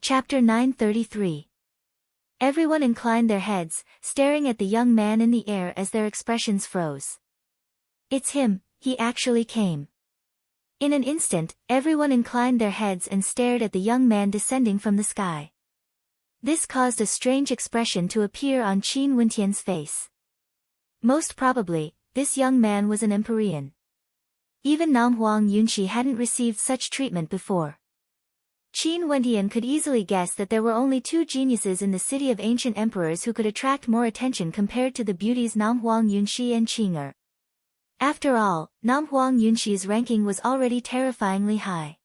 Chapter 933. Everyone inclined their heads, staring at the young man in the air as their expressions froze. It's him, he actually came. In an instant, everyone inclined their heads and stared at the young man descending from the sky. This caused a strange expression to appear on Qin Wentian's face. Most probably, this young man was an Empyrean. Even Nam Huang Yunshi hadn't received such treatment before. Qin Wentian could easily guess that there were only two geniuses in the city of ancient emperors who could attract more attention compared to the beauties Nam Huang Yunshi and Qing'er. After all, Nam Huang Yunshi's ranking was already terrifyingly high.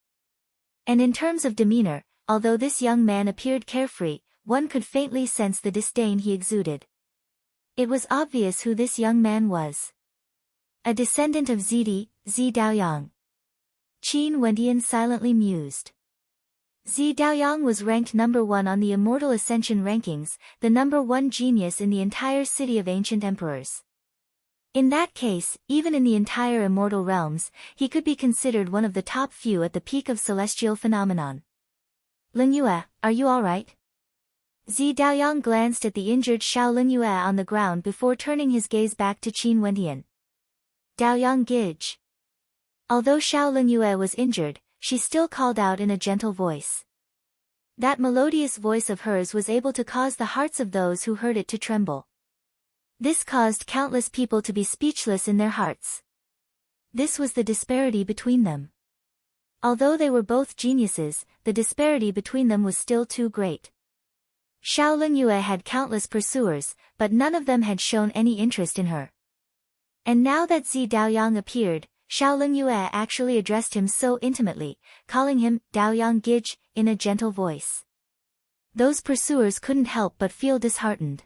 And in terms of demeanor, although this young man appeared carefree, one could faintly sense the disdain he exuded. It was obvious who this young man was. A descendant of Zidi, Zi Daoyang. Qin Wentian silently mused. Zi Daoyang was ranked number 1 on the Immortal Ascension rankings, the number 1 genius in the entire city of ancient emperors. In that case, even in the entire immortal realms, he could be considered one of the top few at the peak of celestial phenomenon. Lingyue, are you alright? Zi Daoyang glanced at the injured Xiao Lingyue on the ground before turning his gaze back to Qin Wentian. Daoyang Gij. Although Xiao Lingyue was injured, she still called out in a gentle voice. That melodious voice of hers was able to cause the hearts of those who heard it to tremble. This caused countless people to be speechless in their hearts. This was the disparity between them. Although they were both geniuses, the disparity between them was still too great. Xiao Lingyue had countless pursuers, but none of them had shown any interest in her. And now that Zi Daoyang appeared, Xiao Lingyue actually addressed him so intimately, calling him Daoyang Gij in a gentle voice. Those pursuers couldn't help but feel disheartened.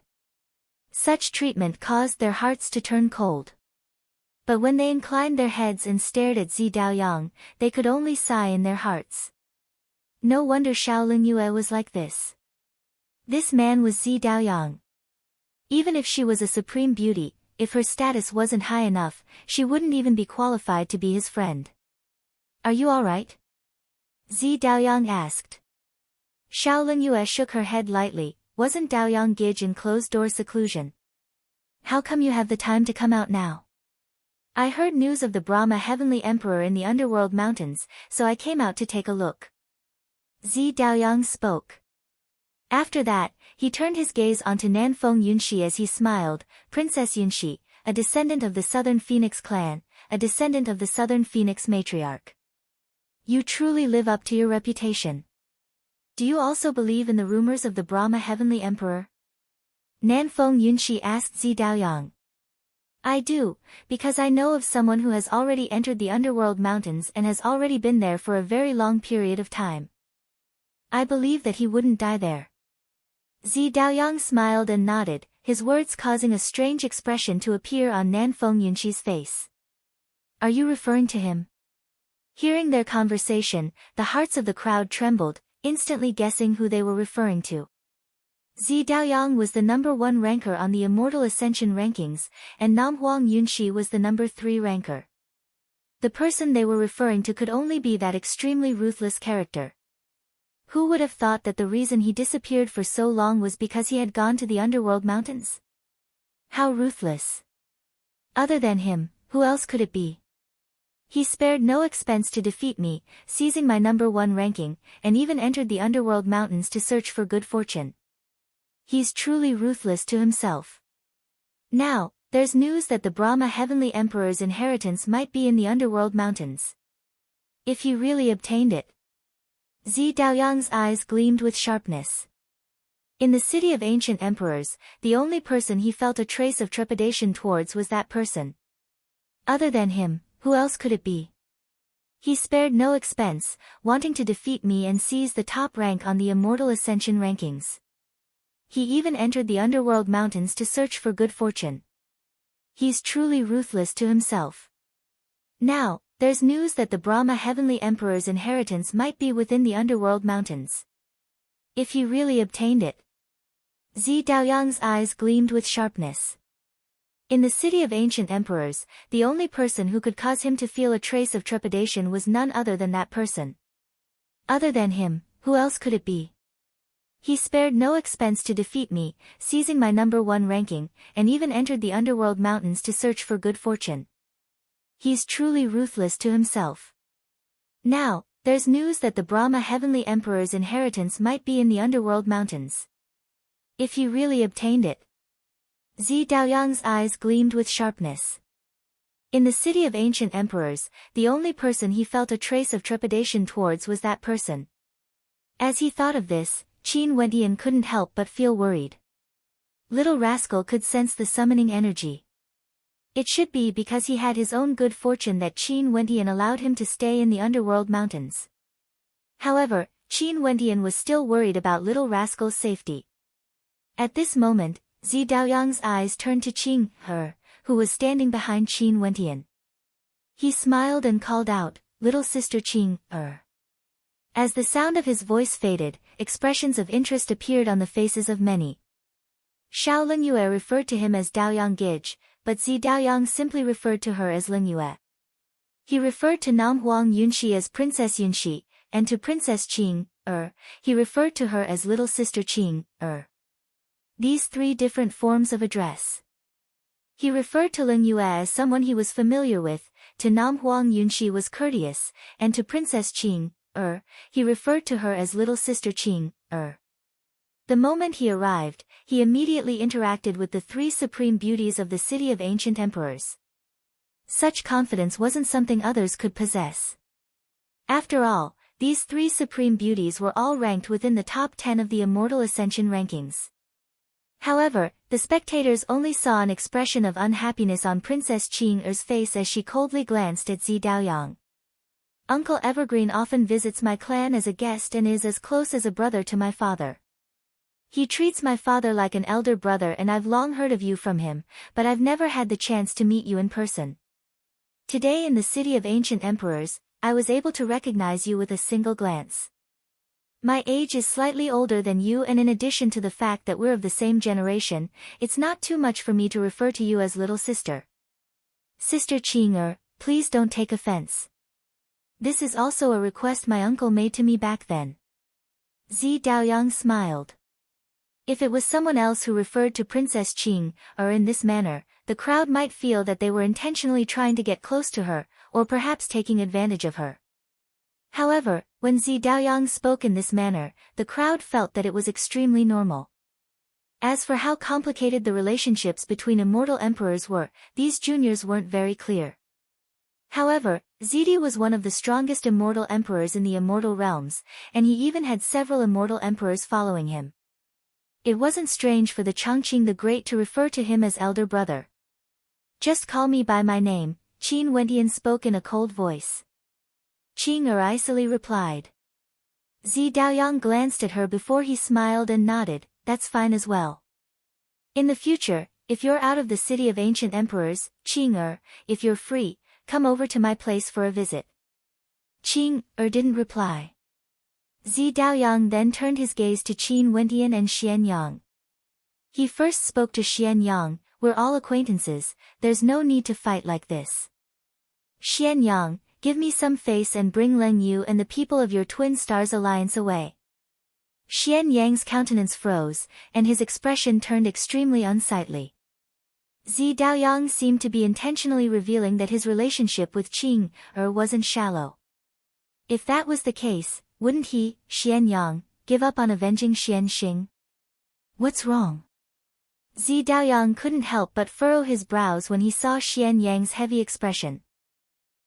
Such treatment caused their hearts to turn cold. But when they inclined their heads and stared at Zi Daoyang, they could only sigh in their hearts. No wonder Xiao Lingyue was like this. This man was Zi Daoyang. Even if she was a supreme beauty, if her status wasn't high enough, she wouldn't even be qualified to be his friend. Are you alright? Zi Daoyang asked. Xiao Lingyue shook her head lightly. Wasn't Daoyang Gij in closed-door seclusion? How come you have the time to come out now? I heard news of the Brahma Heavenly Emperor in the Underworld Mountains, so I came out to take a look. Zi Daoyang spoke. After that, he turned his gaze onto Nanfeng Yunshi as he smiled. Princess Yunshi, a descendant of the Southern Phoenix clan, a descendant of the Southern Phoenix matriarch. You truly live up to your reputation. Do you also believe in the rumors of the Brahma Heavenly Emperor? Nanfeng Yunshi asked Zi Daoyang. I do, because I know of someone who has already entered the Underworld Mountains and has already been there for a very long period of time. I believe that he wouldn't die there. Zi Daoyang smiled and nodded, his words causing a strange expression to appear on Nanfeng Yunshi's face. Are you referring to him? Hearing their conversation, the hearts of the crowd trembled, instantly guessing who they were referring to. Zi Daoyang was the number 1 ranker on the Immortal Ascension rankings, and Nam Huang Yunshi was the number 3 ranker. The person they were referring to could only be that extremely ruthless character. Who would have thought that the reason he disappeared for so long was because he had gone to the Underworld Mountains? How ruthless. Other than him, who else could it be? He spared no expense to defeat me, seizing my number 1 ranking, and even entered the Underworld Mountains to search for good fortune. He's truly ruthless to himself. Now, there's news that the Brahma Heavenly Emperor's inheritance might be in the Underworld Mountains. If he really obtained it. Zi Daoyang's eyes gleamed with sharpness. In the city of ancient emperors, the only person he felt a trace of trepidation towards was that person. Other than him, who else could it be? He spared no expense, wanting to defeat me and seize the top rank on the Immortal Ascension rankings. He even entered the Underworld Mountains to search for good fortune. He's truly ruthless to himself. Now, there's news that the Brahma Heavenly Emperor's inheritance might be within the Underworld Mountains. If he really obtained it. Zi Daoyang's eyes gleamed with sharpness. In the city of ancient emperors, the only person who could cause him to feel a trace of trepidation was none other than that person. Other than him, who else could it be? He spared no expense to defeat me, seizing my #1 ranking, and even entered the underworld mountains to search for good fortune. He's truly ruthless to himself. Now, there's news that the Brahma Heavenly Emperor's inheritance might be in the underworld mountains. If he really obtained it. Zi Daoyang's eyes gleamed with sharpness. In the city of ancient emperors, the only person he felt a trace of trepidation towards was that person. As he thought of this, Qin Wentian couldn't help but feel worried. Little rascal could sense the summoning energy. It should be because he had his own good fortune that Qin Wentian allowed him to stay in the underworld mountains. However, Qin Wentian was still worried about little rascal's safety. At this moment, Zi Daoyang's eyes turned to Qing, who was standing behind Qin Wentian. He smiled and called out, "Little sister Qing, As the sound of his voice faded, expressions of interest appeared on the faces of many. Xiao Lingyue referred to him as Daoyang Gij, but Zi Daoyang simply referred to her as Lingyue. He referred to Nam Huang Yunxi as Princess Yunxi, and to Princess Qing, he referred to her as Little Sister Qing, These three different forms of address. He referred to Lingyue as someone he was familiar with, to Nam Huang Yunxi was courteous, and to Princess Qing, he referred to her as Little Sister Qing, The moment he arrived, he immediately interacted with the three supreme beauties of the city of ancient emperors. Such confidence wasn't something others could possess. After all, these three supreme beauties were all ranked within the top 10 of the Immortal Ascension rankings. However, the spectators only saw an expression of unhappiness on Princess Qing's face as she coldly glanced at Zi Daoyang. Uncle Evergreen often visits my clan as a guest and is as close as a brother to my father. He treats my father like an elder brother, and I've long heard of you from him, but I've never had the chance to meet you in person. Today in the city of ancient emperors, I was able to recognize you with a single glance. My age is slightly older than you, and in addition to the fact that we're of the same generation, it's not too much for me to refer to you as little sister. Sister Qing, please don't take offense. This is also a request my uncle made to me back then. Zi Daoyang smiled. If it was someone else who referred to Princess Qing, in this manner, the crowd might feel that they were intentionally trying to get close to her, or perhaps taking advantage of her. However, when Zi Daoyang spoke in this manner, the crowd felt that it was extremely normal. As for how complicated the relationships between immortal emperors were, these juniors weren't very clear. However, Zidi was one of the strongest immortal emperors in the immortal realms, and he even had several immortal emperors following him. It wasn't strange for the Changqing the Great to refer to him as elder brother. Just call me by my name, Qin Wentian spoke in a cold voice. Qing icily replied. Zi Daoyang glanced at her before he smiled and nodded, that's fine as well. In the future, if you're out of the city of ancient emperors, Qing if you're free, come over to my place for a visit. Qing didn't reply. Zi Daoyang then turned his gaze to Qin Wentian and Xian Yang. He first spoke to Xian Yang, we're all acquaintances, there's no need to fight like this. Xian Yang, give me some face and bring Leng Yu and the people of your Twin Stars Alliance away. Xian Yang's countenance froze, and his expression turned extremely unsightly. Zi Daoyang seemed to be intentionally revealing that his relationship with Qing wasn't shallow. If that was the case, wouldn't he, Xian Yang, give up on avenging Xian Xing? What's wrong? Zi Daoyang couldn't help but furrow his brows when he saw Xian Yang's heavy expression.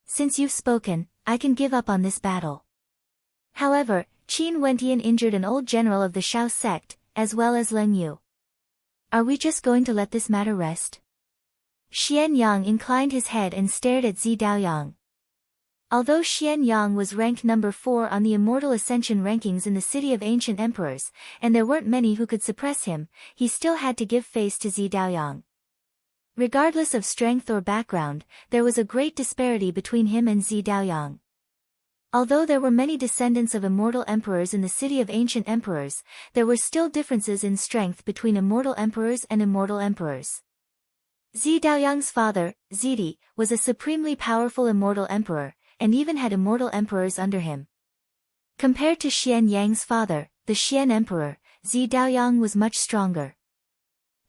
Since you've spoken, I can give up on this battle. However, Qin Wentian injured an old general of the Shao sect, as well as Leng Yu. Are we just going to let this matter rest? Xian Yang inclined his head and stared at Zi Daoyang. Although Xian Yang was ranked number 4 on the Immortal Ascension rankings in the City of Ancient Emperors, and there weren't many who could suppress him, he still had to give face to Zi Daoyang. Regardless of strength or background, there was a great disparity between him and Zi Daoyang. Although there were many descendants of immortal emperors in the City of Ancient Emperors, there were still differences in strength between immortal emperors and immortal emperors. Zi Daoyang's father, Zidi, was a supremely powerful immortal emperor, and even had immortal emperors under him. Compared to Xian Yang's father, the Xian Emperor, Zi Daoyang was much stronger.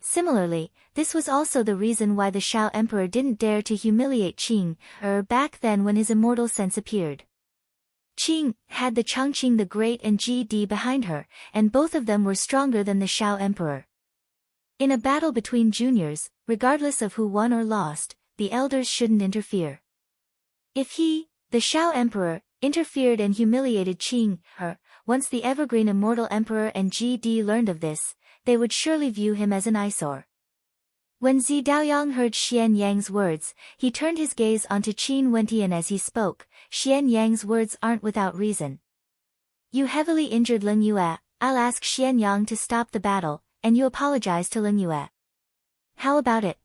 Similarly, this was also the reason why the Shao Emperor didn't dare to humiliate Qing back then when his immortal sense appeared. Qing had the Chongqing the Great and GD behind her, and both of them were stronger than the Shao Emperor. In a battle between juniors, regardless of who won or lost, the elders shouldn't interfere. If he, the Shao Emperor, interfered and humiliated Qing once the evergreen immortal emperor and GD learned of this, they would surely view him as an eyesore. When Zi Daoyang heard Xian Yang's words, he turned his gaze onto Qin Wentian as he spoke. Xian Yang's words aren't without reason. You heavily injured Ling Yue. I'll ask Xian Yang to stop the battle, and you apologize to Ling Yue. How about it?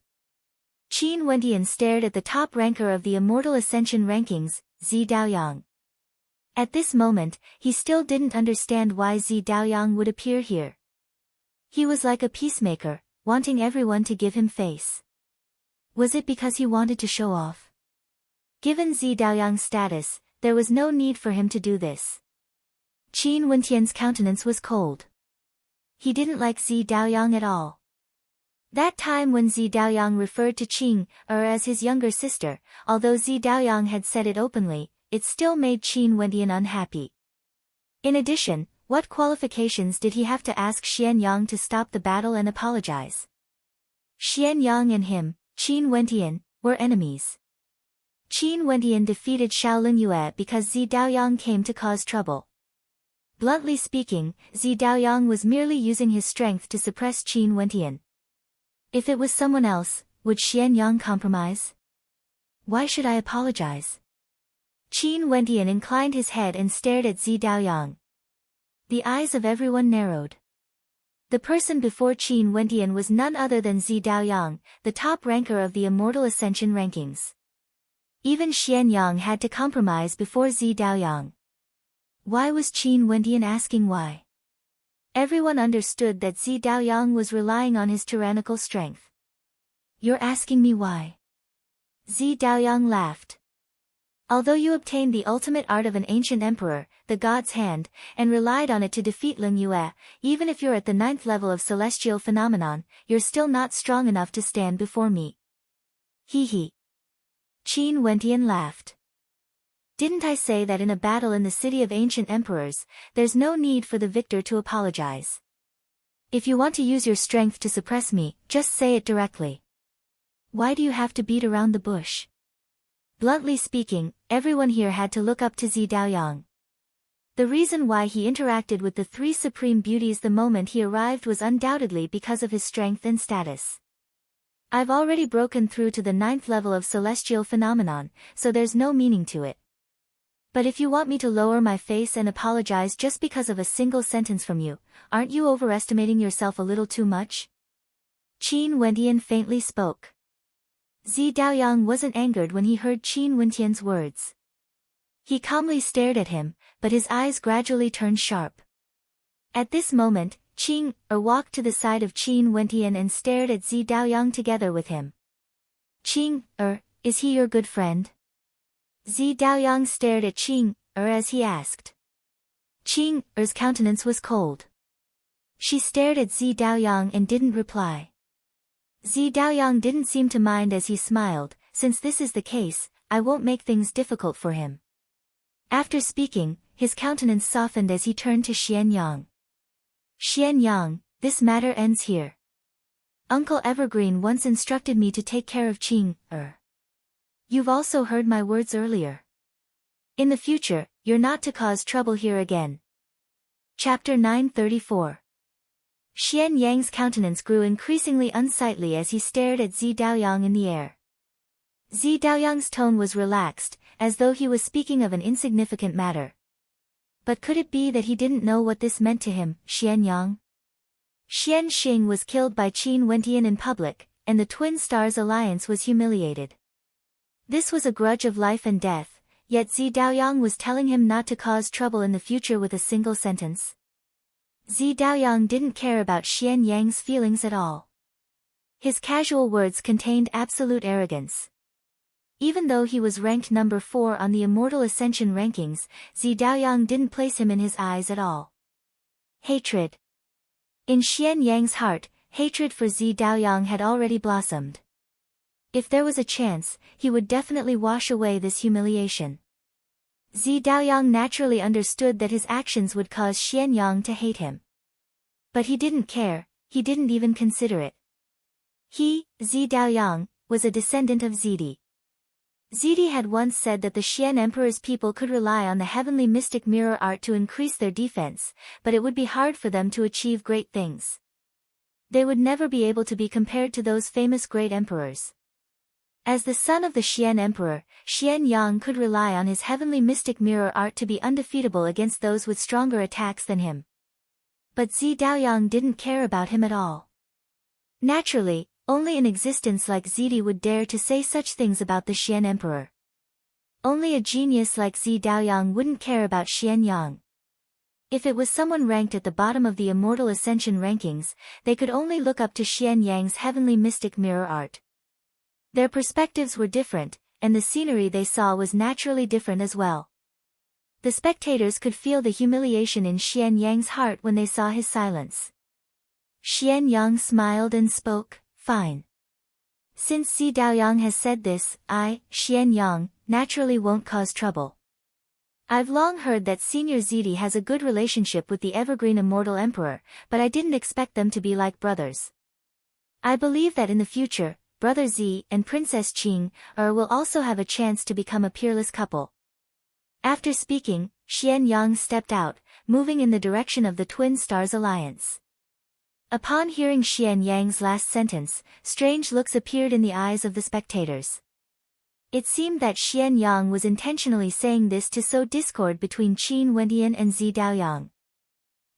Qin Wentian stared at the top ranker of the Immortal Ascension rankings, Zi Daoyang. At this moment, he still didn't understand why Zi Daoyang would appear here. He was like a peacemaker, wanting everyone to give him face. Was it because he wanted to show off? Given Zi Daoyang's status, there was no need for him to do this. Qin Wentian's countenance was cold. He didn't like Zi Daoyang at all. That time when Zi Daoyang referred to Qing as his younger sister, although Zi Daoyang had said it openly, it still made Qin Wentian unhappy. In addition, what qualifications did he have to ask Xian Yang to stop the battle and apologize? Xian Yang and him, Qin Wentian, were enemies. Qin Wentian defeated Shaolin Yue because Zi Daoyang came to cause trouble. Bluntly speaking, Zi Daoyang was merely using his strength to suppress Qin Wentian. If it was someone else, would Xian Yang compromise? Why should I apologize? Qin Wentian inclined his head and stared at Zi Daoyang. The eyes of everyone narrowed. The person before Qin Wentian was none other than Zi Daoyang, the top ranker of the Immortal Ascension rankings. Even Xian Yang had to compromise before Zi Daoyang. Why was Qin Wentian asking why? Everyone understood that Zi Daoyang was relying on his tyrannical strength. You're asking me why? Zi Daoyang laughed. Although you obtained the ultimate art of an ancient emperor, the god's hand, and relied on it to defeat Ling Yue, even if you're at the 9th level of celestial phenomenon, you're still not strong enough to stand before me. Hee hee. Qin Wentian laughed. Didn't I say that in a battle in the city of ancient emperors, there's no need for the victor to apologize? If you want to use your strength to suppress me, just say it directly. Why do you have to beat around the bush? Bluntly speaking, everyone here had to look up to Zi Daoyang. The reason why he interacted with the 3 supreme beauties the moment he arrived was undoubtedly because of his strength and status. I've already broken through to the 9th level of celestial phenomenon, so there's no meaning to it. But if you want me to lower my face and apologize just because of a single sentence from you, aren't you overestimating yourself a little too much? Qin Wentian faintly spoke. Zi Daoyang wasn't angered when he heard Qin Wentian's words. He calmly stared at him, but his eyes gradually turned sharp. At this moment, Qing walked to the side of Qin Wentian and stared at Zi Daoyang together with him. Qing is he your good friend? Zi Daoyang stared at Qing as he asked. Qing's countenance was cold. She stared at Zi Daoyang and didn't reply. Zi Daoyang didn't seem to mind as he smiled. Since this is the case, I won't make things difficult for him. After speaking, his countenance softened as he turned to Xian Yang. Xian Yang, this matter ends here. Uncle Evergreen once instructed me to take care of Qing. You've also heard my words earlier. In the future, you're not to cause trouble here again. Chapter 934. Xian Yang's countenance grew increasingly unsightly as he stared at Zi Daoyang in the air. Zi Daoyang's tone was relaxed, as though he was speaking of an insignificant matter. But could it be that he didn't know what this meant to him, Xian Yang? Xian Xing was killed by Qin Wentian in public, and the Twin Stars Alliance was humiliated. This was a grudge of life and death, yet Zi Daoyang was telling him not to cause trouble in the future with a single sentence. Zi Daoyang didn't care about Xian Yang's feelings at all. His casual words contained absolute arrogance. Even though he was ranked number 4 on the Immortal Ascension rankings, Zi Daoyang didn't place him in his eyes at all. Hatred. In Xian Yang's heart, hatred for Zi Daoyang had already blossomed. If there was a chance, he would definitely wash away this humiliation. Zi Daoyang naturally understood that his actions would cause Xian Yang to hate him. But he didn't care, he didn't even consider it. He, Zi Daoyang, was a descendant of Zidi. Zidi had once said that the Xian Emperor's people could rely on the heavenly mystic mirror art to increase their defense, but it would be hard for them to achieve great things. They would never be able to be compared to those famous great emperors. As the son of the Xian Emperor, Xian Yang could rely on his heavenly mystic mirror art to be undefeatable against those with stronger attacks than him. But Zi Daoyang didn't care about him at all. Naturally, only an existence like Zidi would dare to say such things about the Xian Emperor. Only a genius like Zi Daoyang wouldn't care about Xian Yang. If it was someone ranked at the bottom of the Immortal Ascension rankings, they could only look up to Xian Yang's heavenly mystic mirror art. Their perspectives were different, and the scenery they saw was naturally different as well. The spectators could feel the humiliation in Xian Yang's heart when they saw his silence. Xian Yang smiled and spoke, "Fine. Since Zi Daoyang has said this, I, Xian Yang, naturally won't cause trouble. I've long heard that Senior Zidi has a good relationship with the Evergreen Immortal Emperor, but I didn't expect them to be like brothers. I believe that in the future, Brother Zi and Princess Qing will also have a chance to become a peerless couple." After speaking, Xian Yang stepped out, moving in the direction of the Twin Stars Alliance. Upon hearing Xian Yang's last sentence, strange looks appeared in the eyes of the spectators. It seemed that Xian Yang was intentionally saying this to sow discord between Qin Wendian and Zi Daoyang.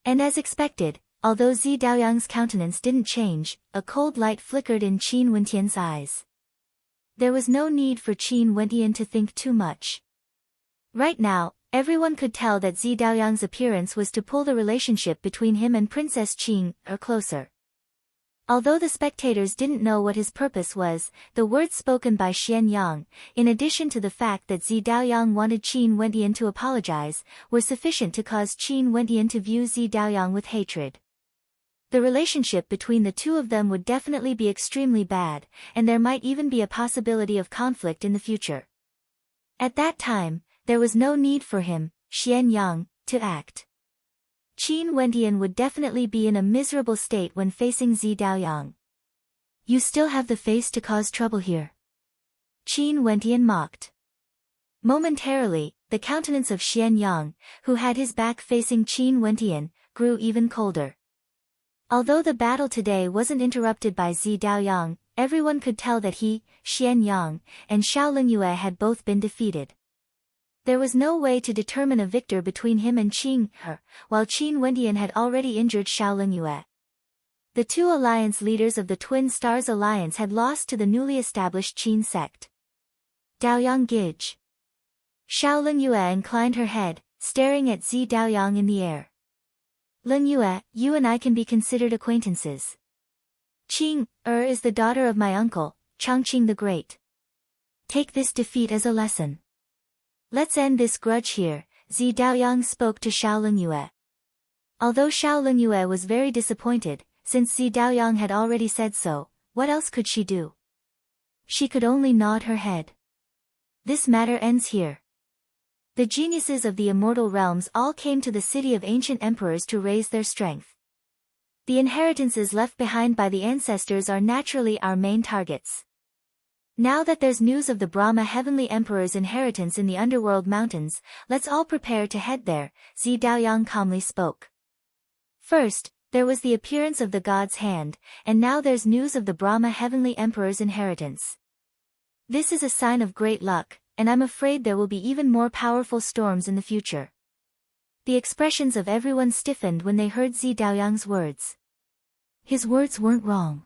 And as expected, although Zi Daoyang's countenance didn't change, a cold light flickered in Qin Wendian's eyes. There was no need for Qin Wendian to think too much. Right now, everyone could tell that Zi Daoyang's appearance was to pull the relationship between him and Princess Qing closer. Although the spectators didn't know what his purpose was, the words spoken by Xian Yang, in addition to the fact that Zi Daoyang wanted Qin Wendian to apologize, were sufficient to cause Qin Wendian to view Zi Daoyang with hatred. The relationship between the two of them would definitely be extremely bad, and there might even be a possibility of conflict in the future. At that time, there was no need for him, Xian Yang, to act. Qin Wendian would definitely be in a miserable state when facing Zi Daoyang. "You still have the face to cause trouble here?" Qin Wendian mocked. Momentarily, the countenance of Xian Yang, who had his back facing Qin Wendian, grew even colder. Although the battle today wasn't interrupted by Zi Daoyang, everyone could tell that he, Xian Yang, and Xiao Lingyue had both been defeated. There was no way to determine a victor between him and Qing, while Qin Wendian had already injured Xiao Lingyue. The two alliance leaders of the Twin Stars Alliance had lost to the newly established Qin sect. Daoyang Gij. Xiao Lingyue inclined her head, staring at Zi Daoyang in the air. "Lingyue, you and I can be considered acquaintances. Qing is the daughter of my uncle, Changqing the Great. Take this defeat as a lesson. Let's end this grudge here," Zi Daoyang spoke to Xiao Lingyue. Although Xiao Lingyue was very disappointed, since Zi Daoyang had already said so, what else could she do? She could only nod her head. This matter ends here. The geniuses of the immortal realms all came to the city of ancient emperors to raise their strength. The inheritances left behind by the ancestors are naturally our main targets. Now that there's news of the Brahma Heavenly Emperor's inheritance in the underworld mountains, let's all prepare to head there, Zi Daoyang calmly spoke. First, there was the appearance of the god's hand, and now there's news of the Brahma Heavenly Emperor's inheritance. This is a sign of great luck, and I'm afraid there will be even more powerful storms in the future. The expressions of everyone stiffened when they heard Zi Daoyang's words. His words weren't wrong.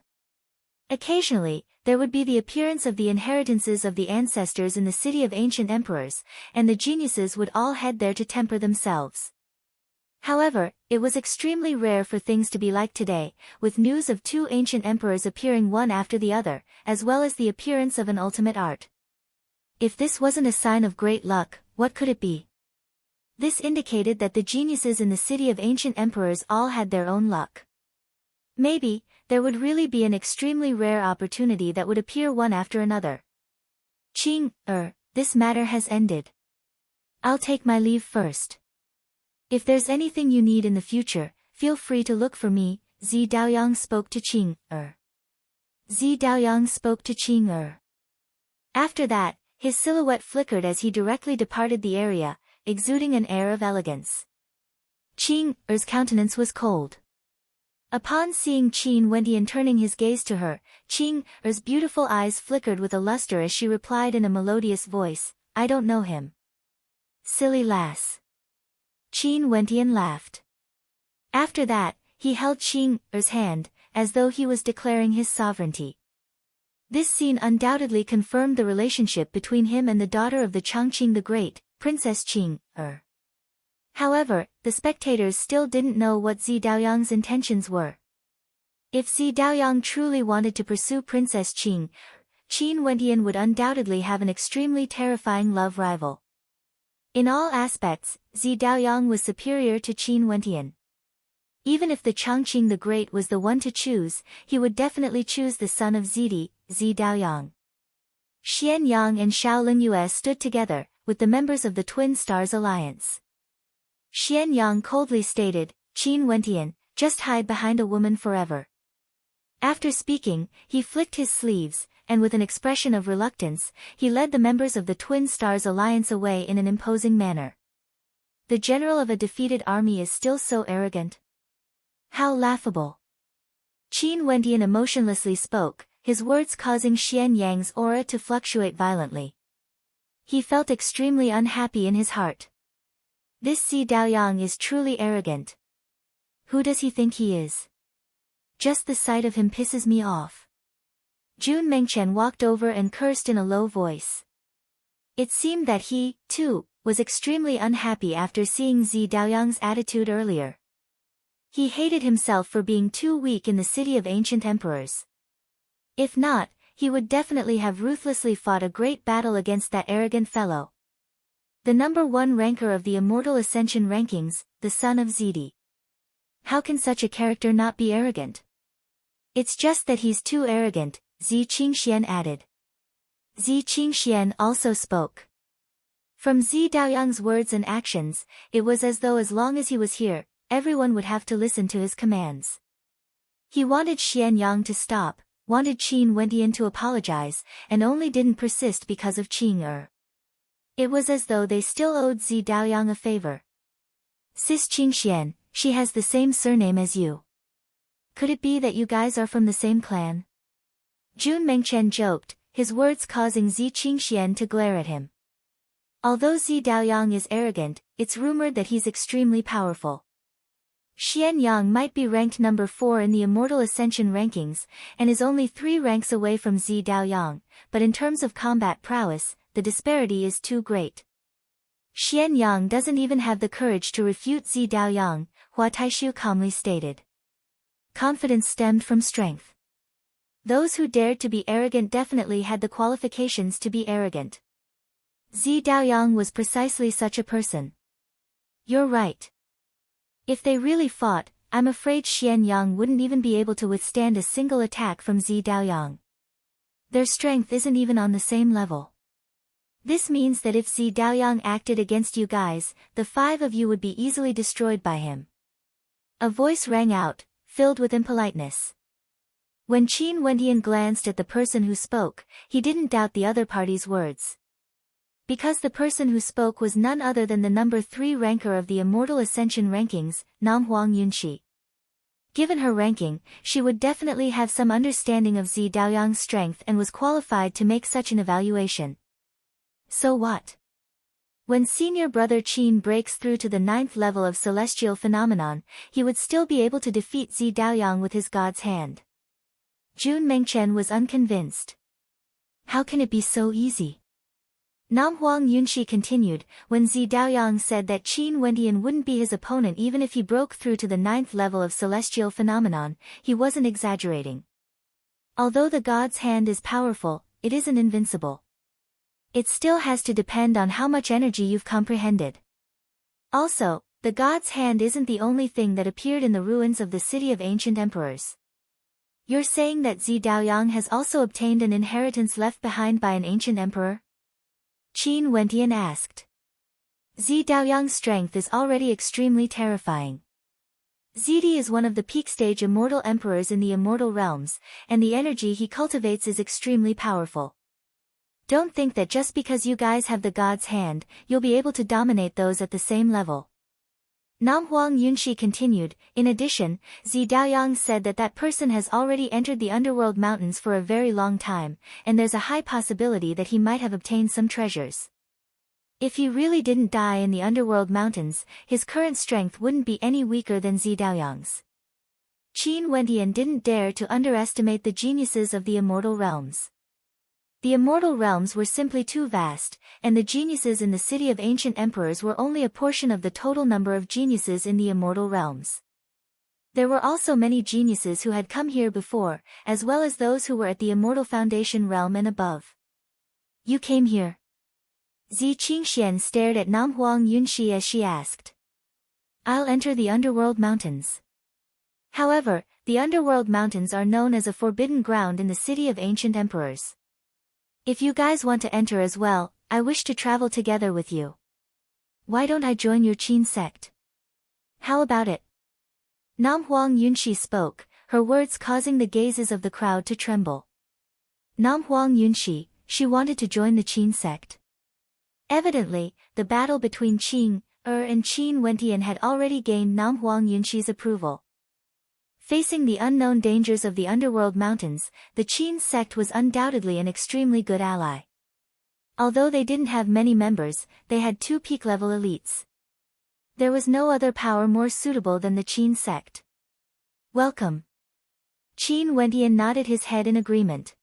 Occasionally, there would be the appearance of the inheritances of the ancestors in the city of ancient emperors, and the geniuses would all head there to temper themselves. However, it was extremely rare for things to be like today, with news of two ancient emperors appearing one after the other, as well as the appearance of an ultimate art. If this wasn't a sign of great luck, what could it be? This indicated that the geniuses in the city of ancient emperors all had their own luck. Maybe, there would really be an extremely rare opportunity that would appear one after another. Qing, this matter has ended. I'll take my leave first. If there's anything you need in the future, feel free to look for me, Zi Daoyang spoke to Qing, Zi Daoyang spoke to Qing, After that, his silhouette flickered as he directly departed the area, exuding an air of elegance. Qing-er's countenance was cold. Upon seeing Qin Wentian turning his gaze to her, Qing-er's beautiful eyes flickered with a luster as she replied in a melodious voice, I don't know him. Silly lass. Qin Wentian laughed. After that, he held Qing-er's hand, as though he was declaring his sovereignty. This scene undoubtedly confirmed the relationship between him and the daughter of the Changqing the Great, Princess Qing-er. However, the spectators still didn't know what Zi Daoyang's intentions were. If Zi Daoyang truly wanted to pursue Princess Qing, Qin Wentian would undoubtedly have an extremely terrifying love rival. In all aspects, Zi Daoyang was superior to Qin Wentian. Even if the Changqing the Great was the one to choose, he would definitely choose the son of Zi Daoyang. Xian Yang and Shaolin Yue stood together, with the members of the Twin Stars Alliance. Xian Yang coldly stated, Qin Wentian, just hide behind a woman forever. After speaking, he flicked his sleeves, and with an expression of reluctance, he led the members of the Twin Stars Alliance away in an imposing manner. The general of a defeated army is still so arrogant. How laughable. Qin Wentian emotionlessly spoke, his words causing Xian Yang's aura to fluctuate violently. He felt extremely unhappy in his heart. This Zi Daoyang is truly arrogant. Who does he think he is? Just the sight of him pisses me off. Jun Mengchen walked over and cursed in a low voice. It seemed that he, too, was extremely unhappy after seeing Zi Daoyang's attitude earlier. He hated himself for being too weak in the city of ancient emperors. If not, he would definitely have ruthlessly fought a great battle against that arrogant fellow. The number 1 ranker of the Immortal Ascension rankings, the son of Zidi. How can such a character not be arrogant? It's just that he's too arrogant, Zi Qingxian added. Zi Qingxian also spoke. From Zi Daoyang's words and actions, it was as though as long as he was here, everyone would have to listen to his commands. He wanted Xian Yang to stop, wanted Qin Wentian to apologize, and only didn't persist because of Qing-er. It was as though they still owed Zi Daoyang a favor. Sis Qingxian, she has the same surname as you. Could it be that you guys are from the same clan? Jun Mengchen joked, his words causing Zi Qingxian to glare at him. Although Zi Daoyang is arrogant, it's rumored that he's extremely powerful. Xian Yang might be ranked number 4 in the Immortal Ascension rankings, and is only 3 ranks away from Zi Daoyang, but in terms of combat prowess, the disparity is too great. Xian Yang doesn't even have the courage to refute Zi Daoyang, Hua Taishu calmly stated. Confidence stemmed from strength. Those who dared to be arrogant definitely had the qualifications to be arrogant. Zi Daoyang was precisely such a person. You're right. If they really fought, I'm afraid Xian Yang wouldn't even be able to withstand a single attack from Zi Daoyang. Their strength isn't even on the same level. This means that if Zi Daoyang acted against you guys, the 5 of you would be easily destroyed by him. A voice rang out, filled with impoliteness. When Qin Wentian glanced at the person who spoke, he didn't doubt the other party's words. Because the person who spoke was none other than the number 3 ranker of the Immortal Ascension rankings, Namhuang Yunxi. Given her ranking, she would definitely have some understanding of Zi Daoyang's strength and was qualified to make such an evaluation. So what? When senior brother Qin breaks through to the 9th level of celestial phenomenon, he would still be able to defeat Zi Daoyang with his god's hand. Jun Mengchen was unconvinced. How can it be so easy? Namhuang Yunxi continued, when Zi Daoyang said that Qin Wentian wouldn't be his opponent even if he broke through to the 9th level of celestial phenomenon, he wasn't exaggerating. Although the god's hand is powerful, it isn't invincible. It still has to depend on how much energy you've comprehended. Also, the god's hand isn't the only thing that appeared in the ruins of the city of ancient emperors. You're saying that Zi Daoyang has also obtained an inheritance left behind by an ancient emperor? Qin Wentian asked. Zi Daoyang's strength is already extremely terrifying. Zidi is one of the peak-stage immortal emperors in the immortal realms, and the energy he cultivates is extremely powerful. Don't think that just because you guys have the god's hand, you'll be able to dominate those at the same level. Nam Huang Yunshi continued. In addition, Zi Daoyang said that that person has already entered the underworld mountains for a very long time, and there's a high possibility that he might have obtained some treasures. If he really didn't die in the underworld mountains, his current strength wouldn't be any weaker than Zi Daoyang's. Qin Wentian didn't dare to underestimate the geniuses of the immortal realms. The immortal realms were simply too vast, and the geniuses in the city of ancient emperors were only a portion of the total number of geniuses in the immortal realms. There were also many geniuses who had come here before, as well as those who were at the immortal foundation realm and above. You came here. Zi Qingxian stared at Nam Huang Yunshi as she asked. I'll enter the underworld mountains. However, the underworld mountains are known as a forbidden ground in the city of ancient emperors. If you guys want to enter as well, I wish to travel together with you. Why don't I join your Qin sect? How about it? Nam Huang Yunshi spoke, her words causing the gazes of the crowd to tremble. Nam Huang Yunshi, she wanted to join the Qin sect. Evidently, the battle between Qing and Qin Wentian had already gained Nam Huang Yunshi's approval. Facing the unknown dangers of the underworld mountains, the Qin sect was undoubtedly an extremely good ally. Although they didn't have many members, they had 2 peak-level elites. There was no other power more suitable than the Qin sect. Welcome. Qin Wentian nodded his head in agreement.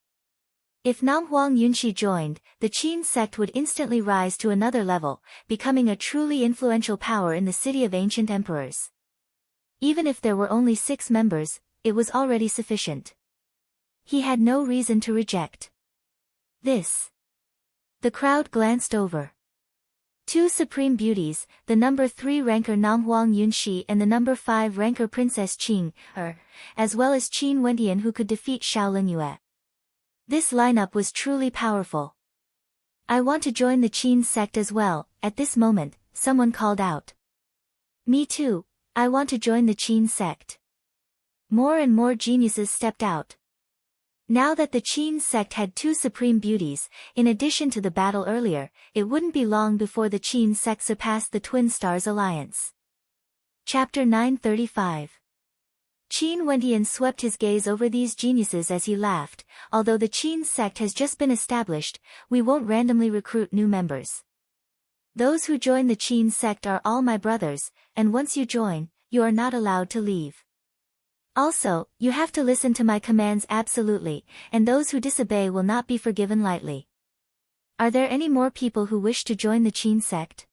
If Nam Huang Yunshi joined, the Qin sect would instantly rise to another level, becoming a truly influential power in the city of ancient emperors. Even if there were only 6 members, it was already sufficient. He had no reason to reject this. The crowd glanced over. 2 supreme beauties, the number 3 ranker Nam Huang Yunshi and the number 5 ranker Princess Qing, as well as Qin Wentian who could defeat Shaolin Yue. This lineup was truly powerful. I want to join the Qin sect as well. At this moment, someone called out. Me too, I want to join the Qin sect. More and more geniuses stepped out. Now that the Qin sect had 2 supreme beauties, in addition to the battle earlier, it wouldn't be long before the Qin sect surpassed the Twin Stars Alliance. Chapter 935. Qin Wentian swept his gaze over these geniuses as he laughed. Although the Qin sect has just been established, we won't randomly recruit new members. Those who join the Qin sect are all my brothers, and once you join, you are not allowed to leave. Also, you have to listen to my commands absolutely, and those who disobey will not be forgiven lightly. Are there any more people who wish to join the Qin sect?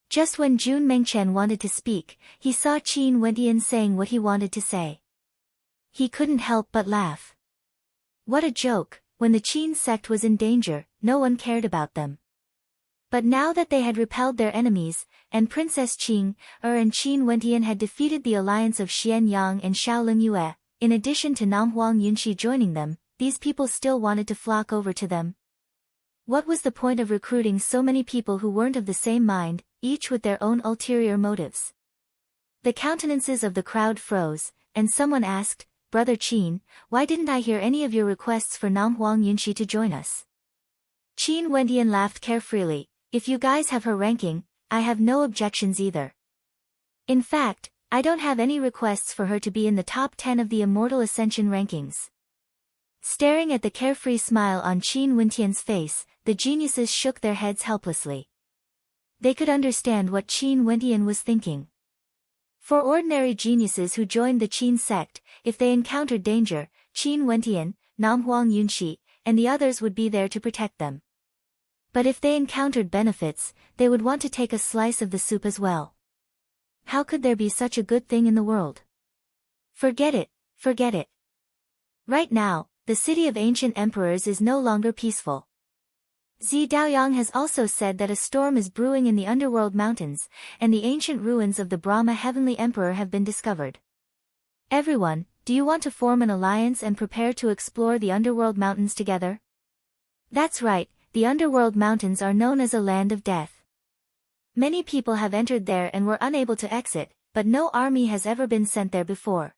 Just when Jun Mengchen wanted to speak, he saw Qin Wentian saying what he wanted to say. He couldn't help but laugh. What a joke, when the Qin sect was in danger, no one cared about them. But now that they had repelled their enemies, and Princess Qing and Qin Wentian had defeated the alliance of Xian Yang and Shaolin Yue, in addition to Nam Huang Yunshi joining them, these people still wanted to flock over to them. What was the point of recruiting so many people who weren't of the same mind, each with their own ulterior motives? The countenances of the crowd froze, and someone asked, Brother Qin, why didn't I hear any of your requests for Nam Huang Yunshi to join us? Qin Wentian laughed carefreely. If you guys have her ranking, I have no objections either. In fact, I don't have any requests for her to be in the top 10 of the Immortal Ascension rankings. Staring at the carefree smile on Qin Wentian's face, the geniuses shook their heads helplessly. They could understand what Qin Wentian was thinking. For ordinary geniuses who joined the Qin sect, if they encountered danger, Qin Wentian, Nam Huang Yunshi, and the others would be there to protect them. But if they encountered benefits, they would want to take a slice of the soup as well. How could there be such a good thing in the world? Forget it, forget it. Right now, the city of ancient emperors is no longer peaceful. Zi Daoyang has also said that a storm is brewing in the underworld mountains, and the ancient ruins of the Brahma Heavenly Emperor have been discovered. Everyone, do you want to form an alliance and prepare to explore the underworld mountains together? That's right, the underworld mountains are known as a land of death. Many people have entered there and were unable to exit, but no army has ever been sent there before.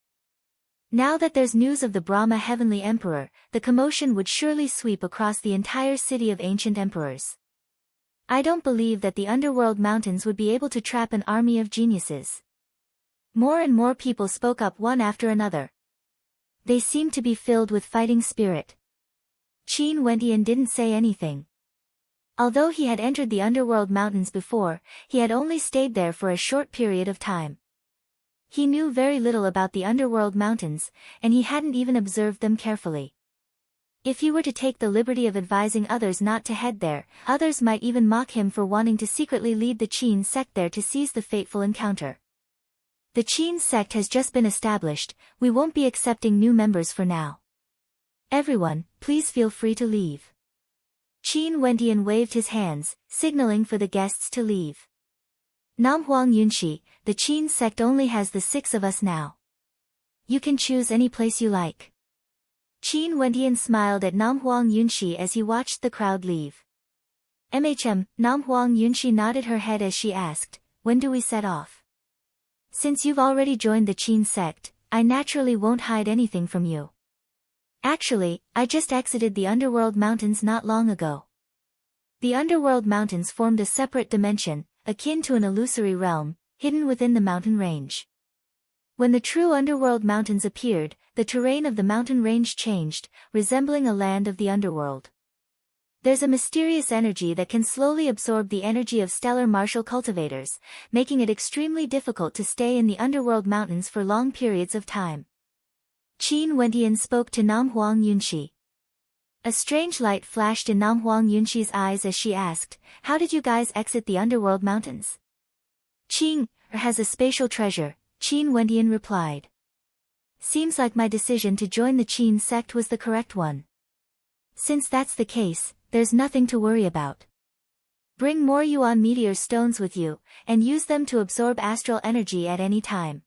Now that there's news of the Brahma Heavenly Emperor, the commotion would surely sweep across the entire city of ancient emperors. I don't believe that the underworld mountains would be able to trap an army of geniuses. More and more people spoke up one after another. They seemed to be filled with fighting spirit. Qin Wentian didn't say anything. Although he had entered the underworld mountains before, he had only stayed there for a short period of time. He knew very little about the underworld mountains, and he hadn't even observed them carefully. If he were to take the liberty of advising others not to head there, others might even mock him for wanting to secretly lead the Qin sect there to seize the fateful encounter. The Qin sect has just been established, we won't be accepting new members for now. Everyone, please feel free to leave. Qin Wentian waved his hands, signaling for the guests to leave. Namhuang Yunshi, the Qin sect only has the 6 of us now. You can choose any place you like. Qin Wentian smiled at Namhuang Yunshi as he watched the crowd leave. Namhuang Yunshi nodded her head as she asked, when do we set off? Since you've already joined the Qin sect, I naturally won't hide anything from you. Actually, I just exited the underworld mountains not long ago. The underworld mountains formed a separate dimension, akin to an illusory realm, hidden within the mountain range. When the true underworld mountains appeared, the terrain of the mountain range changed, resembling a land of the underworld. There's a mysterious energy that can slowly absorb the energy of stellar martial cultivators, making it extremely difficult to stay in the underworld mountains for long periods of time. Qin Wentian spoke to Namhuang Yunshi. A strange light flashed in Namhuang Yunshi's eyes as she asked, how did you guys exit the underworld mountains? Qin has a spatial treasure, Qin Wentian replied. Seems like my decision to join the Qin sect was the correct one. Since that's the case, there's nothing to worry about. Bring more Yuan meteor stones with you, and use them to absorb astral energy at any time.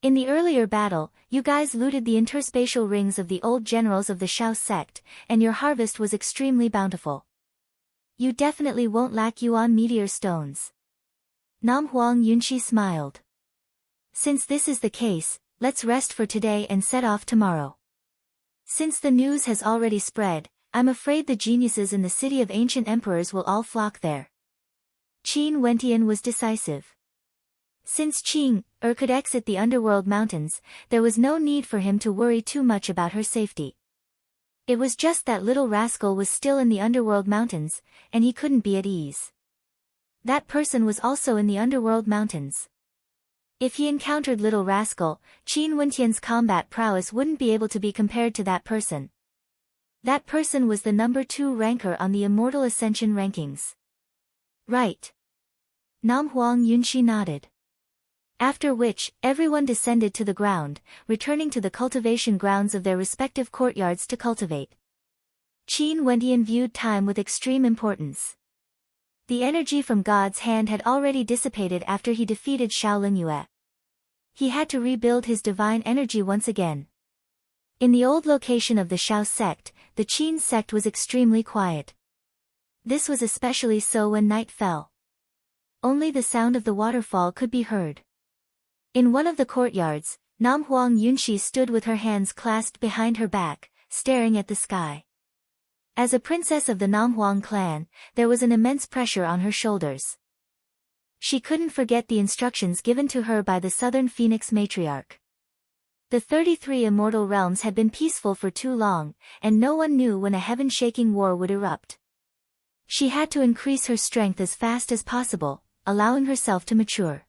In the earlier battle, you guys looted the interspatial rings of the old generals of the Shao sect, and your harvest was extremely bountiful. You definitely won't lack Yuan meteor stones. Namhuang Yunshi smiled. Since this is the case, let's rest for today and set off tomorrow. Since the news has already spread, I'm afraid the geniuses in the city of ancient emperors will all flock there. Qin Wentian was decisive. Since Qin could exit the underworld mountains, there was no need for him to worry too much about her safety. It was just that little rascal was still in the underworld mountains, and he couldn't be at ease. That person was also in the underworld mountains. If he encountered little rascal, Qin Wentian's combat prowess wouldn't be able to be compared to that person. That person was the number 2 ranker on the Immortal Ascension rankings. Right. Namhuang Yunshi nodded. After which, everyone descended to the ground, returning to the cultivation grounds of their respective courtyards to cultivate. Qin Wentian viewed time with extreme importance. The energy from God's hand had already dissipated after he defeated Shaolin Yue. He had to rebuild his divine energy once again. In the old location of the Shao sect, the Qin sect was extremely quiet. This was especially so when night fell. Only the sound of the waterfall could be heard. In one of the courtyards, Namhuang Yunshi stood with her hands clasped behind her back, staring at the sky. As a princess of the Namhuang clan, there was an immense pressure on her shoulders. She couldn't forget the instructions given to her by the Southern Phoenix matriarch. The 33 immortal realms had been peaceful for too long, and no one knew when a heaven-shaking war would erupt. She had to increase her strength as fast as possible, allowing herself to mature.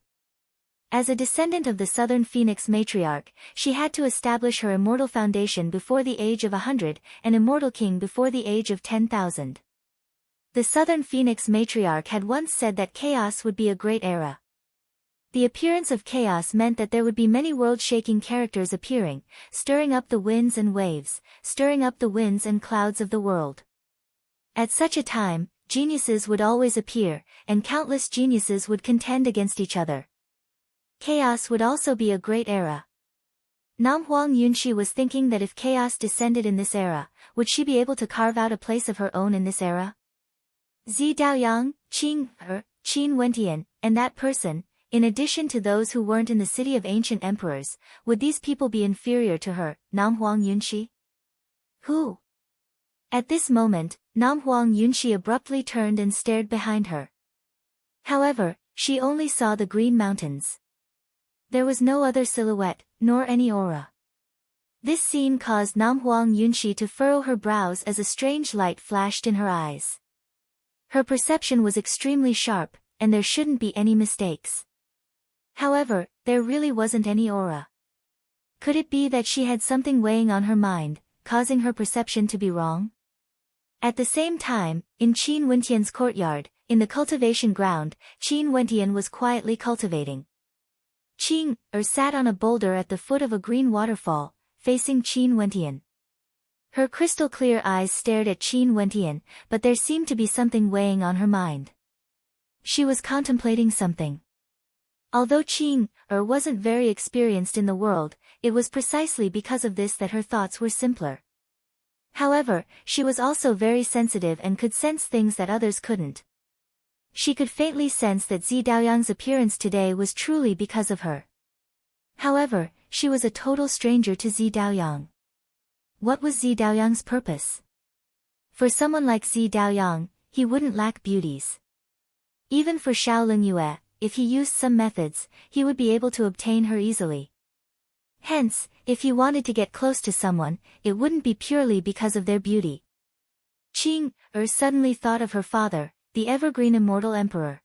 As a descendant of the Southern Phoenix matriarch, she had to establish her immortal foundation before the age of 100, an immortal king before the age of 10,000. The Southern Phoenix matriarch had once said that chaos would be a great era. The appearance of chaos meant that there would be many world-shaking characters appearing, stirring up the winds and waves, stirring up the winds and clouds of the world. At such a time, geniuses would always appear, and countless geniuses would contend against each other. Chaos would also be a great era. Nam Huang Yunxi was thinking that if chaos descended in this era, would she be able to carve out a place of her own in this era? Zi Daoyang, Qing Wentian, and that person, in addition to those who weren't in the city of ancient emperors, would these people be inferior to her, Nam Huang Yunxi? Who? At this moment, Nam Huang Yunxi abruptly turned and stared behind her. However, she only saw the green mountains. There was no other silhouette, nor any aura. This scene caused Nam Huang Yunxi to furrow her brows as a strange light flashed in her eyes. Her perception was extremely sharp, and there shouldn't be any mistakes. However, there really wasn't any aura. Could it be that she had something weighing on her mind, causing her perception to be wrong? At the same time, in Qin Wentian's courtyard, in the cultivation ground, Qin Wentian was quietly cultivating. Qing sat on a boulder at the foot of a green waterfall, facing Qin Wentian. Her crystal-clear eyes stared at Qin Wentian, but there seemed to be something weighing on her mind. She was contemplating something. Although Qing wasn't very experienced in the world, it was precisely because of this that her thoughts were simpler. However, she was also very sensitive and could sense things that others couldn't. She could faintly sense that Zi Daoyang's appearance today was truly because of her. However, she was a total stranger to Zi Daoyang. What was Zi Daoyang's purpose? For someone like Zi Daoyang, he wouldn't lack beauties. Even for Xiaoling Yue, if he used some methods, he would be able to obtain her easily. Hence, if he wanted to get close to someone, it wouldn't be purely because of their beauty. Qing suddenly thought of her father, the evergreen immortal emperor.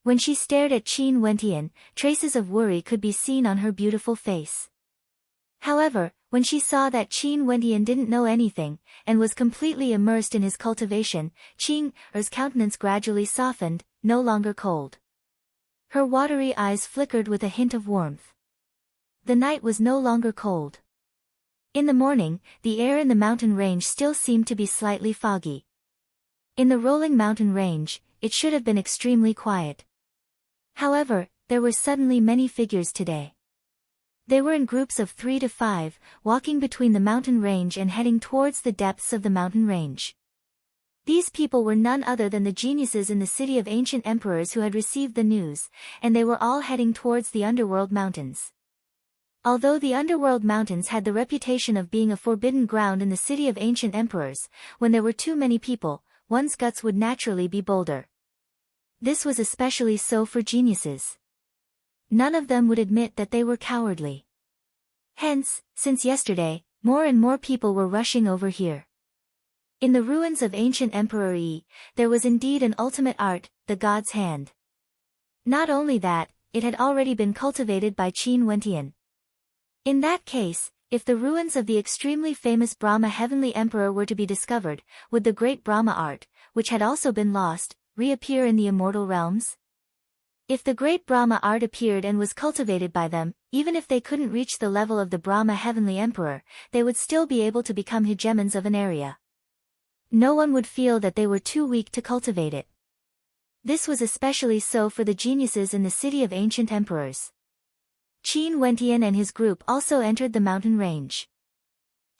When she stared at Qin Wentian, traces of worry could be seen on her beautiful face. However, when she saw that Qin Wentian didn't know anything, and was completely immersed in his cultivation, Qing's countenance gradually softened, no longer cold. Her watery eyes flickered with a hint of warmth. The night was no longer cold. In the morning, the air in the mountain range still seemed to be slightly foggy. In the rolling mountain range, it should have been extremely quiet. However, there were suddenly many figures today. They were in groups of 3 to 5, walking between the mountain range and heading towards the depths of the mountain range. These people were none other than the geniuses in the city of ancient emperors who had received the news, and they were all heading towards the underworld mountains. Although the underworld mountains had the reputation of being a forbidden ground in the city of ancient emperors, when there were too many people, one's guts would naturally be bolder. This was especially so for geniuses. None of them would admit that they were cowardly. Hence, since yesterday, more and more people were rushing over here. In the ruins of ancient Emperor Yi, there was indeed an ultimate art, the god's hand. Not only that, it had already been cultivated by Qin Wentian. In that case, if the ruins of the extremely famous Brahma Heavenly Emperor were to be discovered, would the great Brahma art, which had also been lost, reappear in the immortal realms? If the great Brahma art appeared and was cultivated by them, even if they couldn't reach the level of the Brahma Heavenly Emperor, they would still be able to become hegemons of an area. No one would feel that they were too weak to cultivate it. This was especially so for the geniuses in the city of ancient emperors. Qin Wentian and his group also entered the mountain range.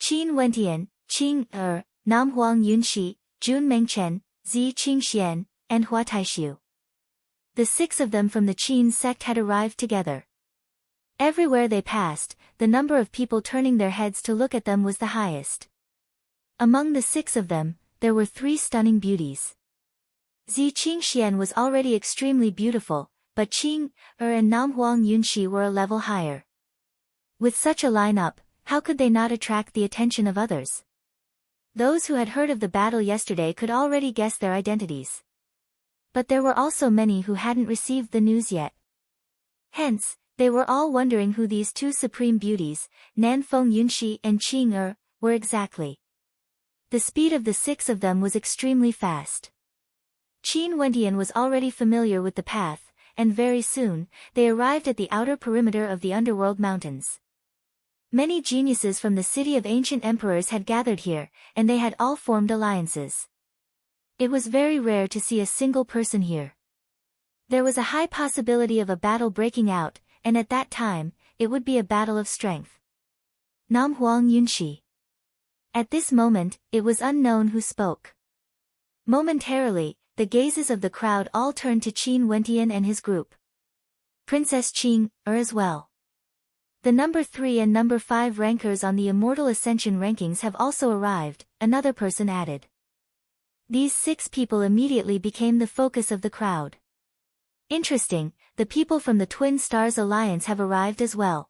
Qin Wentian, Qing Nam Huang Yunxi, Jun Mengchen, Zi Qingxian, and Hua Taishu. The 6 of them from the Qin sect had arrived together. Everywhere they passed, the number of people turning their heads to look at them was the highest. Among the 6 of them, there were 3 stunning beauties. Zi Qingxian was already extremely beautiful, but Qing and Nam Huang Yunxi were a level higher. With such a lineup, how could they not attract the attention of others? Those who had heard of the battle yesterday could already guess their identities. But there were also many who hadn't received the news yet. Hence, they were all wondering who these 2 supreme beauties, Nanfeng Yunxi and Qing were exactly. The speed of the 6 of them was extremely fast. Qin Wentian was already familiar with the path, and very soon, they arrived at the outer perimeter of the underworld mountains. Many geniuses from the city of ancient emperors had gathered here, and they had all formed alliances. It was very rare to see a single person here. There was a high possibility of a battle breaking out, and at that time, it would be a battle of strength. Nam Huang Yunshi. At this moment, it was unknown who spoke. Momentarily, the gazes of the crowd all turned to Qin Wentian and his group. Princess Qing, as well. The number 3 and number 5 rankers on the Immortal Ascension rankings have also arrived, another person added. These 6 people immediately became the focus of the crowd. Interesting, the people from the Twin Stars Alliance have arrived as well.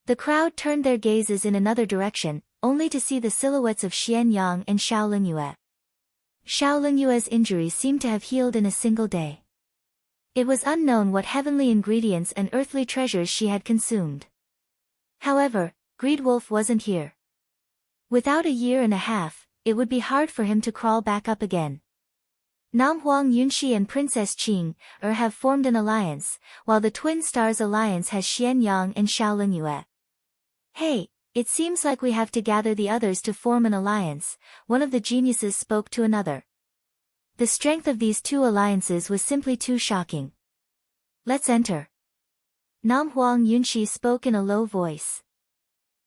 The crowd turned their gazes in another direction, only to see the silhouettes of Xian Yang and Xiao Lingyue. Xiao Lingyue's injuries seemed to have healed in a single day. It was unknown what heavenly ingredients and earthly treasures she had consumed. However, Greedwolf wasn't here. Without a year and a half, it would be hard for him to crawl back up again. Nam Huang Yunshi and Princess Qing have formed an alliance, while the Twin Stars Alliance has Xian Yang and Xiao Lingyue. Hey, it seems like we have to gather the others to form an alliance, one of the geniuses spoke to another. The strength of these 2 alliances was simply too shocking. Let's enter. Nam Huang Yunshi spoke in a low voice.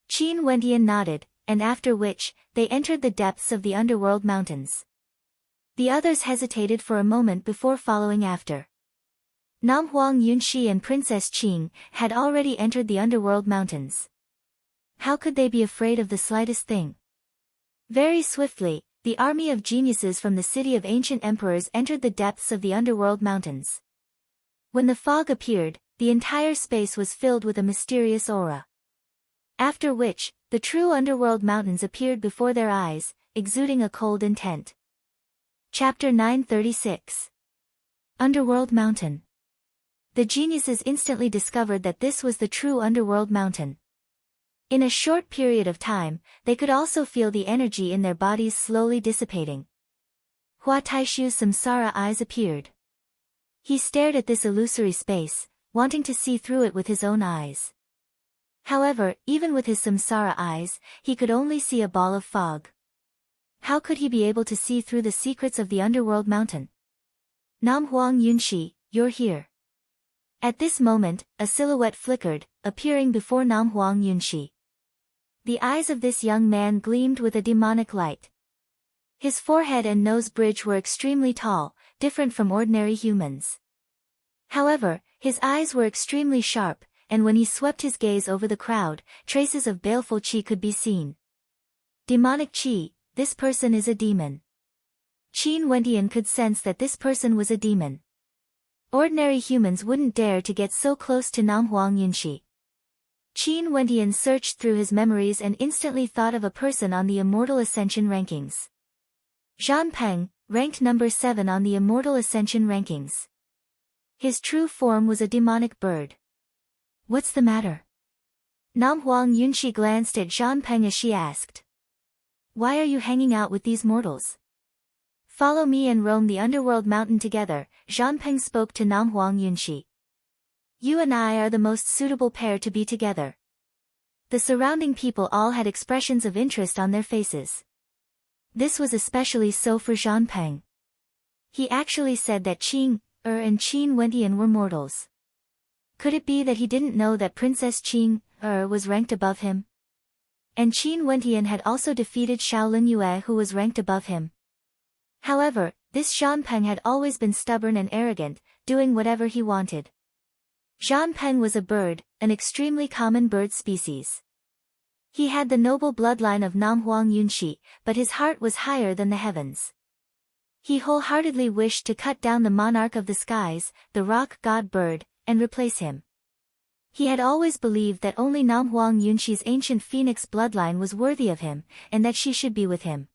Qin Wentian nodded, and after which, they entered the depths of the underworld mountains. The others hesitated for a moment before following after. Nam Huang Yunshi and Princess Qing had already entered the underworld mountains. How could they be afraid of the slightest thing? Very swiftly, the army of geniuses from the city of ancient emperors entered the depths of the underworld mountains. When the fog appeared, the entire space was filled with a mysterious aura. After which, the true underworld mountains appeared before their eyes, exuding a cold intent. Chapter 936. Underworld Mountain. The geniuses instantly discovered that this was the true underworld mountain. In a short period of time, they could also feel the energy in their bodies slowly dissipating. Hua Taishu's samsara eyes appeared. He stared at this illusory space, wanting to see through it with his own eyes. However, even with his samsara eyes, he could only see a ball of fog. How could he be able to see through the secrets of the underworld mountain? Nam Huang Yunshi, you're here. At this moment, a silhouette flickered, appearing before Nam Huang Yunshi. The eyes of this young man gleamed with a demonic light. His forehead and nose bridge were extremely tall, different from ordinary humans. However, his eyes were extremely sharp, and when he swept his gaze over the crowd, traces of baleful qi could be seen. Demonic qi, this person is a demon. Qin Wentian could sense that this person was a demon. Ordinary humans wouldn't dare to get so close to Nam Huang Yunshi. Qin Wentian searched through his memories and instantly thought of a person on the Immortal Ascension rankings. Zhan Peng, ranked number 7 on the Immortal Ascension rankings. His true form was a demonic bird. What's the matter? Nam Huang Yunshi glanced at Zhan Peng as she asked. Why are you hanging out with these mortals? Follow me and roam the underworld mountain together, Zhan Peng spoke to Nam Huang Yunshi. You and I are the most suitable pair to be together. The surrounding people all had expressions of interest on their faces. This was especially so for Zhan Peng. He actually said that Qing and Qin Wentian were mortals. Could it be that he didn't know that Princess Qing was ranked above him? And Qin Wentian had also defeated Xiao Lingyue, who was ranked above him. However, this Zhan Peng had always been stubborn and arrogant, doing whatever he wanted. Zhan Peng was a bird, an extremely common bird species. He had the noble bloodline of Nam Huang Yunshi, but his heart was higher than the heavens. He wholeheartedly wished to cut down the monarch of the skies, the rock god bird, and replace him. He had always believed that only Nam Huang Yunshi's ancient phoenix bloodline was worthy of him, and that she should be with him.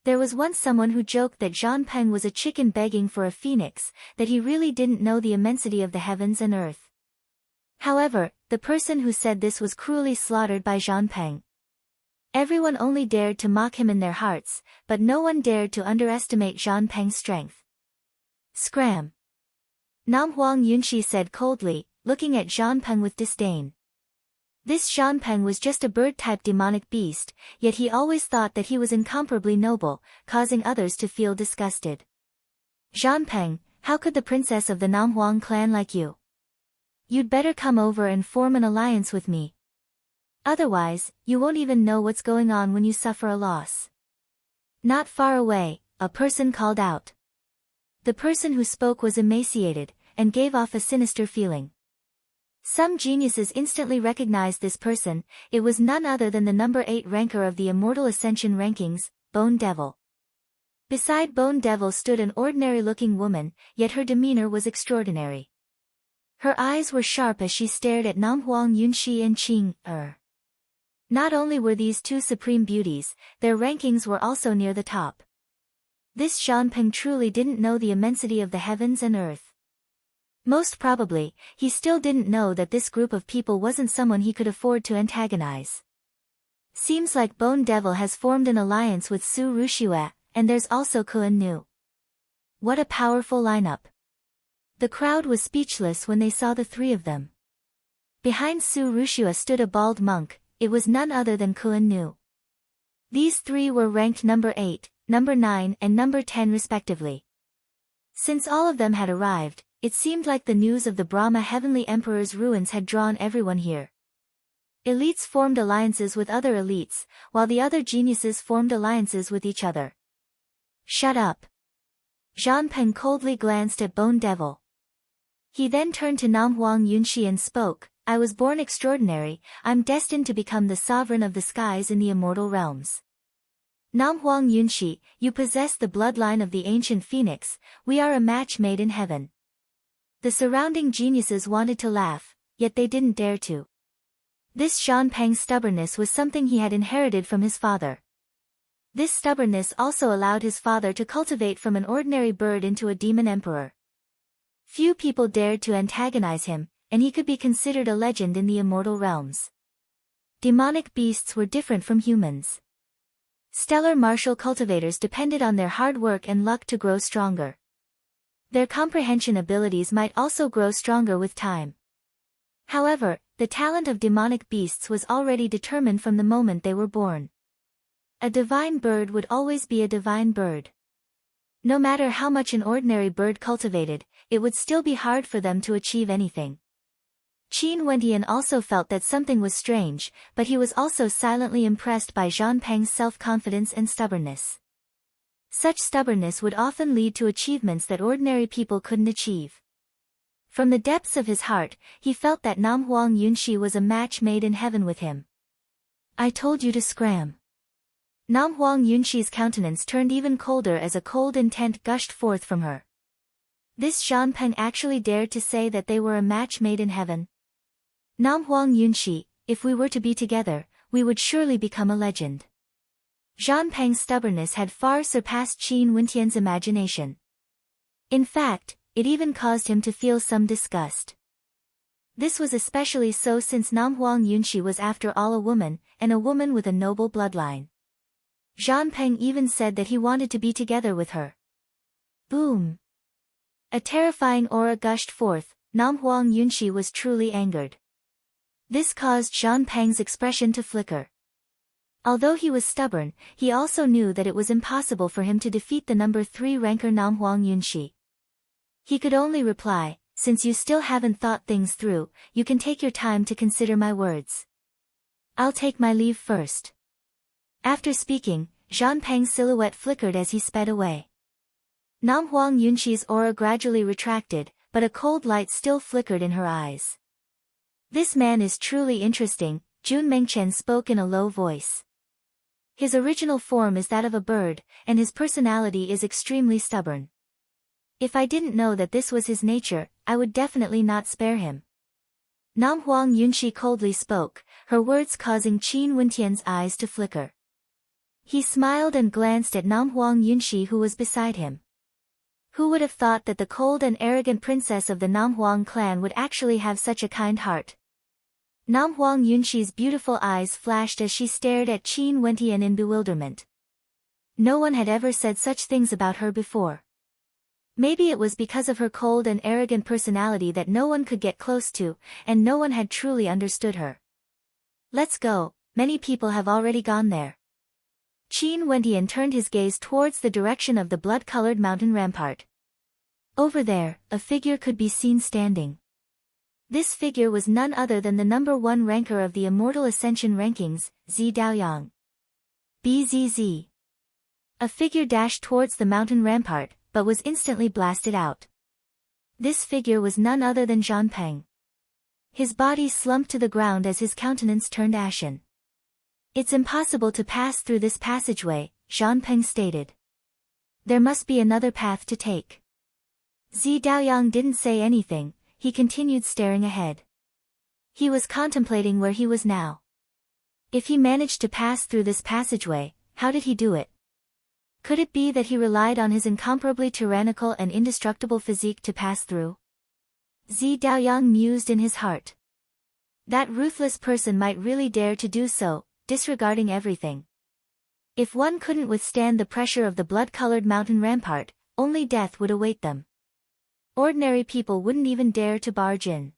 There was once someone who joked that Zhan Peng was a chicken begging for a phoenix, that he really didn't know the immensity of the heavens and earth. However, the person who said this was cruelly slaughtered by Zhan Peng. Everyone only dared to mock him in their hearts, but no one dared to underestimate Zhan Peng's strength. Scram! Nam Huang Yunshi said coldly, looking at Zhan Peng with disdain. This Zhan Peng was just a bird-type demonic beast, yet he always thought that he was incomparably noble, causing others to feel disgusted. Zhan Peng, how could the princess of the Nam Huang clan like you? You'd better come over and form an alliance with me. Otherwise, you won't even know what's going on when you suffer a loss. Not far away, a person called out. The person who spoke was emaciated, and gave off a sinister feeling. Some geniuses instantly recognized this person. It was none other than the number 8 ranker of the Immortal Ascension rankings, Bone Devil. Beside Bone Devil stood an ordinary-looking woman, yet her demeanor was extraordinary. Her eyes were sharp as she stared at Nam Huang Yunxi and Qing Er. Not only were these two supreme beauties, their rankings were also near the top. This Zhan Peng truly didn't know the immensity of the heavens and earth. Most probably, he still didn't know that this group of people wasn't someone he could afford to antagonize. Seems like Bone Devil has formed an alliance with Su Rushue, and there's also Kuan Nu. What a powerful lineup. The crowd was speechless when they saw the three of them. Behind Su Rushue stood a bald monk. It was none other than Kuan Nu. These three were ranked number 8, number 9 and number 10 respectively. Since all of them had arrived, it seemed like the news of the Brahma Heavenly Emperor's ruins had drawn everyone here. Elites formed alliances with other elites, while the other geniuses formed alliances with each other. Shut up. Zhan Peng coldly glanced at Bone Devil. He then turned to Nam Huang Yunxi and spoke, I was born extraordinary, I'm destined to become the sovereign of the skies in the immortal realms. Nam Huang Yunxi, you possess the bloodline of the ancient phoenix, we are a match made in heaven. The surrounding geniuses wanted to laugh, yet they didn't dare to. This Zhan Peng's stubbornness was something he had inherited from his father. This stubbornness also allowed his father to cultivate from an ordinary bird into a demon emperor. Few people dared to antagonize him, and he could be considered a legend in the immortal realms. Demonic beasts were different from humans. Stellar martial cultivators depended on their hard work and luck to grow stronger. Their comprehension abilities might also grow stronger with time. However, the talent of demonic beasts was already determined from the moment they were born. A divine bird would always be a divine bird. No matter how much an ordinary bird cultivated, it would still be hard for them to achieve anything. Qin Wentian also felt that something was strange, but he was also silently impressed by Zhan Peng's self-confidence and stubbornness. Such stubbornness would often lead to achievements that ordinary people couldn't achieve. From the depths of his heart, he felt that Nam Huang Yunxi was a match made in heaven with him. I told you to scram. Nam Huang Yunxi's countenance turned even colder as a cold intent gushed forth from her. This Zhan Peng actually dared to say that they were a match made in heaven. Nam Huang Yunxi, if we were to be together, we would surely become a legend. Zhan Peng's stubbornness had far surpassed Qin Wentian's imagination. In fact, it even caused him to feel some disgust. This was especially so since Nam Huang Yunxi was after all a woman, and a woman with a noble bloodline. Zhan Peng even said that he wanted to be together with her. Boom! A terrifying aura gushed forth. Nam Huang Yunxi was truly angered. This caused Zhan Peng's expression to flicker. Although he was stubborn, he also knew that it was impossible for him to defeat the number 3 ranker Nam Huang Yunxi. He could only reply, since you still haven't thought things through, you can take your time to consider my words. I'll take my leave first. After speaking, Zhan Peng's silhouette flickered as he sped away. Nam Huang Yunxi's aura gradually retracted, but a cold light still flickered in her eyes. This man is truly interesting, Jun Mengchen spoke in a low voice. His original form is that of a bird, and his personality is extremely stubborn. If I didn't know that this was his nature, I would definitely not spare him. Nam Huang Yunxi coldly spoke, her words causing Qin Wentian's eyes to flicker. He smiled and glanced at Nam Huang Yunxi who was beside him. Who would have thought that the cold and arrogant princess of the Nam Huang clan would actually have such a kind heart? Nam Huang Yunxi's beautiful eyes flashed as she stared at Qin Wentian in bewilderment. No one had ever said such things about her before. Maybe it was because of her cold and arrogant personality that no one could get close to, and no one had truly understood her. Let's go, many people have already gone there. Qin Wentian turned his gaze towards the direction of the blood-colored mountain rampart. Over there, a figure could be seen standing. This figure was none other than the #1 ranker of the Immortal Ascension rankings, Zi Daoyang. Bzz. A figure dashed towards the mountain rampart, but was instantly blasted out. This figure was none other than Zhang Peng. His body slumped to the ground as his countenance turned ashen. "It's impossible to pass through this passageway," Zhang Peng stated. "There must be another path to take." Zi Daoyang didn't say anything, he continued staring ahead. He was contemplating where he was now. If he managed to pass through this passageway, how did he do it? Could it be that he relied on his incomparably tyrannical and indestructible physique to pass through? Zi Daoyang mused in his heart. That ruthless person might really dare to do so, disregarding everything. If one couldn't withstand the pressure of the blood-colored mountain rampart, only death would await them. Ordinary people wouldn't even dare to barge in.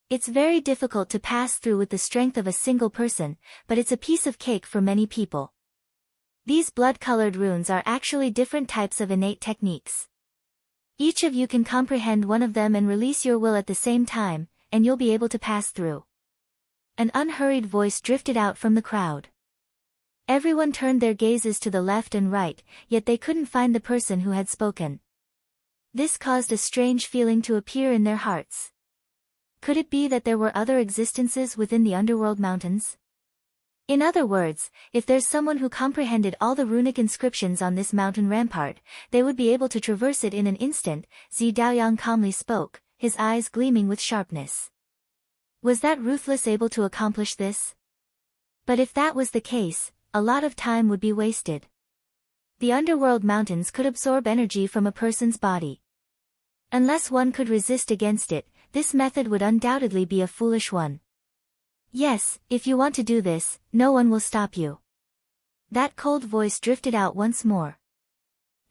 It's very difficult to pass through with the strength of a single person, but it's a piece of cake for many people. These blood-colored runes are actually different types of innate techniques. Each of you can comprehend one of them and release your will at the same time, and you'll be able to pass through. An unhurried voice drifted out from the crowd. Everyone turned their gazes to the left and right, yet they couldn't find the person who had spoken. This caused a strange feeling to appear in their hearts. Could it be that there were other existences within the underworld mountains? In other words, if there's someone who comprehended all the runic inscriptions on this mountain rampart, they would be able to traverse it in an instant, Zi Daoyang calmly spoke, his eyes gleaming with sharpness. Was that ruthless able to accomplish this? But if that was the case, a lot of time would be wasted. The underworld mountains could absorb energy from a person's body. Unless one could resist against it, this method would undoubtedly be a foolish one. Yes, if you want to do this, no one will stop you. That cold voice drifted out once more.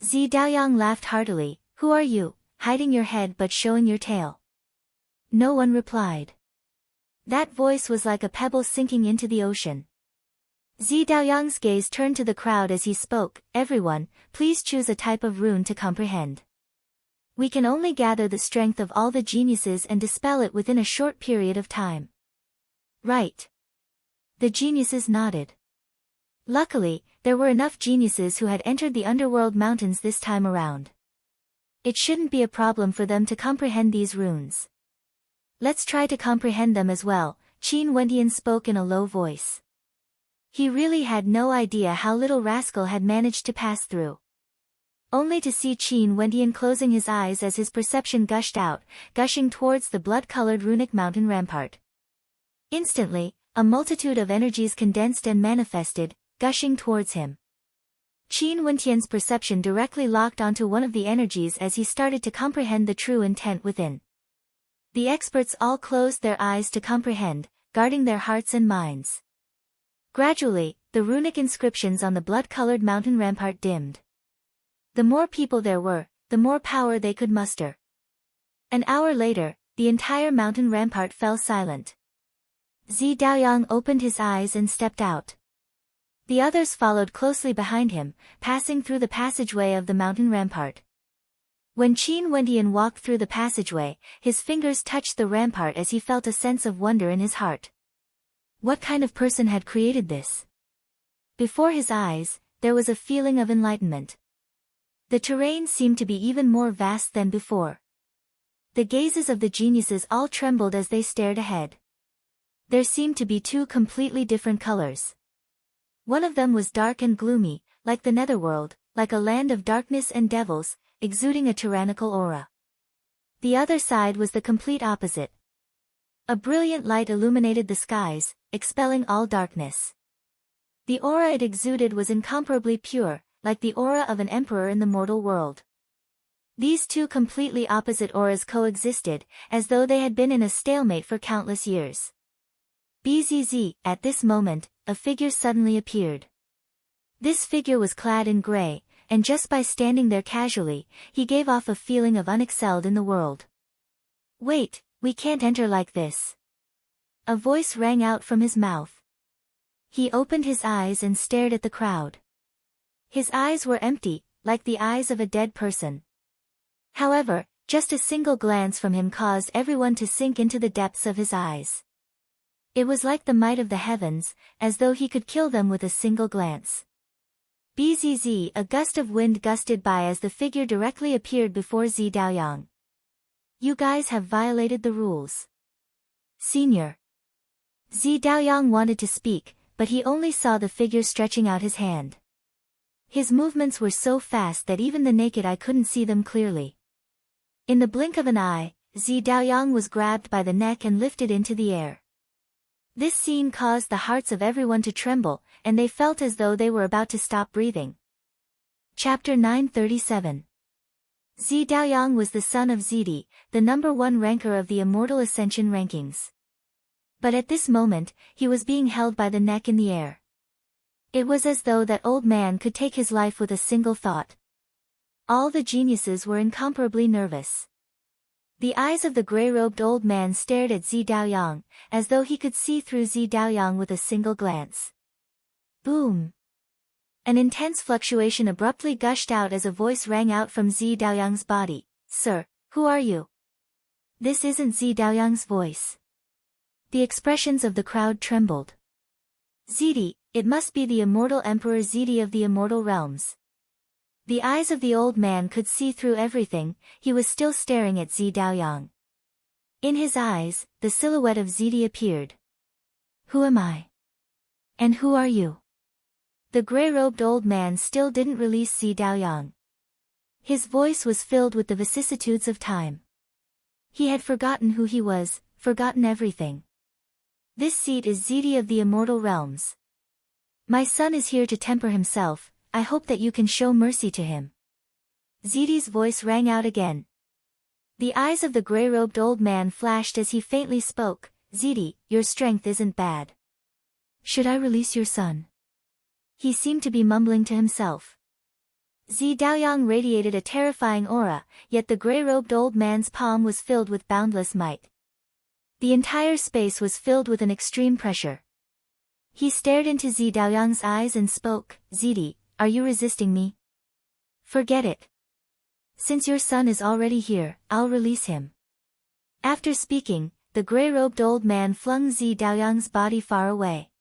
Zi Daoyang laughed heartily. Who are you, hiding your head but showing your tail? No one replied. That voice was like a pebble sinking into the ocean. Zi Daoyang's gaze turned to the crowd as he spoke. Everyone, please choose a type of rune to comprehend. We can only gather the strength of all the geniuses and dispel it within a short period of time. Right. The geniuses nodded. Luckily, there were enough geniuses who had entered the underworld mountains this time around. It shouldn't be a problem for them to comprehend these runes. Let's try to comprehend them as well, Qin Wentian spoke in a low voice. He really had no idea how little rascal had managed to pass through. Only to see Qin Wentian closing his eyes as his perception gushed out, gushing towards the blood-colored runic mountain rampart. Instantly, a multitude of energies condensed and manifested, gushing towards him. Qin Wentian's perception directly locked onto one of the energies as he started to comprehend the true intent within. The experts all closed their eyes to comprehend, guarding their hearts and minds. Gradually, the runic inscriptions on the blood-colored mountain rampart dimmed. The more people there were, the more power they could muster. An hour later, the entire mountain rampart fell silent. Zi Daoyang opened his eyes and stepped out. The others followed closely behind him, passing through the passageway of the mountain rampart. When Qin Wentian walked through the passageway, his fingers touched the rampart as he felt a sense of wonder in his heart. What kind of person had created this? Before his eyes, there was a feeling of enlightenment. The terrain seemed to be even more vast than before. The gazes of the geniuses all trembled as they stared ahead. There seemed to be two completely different colors. One of them was dark and gloomy, like the netherworld, like a land of darkness and devils, exuding a tyrannical aura. The other side was the complete opposite. A brilliant light illuminated the skies, expelling all darkness. The aura it exuded was incomparably pure, like the aura of an emperor in the mortal world. These two completely opposite auras coexisted, as though they had been in a stalemate for countless years. Bzz, at this moment, a figure suddenly appeared. This figure was clad in gray, and just by standing there casually, he gave off a feeling of unexcelled in the world. Wait, we can't enter like this. A voice rang out from his mouth. He opened his eyes and stared at the crowd. His eyes were empty, like the eyes of a dead person. However, Just a single glance from him caused everyone to sink into the depths of his eyes. It was like the might of the heavens, as though he could kill them with a single glance. Bzz, a gust of wind gusted by as the figure directly appeared before Zi Daoyang. You guys have violated the rules. Senior. Zi Daoyang wanted to speak, but he only saw the figure stretching out his hand. His movements were so fast that even the naked eye couldn't see them clearly. In the blink of an eye, Zi Daoyang was grabbed by the neck and lifted into the air. This scene caused the hearts of everyone to tremble, and they felt as though they were about to stop breathing. Chapter 937. Zi Daoyang was the son of Zidi, the #1 ranker of the Immortal Ascension rankings. But at this moment, he was being held by the neck in the air. It was as though that old man could take his life with a single thought. All the geniuses were incomparably nervous. The eyes of the grey-robed old man stared at Zi Daoyang, as though he could see through Zi Daoyang with a single glance. Boom! An intense fluctuation abruptly gushed out as a voice rang out from Zi Daoyang's body. Sir, who are you? This isn't Zi Daoyang's voice. The expressions of the crowd trembled. Zidi, it must be the immortal Emperor Zidi of the Immortal Realms. The eyes of the old man could see through everything, he was still staring at Zi Daoyang. In his eyes, the silhouette of Zidi appeared. Who am I? And who are you? The grey-robed old man still didn't release Zi Daoyang. His voice was filled with the vicissitudes of time. He had forgotten who he was, forgotten everything. This seat is Zidi of the Immortal Realms. My son is here to temper himself, I hope that you can show mercy to him. Zidi's voice rang out again. The eyes of the grey-robed old man flashed as he faintly spoke. Zidi, your strength isn't bad. Should I release your son? He seemed to be mumbling to himself. Zi Daoyang radiated a terrifying aura, yet the grey-robed old man's palm was filled with boundless might. The entire space was filled with an extreme pressure. He stared into Zi Daoyang's eyes and spoke. Zidi, are you resisting me? Forget it. Since your son is already here, I'll release him. After speaking, the grey-robed old man flung Zi Daoyang's body far away.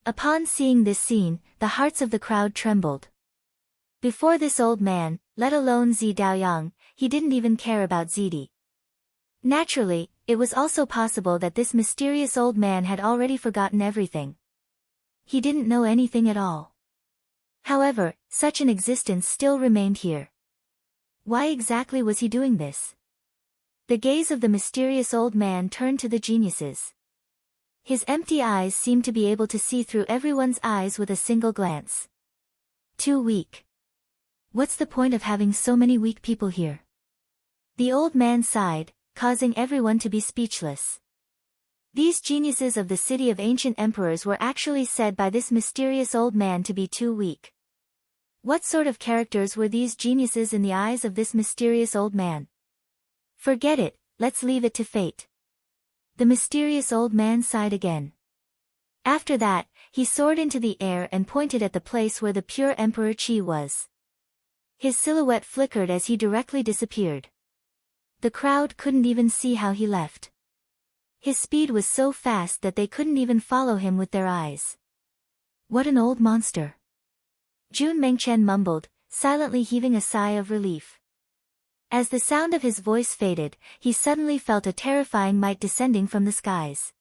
Upon seeing this scene, the hearts of the crowd trembled. Before this old man, let alone Zi Daoyang, he didn't even care about Zidi. Naturally, it was also possible that this mysterious old man had already forgotten everything. He didn't know anything at all. However, such an existence still remained here. Why exactly was he doing this? The gaze of the mysterious old man turned to the geniuses. His empty eyes seemed to be able to see through everyone's eyes with a single glance. Too weak. What's the point of having so many weak people here? The old man sighed, causing everyone to be speechless. These geniuses of the city of ancient emperors were actually said by this mysterious old man to be too weak. What sort of characters were these geniuses in the eyes of this mysterious old man? Forget it, let's leave it to fate. The mysterious old man sighed again. After that, he soared into the air and pointed at the place where the pure Emperor Qi was. His silhouette flickered as he directly disappeared. The crowd couldn't even see how he left. His speed was so fast that they couldn't even follow him with their eyes. What an old monster. Jun Mengchen mumbled, silently heaving a sigh of relief. As the sound of his voice faded, he suddenly felt a terrifying might descending from the skies.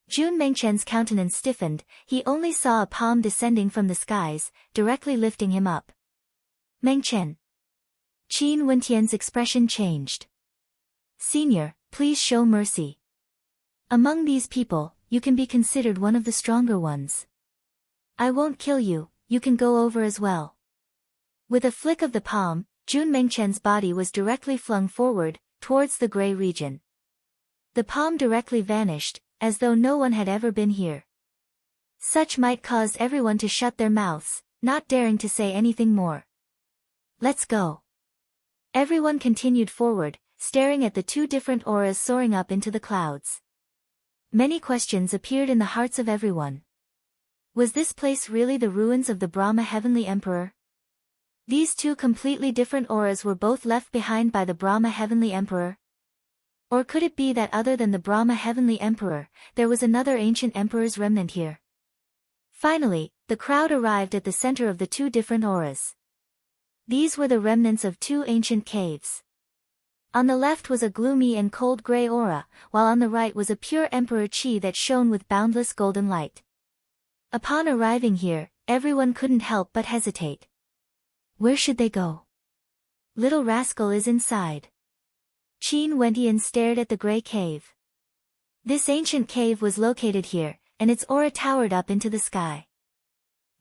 Jun Mengchen's countenance stiffened, he only saw a palm descending from the skies, directly lifting him up. Mengchen. Qin Wentian's expression changed. Senior, please show mercy. Among these people, you can be considered one of the stronger ones. I won't kill you, you can go over as well. With a flick of the palm, Jun Mengchen's body was directly flung forward, towards the gray region. The palm directly vanished, as though no one had ever been here. Such might caused everyone to shut their mouths, not daring to say anything more. Let's go. Everyone continued forward, staring at the two different auras soaring up into the clouds. Many questions appeared in the hearts of everyone. Was this place really the ruins of the Brahma Heavenly Emperor? These two completely different auras were both left behind by the Brahma Heavenly Emperor? Or could it be that other than the Brahma Heavenly Emperor, there was another ancient emperor's remnant here? Finally, the crowd arrived at the center of the two different auras. These were the remnants of two ancient caves. On the left was a gloomy and cold gray aura, while on the right was a pure emperor chi that shone with boundless golden light. Upon arriving here, everyone couldn't help but hesitate. Where should they go? Little rascal is inside. Qin Wentian stared at the gray cave. This ancient cave was located here, and its aura towered up into the sky.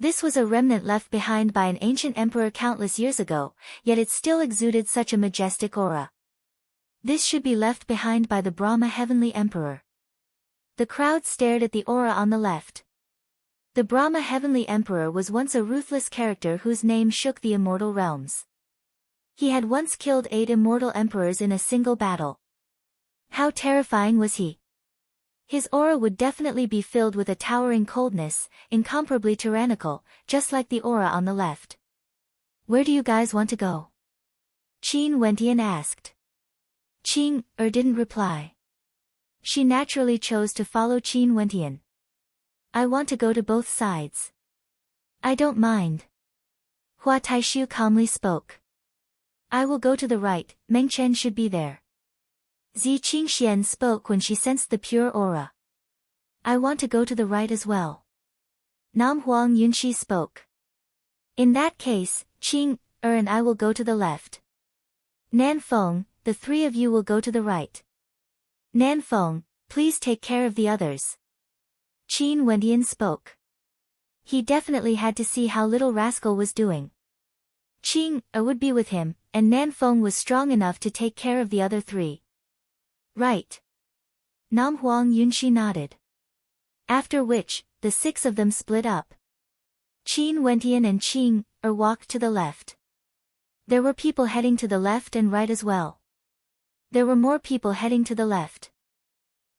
This was a remnant left behind by an ancient emperor countless years ago, yet it still exuded such a majestic aura. This should be left behind by the Brahma Heavenly Emperor. The crowd stared at the aura on the left. The Brahma Heavenly Emperor was once a ruthless character whose name shook the immortal realms. He had once killed 8 immortal emperors in a single battle. How terrifying was he? His aura would definitely be filled with a towering coldness, incomparably tyrannical, just like the aura on the left. Where do you guys want to go? Qin Wentian asked. Qing didn't reply. She naturally chose to follow Qin Wentian. I want to go to both sides. I don't mind. Hua Taishu calmly spoke. I will go to the right, Meng Chen should be there. Zi Qingxian spoke when she sensed the pure aura. I want to go to the right as well. Nam Huang Yunxi spoke. In that case, Qing and I will go to the left. Nan Feng, the 3 of you will go to the right. Nan Feng, please take care of the others. Qin Wentian spoke. He definitely had to see how little rascal was doing. Qing would be with him, and Nan Feng was strong enough to take care of the other 3. Right. Nam Huang Yunxi nodded. After which, the 6 of them split up. Qin Wentian and Qing walked to the left. There were people heading to the left and right as well. There were more people heading to the left.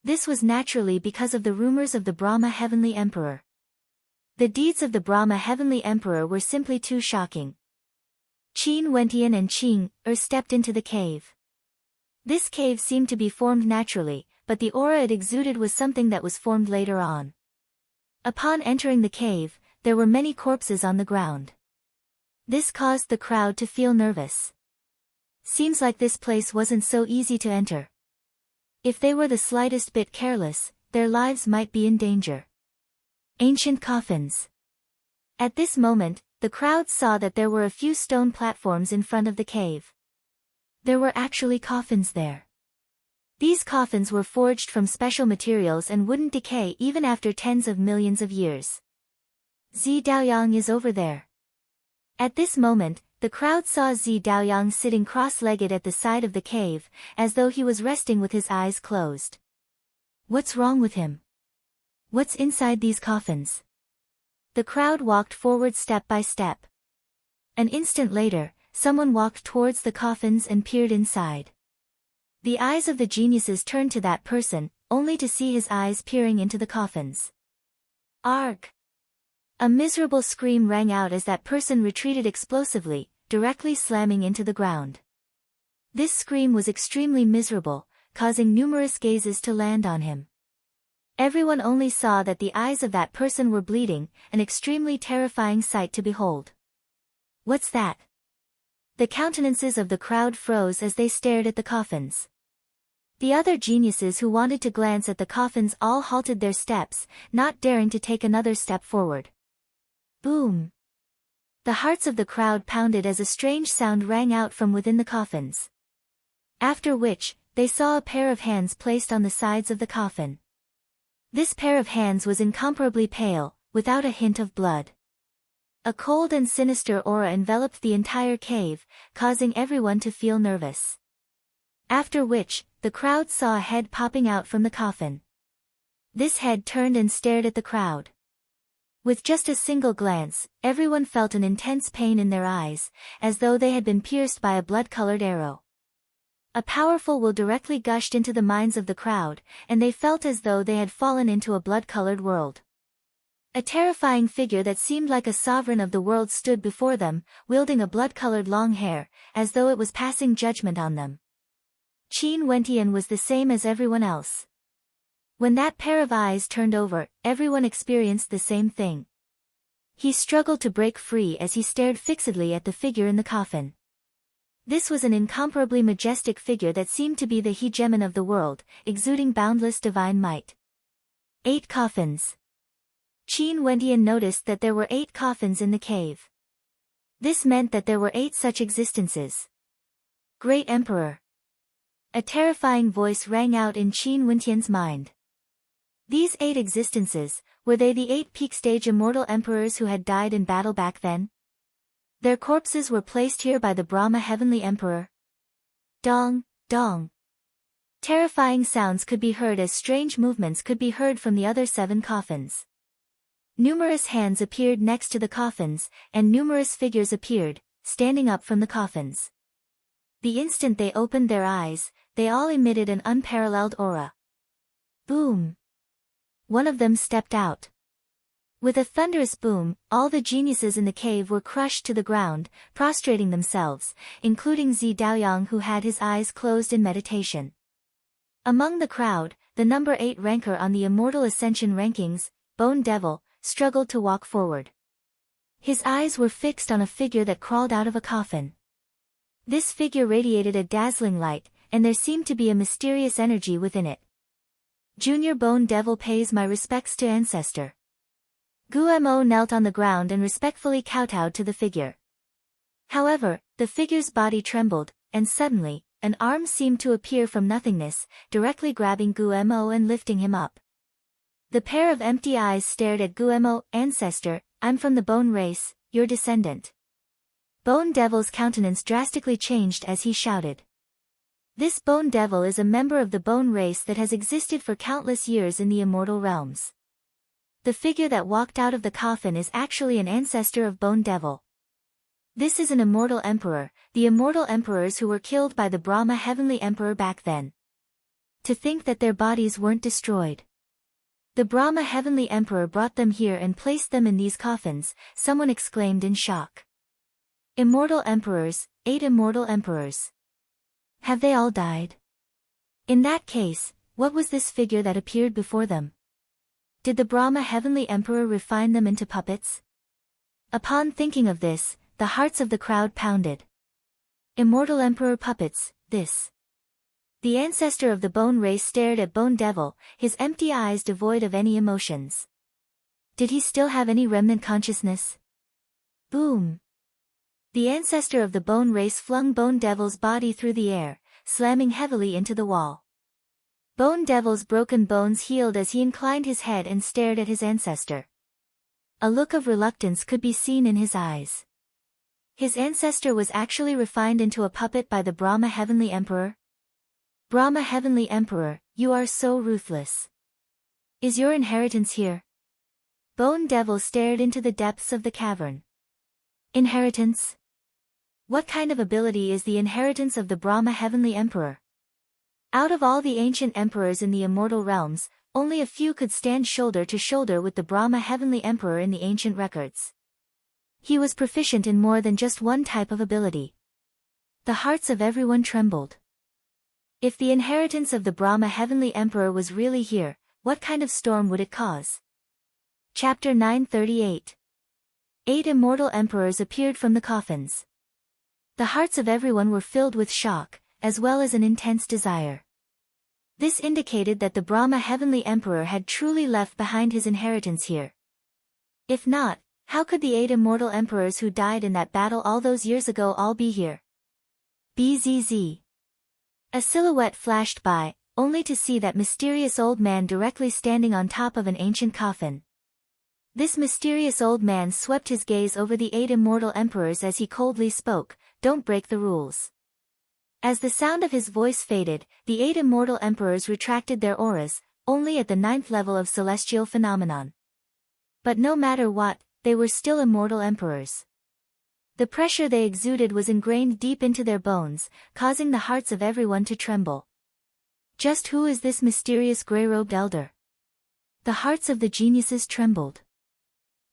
This was naturally because of the rumors of the Brahma Heavenly Emperor. The deeds of the Brahma Heavenly Emperor were simply too shocking. Qin Wentian and Qing stepped into the cave. This cave seemed to be formed naturally, but the aura it exuded was something that was formed later on. Upon entering the cave, there were many corpses on the ground. This caused the crowd to feel nervous. Seems like this place wasn't so easy to enter. If they were the slightest bit careless, their lives might be in danger. Ancient coffins. At this moment, the crowd saw that there were a few stone platforms in front of the cave. There were actually coffins there. These coffins were forged from special materials and wouldn't decay even after tens of millions of years. Zi Daoyang is over there. At this moment, the crowd saw Zi Daoyang sitting cross-legged at the side of the cave, as though he was resting with his eyes closed. What's wrong with him? What's inside these coffins? The crowd walked forward step by step. An instant later, someone walked towards the coffins and peered inside. The eyes of the geniuses turned to that person, only to see his eyes peering into the coffins. Arg! A miserable scream rang out as that person retreated explosively, directly slamming into the ground. This scream was extremely miserable, causing numerous gazes to land on him. Everyone only saw that the eyes of that person were bleeding, an extremely terrifying sight to behold. What's that? The countenances of the crowd froze as they stared at the coffins. The other geniuses who wanted to glance at the coffins all halted their steps, not daring to take another step forward. Boom! The hearts of the crowd pounded as a strange sound rang out from within the coffins. After which, they saw a pair of hands placed on the sides of the coffin. This pair of hands was incomparably pale, without a hint of blood. A cold and sinister aura enveloped the entire cave, causing everyone to feel nervous. After which, the crowd saw a head popping out from the coffin. This head turned and stared at the crowd. With just a single glance, everyone felt an intense pain in their eyes, as though they had been pierced by a blood-colored arrow. A powerful will directly gushed into the minds of the crowd, and they felt as though they had fallen into a blood-colored world. A terrifying figure that seemed like a sovereign of the world stood before them, wielding a blood-colored long hair, as though it was passing judgment on them. Qin Wentian was the same as everyone else. When that pair of eyes turned over, everyone experienced the same thing. He struggled to break free as he stared fixedly at the figure in the coffin. This was an incomparably majestic figure that seemed to be the hegemon of the world, exuding boundless divine might. 8 coffins. Qin Wentian noticed that there were 8 coffins in the cave. This meant that there were 8 such existences. Great Emperor. A terrifying voice rang out in Qin Wentian's mind. These 8 existences, were they the 8 peak-stage immortal emperors who had died in battle back then? Their corpses were placed here by the Brahma Heavenly Emperor. Dong, dong. Terrifying sounds could be heard as strange movements could be heard from the other 7 coffins. Numerous hands appeared next to the coffins, and numerous figures appeared, standing up from the coffins. The instant they opened their eyes, they all emitted an unparalleled aura. Boom! One of them stepped out. With a thunderous boom, all the geniuses in the cave were crushed to the ground, prostrating themselves, including Zi Daoyang who had his eyes closed in meditation. Among the crowd, the number 8 ranker on the Immortal Ascension rankings, Bone Devil, struggled to walk forward. His eyes were fixed on a figure that crawled out of a coffin. This figure radiated a dazzling light, and there seemed to be a mysterious energy within it. Junior Bone Devil pays my respects to Ancestor. Gumo knelt on the ground and respectfully kowtowed to the figure. However, the figure's body trembled, and suddenly, an arm seemed to appear from nothingness, directly grabbing Gumo and lifting him up. The pair of empty eyes stared at Gumo. Ancestor, I'm from the bone race, your descendant. Bone Devil's countenance drastically changed as he shouted. This Bone Devil is a member of the bone race that has existed for countless years in the immortal realms. The figure that walked out of the coffin is actually an ancestor of Bone Devil. This is an immortal emperor, the immortal emperors who were killed by the Brahma Heavenly Emperor back then. To think that their bodies weren't destroyed. The Brahma Heavenly Emperor brought them here and placed them in these coffins, someone exclaimed in shock. Immortal emperors, 8 immortal emperors. Have they all died? In that case, what was this figure that appeared before them? Did the Brahma Heavenly Emperor refine them into puppets? Upon thinking of this, the hearts of the crowd pounded. Immortal Emperor puppets, this. The ancestor of the bone race stared at Bone Devil, his empty eyes devoid of any emotions. Did he still have any remnant consciousness? Boom! The ancestor of the bone race flung Bone Devil's body through the air, slamming heavily into the wall. Bone Devil's broken bones healed as he inclined his head and stared at his ancestor. A look of reluctance could be seen in his eyes. His ancestor was actually refined into a puppet by the Brahma Heavenly Emperor? Brahma Heavenly Emperor, you are so ruthless. Is your inheritance here? Bone Devil stared into the depths of the cavern. Inheritance? What kind of ability is the inheritance of the Brahma Heavenly Emperor? Out of all the ancient emperors in the immortal realms, only a few could stand shoulder to shoulder with the Brahma Heavenly Emperor in the ancient records. He was proficient in more than just one type of ability. The hearts of everyone trembled. If the inheritance of the Brahma Heavenly Emperor was really here, what kind of storm would it cause? Chapter 938. 8 immortal emperors appeared from the coffins. The hearts of everyone were filled with shock, as well as an intense desire. This indicated that the Brahma Heavenly Emperor had truly left behind his inheritance here. If not, how could the 8 immortal emperors who died in that battle all those years ago all be here? Bzz. A silhouette flashed by, only to see that mysterious old man directly standing on top of an ancient coffin. This mysterious old man swept his gaze over the 8 immortal emperors as he coldly spoke, "Don't break the rules." As the sound of his voice faded, the 8 immortal emperors retracted their auras, only at the 9th level of celestial phenomenon. But no matter what, they were still immortal emperors. The pressure they exuded was ingrained deep into their bones, causing the hearts of everyone to tremble. Just who is this mysterious gray-robed elder? The hearts of the geniuses trembled.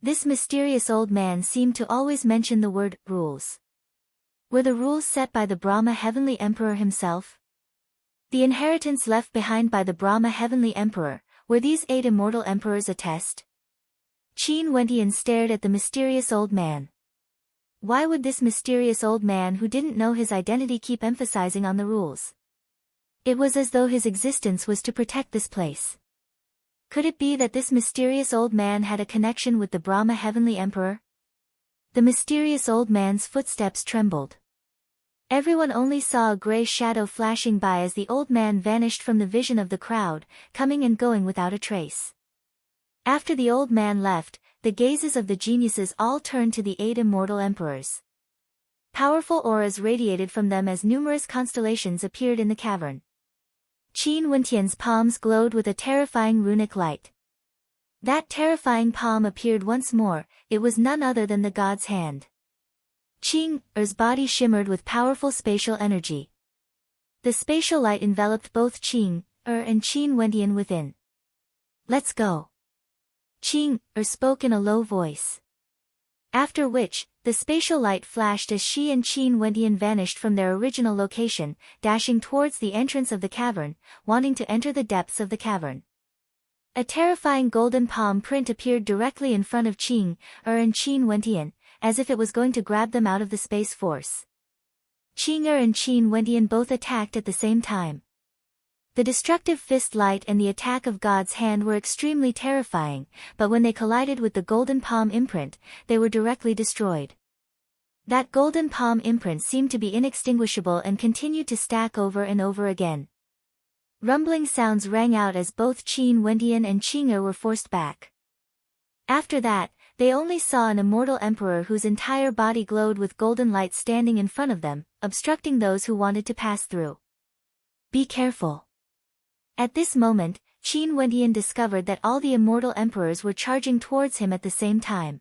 This mysterious old man seemed to always mention the word rules. Were the rules set by the Brahma Heavenly Emperor himself? The inheritance left behind by the Brahma Heavenly Emperor, were these 8 immortal emperors a test? Qin Wentian stared at the mysterious old man. Why would this mysterious old man who didn't know his identity keep emphasizing on the rules? It was as though his existence was to protect this place. Could it be that this mysterious old man had a connection with the Brahma Heavenly Emperor? The mysterious old man's footsteps trembled. Everyone only saw a gray shadow flashing by as the old man vanished from the vision of the crowd, coming and going without a trace. After the old man left, the gazes of the geniuses all turned to the 8 immortal emperors. Powerful auras radiated from them as numerous constellations appeared in the cavern. Qin Wentian's palms glowed with a terrifying runic light. That terrifying palm appeared once more, it was none other than the god's hand. Qing Er's body shimmered with powerful spatial energy. The spatial light enveloped both Qing Er and Qin Wentian within. Let's go. Qing Er spoke in a low voice. After which, the spatial light flashed as she and Qin Wentian vanished from their original location, dashing towards the entrance of the cavern, wanting to enter the depths of the cavern. A terrifying golden palm print appeared directly in front of Qing Er and Qin Wentian, as if it was going to grab them out of the space force. Qing Er and Qin Wentian both attacked at the same time. The destructive fist light and the attack of God's hand were extremely terrifying, but when they collided with the golden palm imprint, they were directly destroyed. That golden palm imprint seemed to be inextinguishable and continued to stack over and over again. Rumbling sounds rang out as both Qin Wentian and Qing Er were forced back. After that, they only saw an immortal emperor whose entire body glowed with golden light standing in front of them, obstructing those who wanted to pass through. Be careful. At this moment, Qin Wentian discovered that all the immortal emperors were charging towards him at the same time.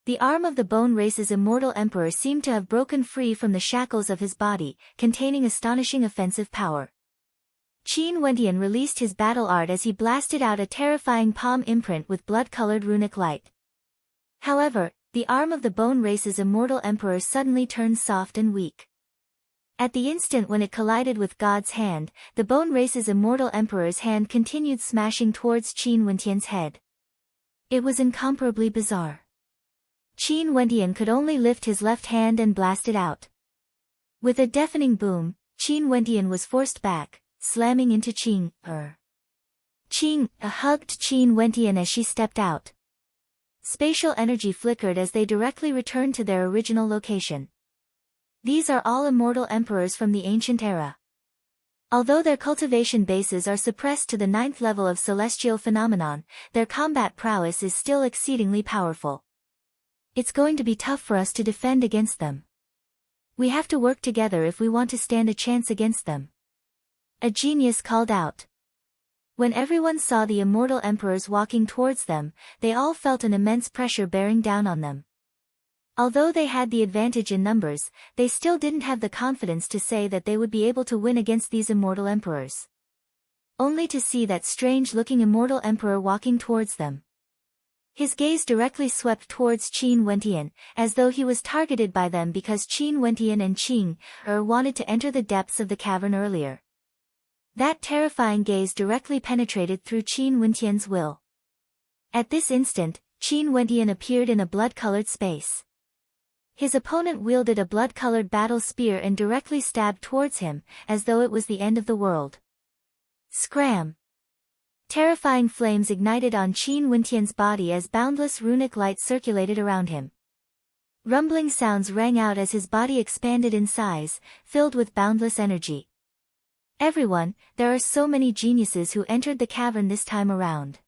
The arm of the Bone Race's immortal emperor seemed to have broken free from the shackles of his body, containing astonishing offensive power. Qin Wentian released his battle art as he blasted out a terrifying palm imprint with blood-colored runic light. However, the arm of the Bone Race's immortal emperor suddenly turned soft and weak. At the instant when it collided with God's hand, the Bone Race's immortal emperor's hand continued smashing towards Qin Wentian's head. It was incomparably bizarre. Qin Wentian could only lift his left hand and blast it out. With a deafening boom, Qin Wentian was forced back, slamming into Qing Er. Qing hugged Qin Wentian as she stepped out. Spatial energy flickered as they directly returned to their original location. These are all immortal emperors from the ancient era. Although their cultivation bases are suppressed to the 9th level of celestial phenomenon, their combat prowess is still exceedingly powerful. It's going to be tough for us to defend against them. We have to work together if we want to stand a chance against them. A genius called out. When everyone saw the immortal emperors walking towards them, they all felt an immense pressure bearing down on them. Although they had the advantage in numbers, they still didn't have the confidence to say that they would be able to win against these immortal emperors. Only to see that strange-looking immortal emperor walking towards them. His gaze directly swept towards Qin Wentian, as though he was targeted by them because Qin Wentian and Qing Er wanted to enter the depths of the cavern earlier. That terrifying gaze directly penetrated through Qin Wentian's will. At this instant, Qin Wentian appeared in a blood-colored space. His opponent wielded a blood-colored battle spear and directly stabbed towards him, as though it was the end of the world. Scram! Terrifying flames ignited on Qin Wentian's body as boundless runic light circulated around him. Rumbling sounds rang out as his body expanded in size, filled with boundless energy. Everyone, there are so many geniuses who entered the cavern this time around.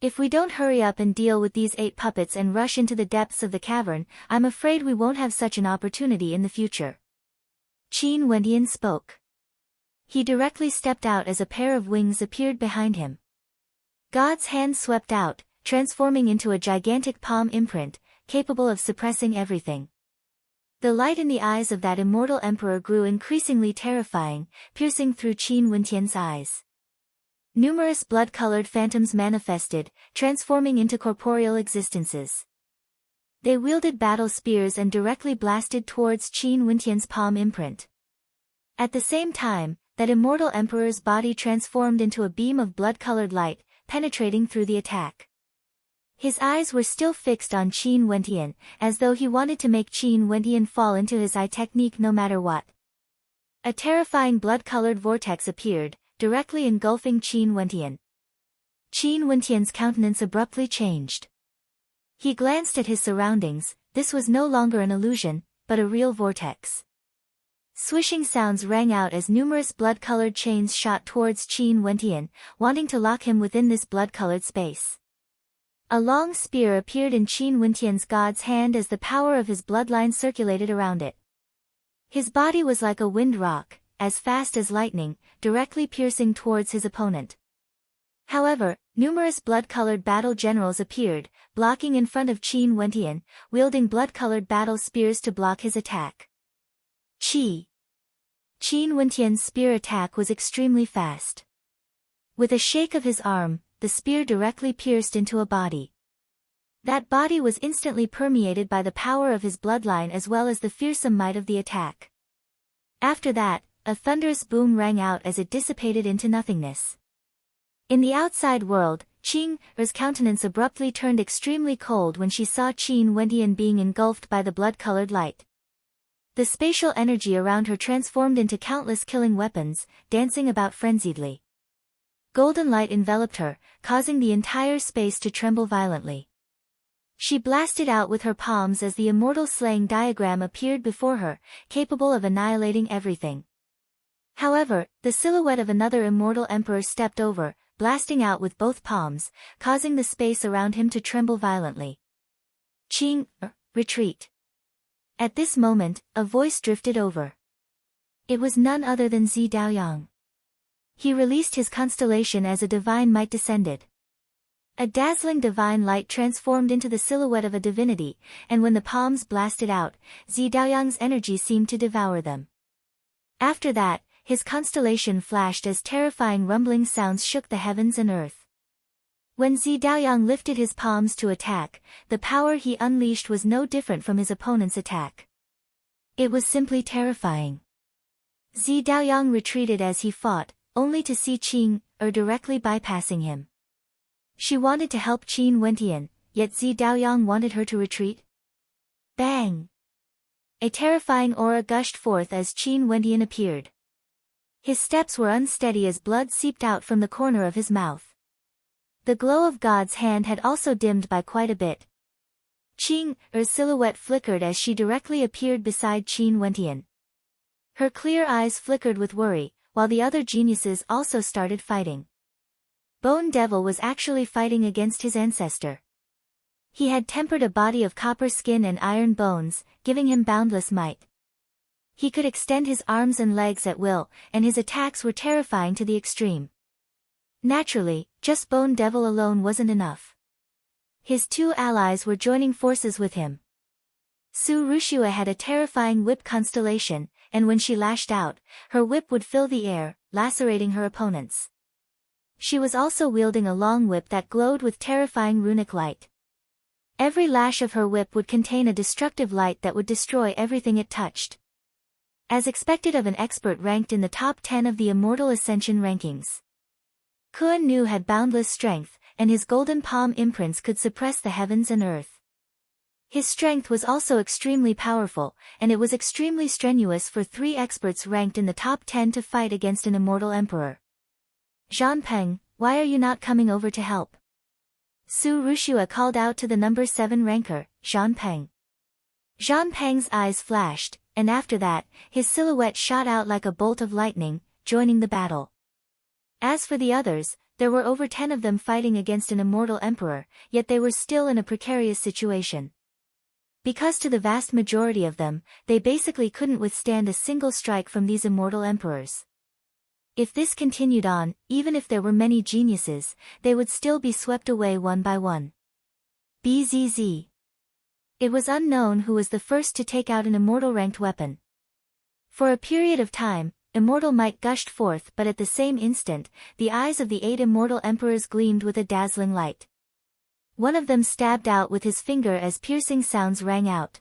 If we don't hurry up and deal with these 8 puppets and rush into the depths of the cavern, I'm afraid we won't have such an opportunity in the future. Qin Wentian spoke. He directly stepped out as a pair of wings appeared behind him. God's hand swept out, transforming into a gigantic palm imprint, capable of suppressing everything. The light in the eyes of that immortal emperor grew increasingly terrifying, piercing through Qin Wentian's eyes. Numerous blood-colored phantoms manifested, transforming into corporeal existences. They wielded battle spears and directly blasted towards Qin Wentian's palm imprint. At the same time, that immortal emperor's body transformed into a beam of blood-colored light, penetrating through the attack. His eyes were still fixed on Qin Wentian, as though he wanted to make Qin Wentian fall into his eye technique no matter what. A terrifying blood-colored vortex appeared, directly engulfing Qin Wentian. Qin Wentian's countenance abruptly changed. He glanced at his surroundings. This was no longer an illusion, but a real vortex. Swishing sounds rang out as numerous blood-colored chains shot towards Qin Wentian, wanting to lock him within this blood-colored space. A long spear appeared in Qin Wentian's god's hand as the power of his bloodline circulated around it. His body was like a wind rock, as fast as lightning, directly piercing towards his opponent. However, numerous blood-colored battle generals appeared, blocking in front of Qin Wentian, wielding blood-colored battle spears to block his attack. Qin Wentian's spear attack was extremely fast. With a shake of his arm, the spear directly pierced into a body. That body was instantly permeated by the power of his bloodline as well as the fearsome might of the attack. After that, a thunderous boom rang out as it dissipated into nothingness. In the outside world, Qing's countenance abruptly turned extremely cold when she saw Qin Wentian being engulfed by the blood-colored light. The spatial energy around her transformed into countless killing weapons, dancing about frenziedly. Golden light enveloped her, causing the entire space to tremble violently. She blasted out with her palms as the immortal slaying diagram appeared before her, capable of annihilating everything. However, the silhouette of another immortal emperor stepped over, blasting out with both palms, causing the space around him to tremble violently. Qing, retreat. At this moment, a voice drifted over. It was none other than Zi Daoyang. He released his constellation as a divine might descended. A dazzling divine light transformed into the silhouette of a divinity, and when the palms blasted out, Zi Daoyang's energy seemed to devour them. After that, his constellation flashed as terrifying rumbling sounds shook the heavens and earth. When Zi Daoyang lifted his palms to attack, the power he unleashed was no different from his opponent's attack. It was simply terrifying. Zi Daoyang retreated as he fought, only to see Qing directly bypassing him. She wanted to help Qin Wentian, yet Zi Daoyang wanted her to retreat. Bang! A terrifying aura gushed forth as Qin Wentian appeared. His steps were unsteady as blood seeped out from the corner of his mouth. The glow of God's hand had also dimmed by quite a bit. Qing's silhouette flickered as she directly appeared beside Qin Wentian. Her clear eyes flickered with worry, while the other geniuses also started fighting. Bone Devil was actually fighting against his ancestor. He had tempered a body of copper skin and iron bones, giving him boundless might. He could extend his arms and legs at will, and his attacks were terrifying to the extreme. Naturally, just Bone Devil alone wasn't enough. His two allies were joining forces with him. Su Rushua had a terrifying whip constellation, and when she lashed out, her whip would fill the air, lacerating her opponents. She was also wielding a long whip that glowed with terrifying runic light. Every lash of her whip would contain a destructive light that would destroy everything it touched. As expected of an expert ranked in the top 10 of the Immortal Ascension rankings. Kuan Nu had boundless strength, and his golden palm imprints could suppress the heavens and earth. His strength was also extremely powerful, and it was extremely strenuous for 3 experts ranked in the top 10 to fight against an immortal emperor. Zhan Peng, why are you not coming over to help? Su Rushua called out to the number 7 ranker, Zhan Peng. Zhan Peng's eyes flashed, and after that, his silhouette shot out like a bolt of lightning, joining the battle. As for the others, there were over 10 of them fighting against an immortal emperor, yet they were still in a precarious situation. Because to the vast majority of them, they basically couldn't withstand a single strike from these immortal emperors. If this continued on, even if there were many geniuses, they would still be swept away one by one. BZZ. It was unknown who was the first to take out an immortal ranked weapon. For a period of time, immortal might gushed forth, but at the same instant, the eyes of the 8 immortal emperors gleamed with a dazzling light. One of them stabbed out with his finger as piercing sounds rang out.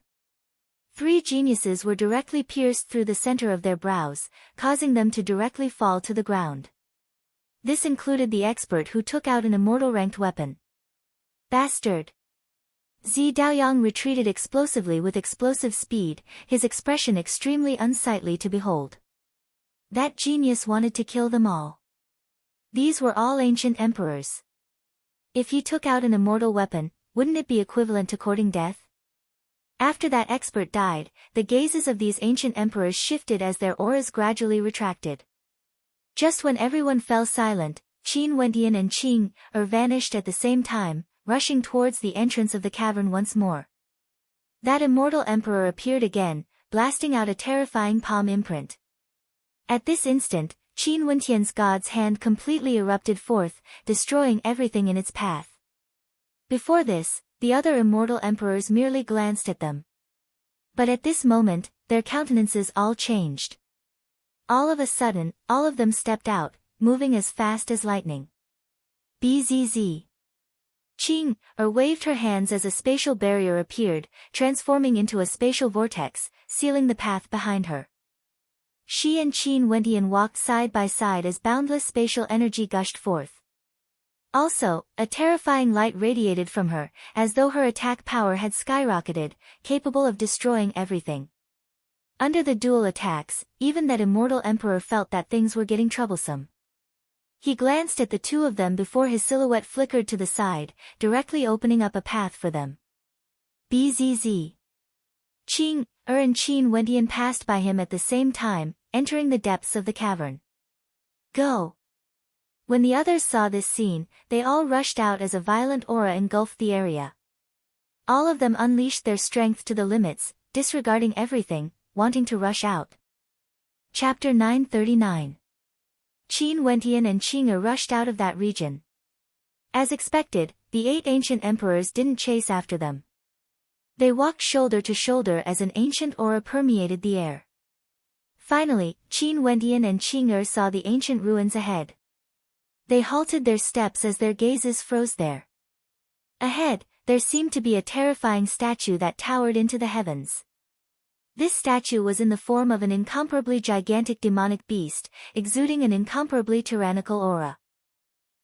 3 geniuses were directly pierced through the center of their brows, causing them to directly fall to the ground. This included the expert who took out an immortal-ranked weapon. Bastard! Zi Daoyang retreated explosively with explosive speed, his expression extremely unsightly to behold. That genius wanted to kill them all. These were all ancient emperors. If he took out an immortal weapon, wouldn't it be equivalent to courting death? After that expert died, the gazes of these ancient emperors shifted as their auras gradually retracted. Just when everyone fell silent, Qin Wendian and Qing vanished at the same time, rushing towards the entrance of the cavern once more. That immortal emperor appeared again, blasting out a terrifying palm imprint. At this instant, Qin Wendian's god's hand completely erupted forth, destroying everything in its path. Before this, the other immortal emperors merely glanced at them. But at this moment, their countenances all changed. All of a sudden, all of them stepped out, moving as fast as lightning. Bzz. Qing waved her hands as a spatial barrier appeared, transforming into a spatial vortex, sealing the path behind her. She and Qin Wendian walked side by side as boundless spatial energy gushed forth. Also, a terrifying light radiated from her, as though her attack power had skyrocketed, capable of destroying everything. Under the dual attacks, even that immortal emperor felt that things were getting troublesome. He glanced at the two of them before his silhouette flickered to the side, directly opening up a path for them. Bzz. Qing and Qin Wendian passed by him at the same time, entering the depths of the cavern. Go! When the others saw this scene, they all rushed out as a violent aura engulfed the area. All of them unleashed their strength to the limits, disregarding everything, wanting to rush out. Chapter 939. Qin Wendian and Qing rushed out of that region. As expected, the 8 ancient emperors didn't chase after them. They walked shoulder to shoulder as an ancient aura permeated the air. Finally, Qin Wendian and Qing saw the ancient ruins ahead. They halted their steps as their gazes froze there. Ahead, there seemed to be a terrifying statue that towered into the heavens. This statue was in the form of an incomparably gigantic demonic beast, exuding an incomparably tyrannical aura.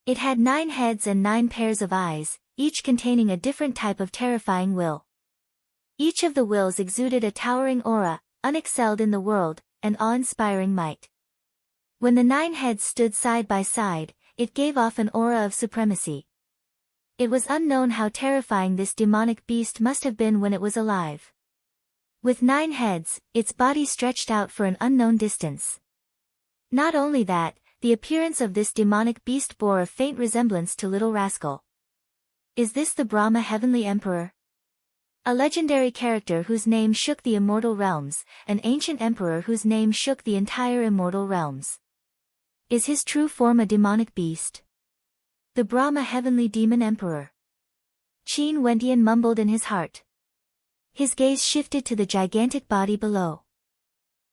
It had 9 heads and 9 pairs of eyes, each containing a different type of terrifying will. Each of the wills exuded a towering aura, unexcelled in the world, and awe-inspiring might. When the 9 heads stood side by side, it gave off an aura of supremacy. It was unknown how terrifying this demonic beast must have been when it was alive. With 9 heads, its body stretched out for an unknown distance. Not only that, the appearance of this demonic beast bore a faint resemblance to Little Rascal. Is this the Brahma Heavenly Emperor? A legendary character whose name shook the immortal realms, an ancient emperor whose name shook the entire immortal realms. Is his true form a demonic beast? The Brahma Heavenly Demon Emperor. Qin Wendian mumbled in his heart. His gaze shifted to the gigantic body below.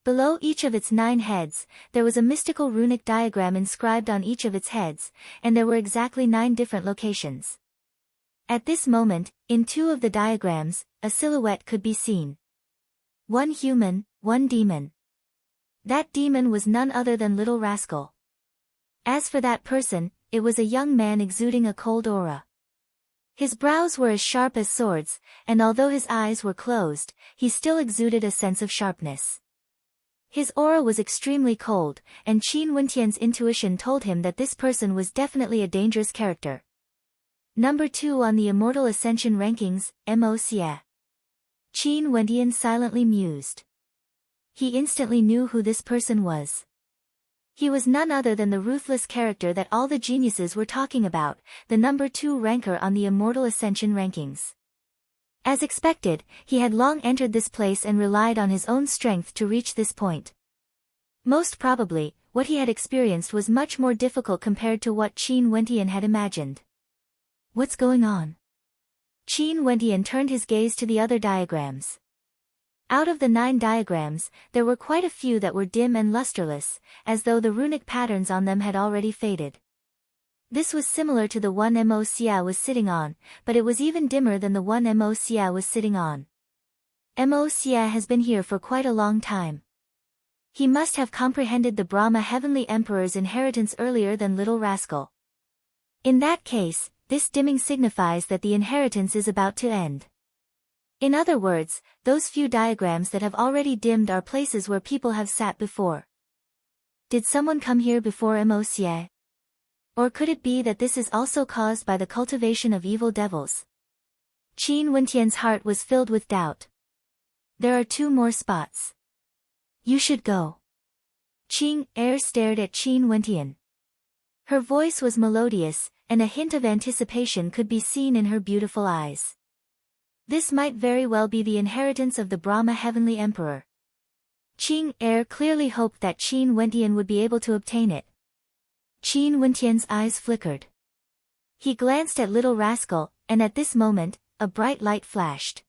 Below each of its 9 heads, there was a mystical runic diagram inscribed on each of its heads, and there were exactly 9 different locations. At this moment, in 2 of the diagrams, a silhouette could be seen. 1 human, 1 demon. That demon was none other than Little Rascal. As for that person, it was a young man exuding a cold aura. His brows were as sharp as swords, and although his eyes were closed, he still exuded a sense of sharpness. His aura was extremely cold, and Qin Wendian's intuition told him that this person was definitely a dangerous character. Number 2 on the Immortal Ascension rankings, Moxie. Qin Wendian silently mused. He instantly knew who this person was. He was none other than the ruthless character that all the geniuses were talking about, the number 2 ranker on the Immortal Ascension rankings. As expected, he had long entered this place and relied on his own strength to reach this point. Most probably, what he had experienced was much more difficult compared to what Qin Wendian had imagined. What's going on? Qin Wendian turned his gaze to the other diagrams. Out of the 9 diagrams, there were quite a few that were dim and lusterless, as though the runic patterns on them had already faded. This was similar to the one Mo Xia was sitting on, but it was even dimmer than the one Mo Xia was sitting on. Mo Xia has been here for quite a long time. He must have comprehended the Brahma Heavenly Emperor's inheritance earlier than Little Rascal. In that case, this dimming signifies that the inheritance is about to end. In other words, those few diagrams that have already dimmed are places where people have sat before. Did someone come here before Mo Xia? Or could it be that this is also caused by the cultivation of evil devils? Qin Wentian's heart was filled with doubt. There are 2 more spots. You should go. Qing Er stared at Qin Wentian. Her voice was melodious, and a hint of anticipation could be seen in her beautiful eyes. This might very well be the inheritance of the Brahma Heavenly Emperor. Qing Er clearly hoped that Qin Wentian would be able to obtain it. Qin Wentian's eyes flickered. He glanced at Little Rascal, and at this moment, a bright light flashed.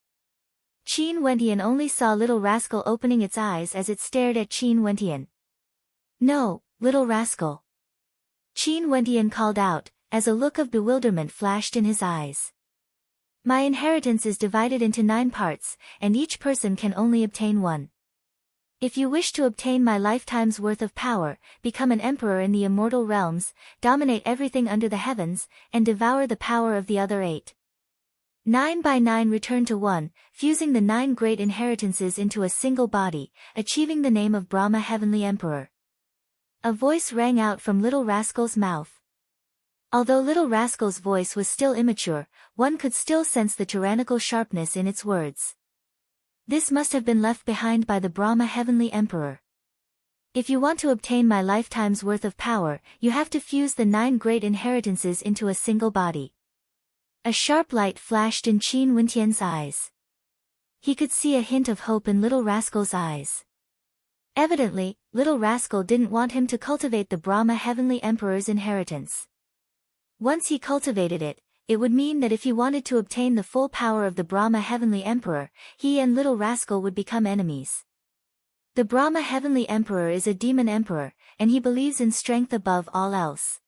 Qin Wentian only saw Little Rascal opening its eyes as it stared at Qin Wentian. No, Little Rascal. Qin Wentian called out, as a look of bewilderment flashed in his eyes. My inheritance is divided into 9 parts, and each person can only obtain 1. If you wish to obtain my lifetime's worth of power, become an emperor in the immortal realms, dominate everything under the heavens, and devour the power of the other 8. 9 by 9 return to 1, fusing the 9 great inheritances into a single body, achieving the name of Brahma Heavenly Emperor. A voice rang out from Little Rascal's mouth. Although Little Rascal's voice was still immature, one could still sense the tyrannical sharpness in its words. This must have been left behind by the Brahma Heavenly Emperor. If you want to obtain my lifetime's worth of power, you have to fuse the 9 great inheritances into a single body. A sharp light flashed in Qin Wentian's eyes. He could see a hint of hope in Little Rascal's eyes. Evidently, Little Rascal didn't want him to cultivate the Brahma Heavenly Emperor's inheritance. Once he cultivated it, it would mean that if he wanted to obtain the full power of the Brahma Heavenly Emperor, he and Little Rascal would become enemies. The Brahma Heavenly Emperor is a demon emperor, and he believes in strength above all else.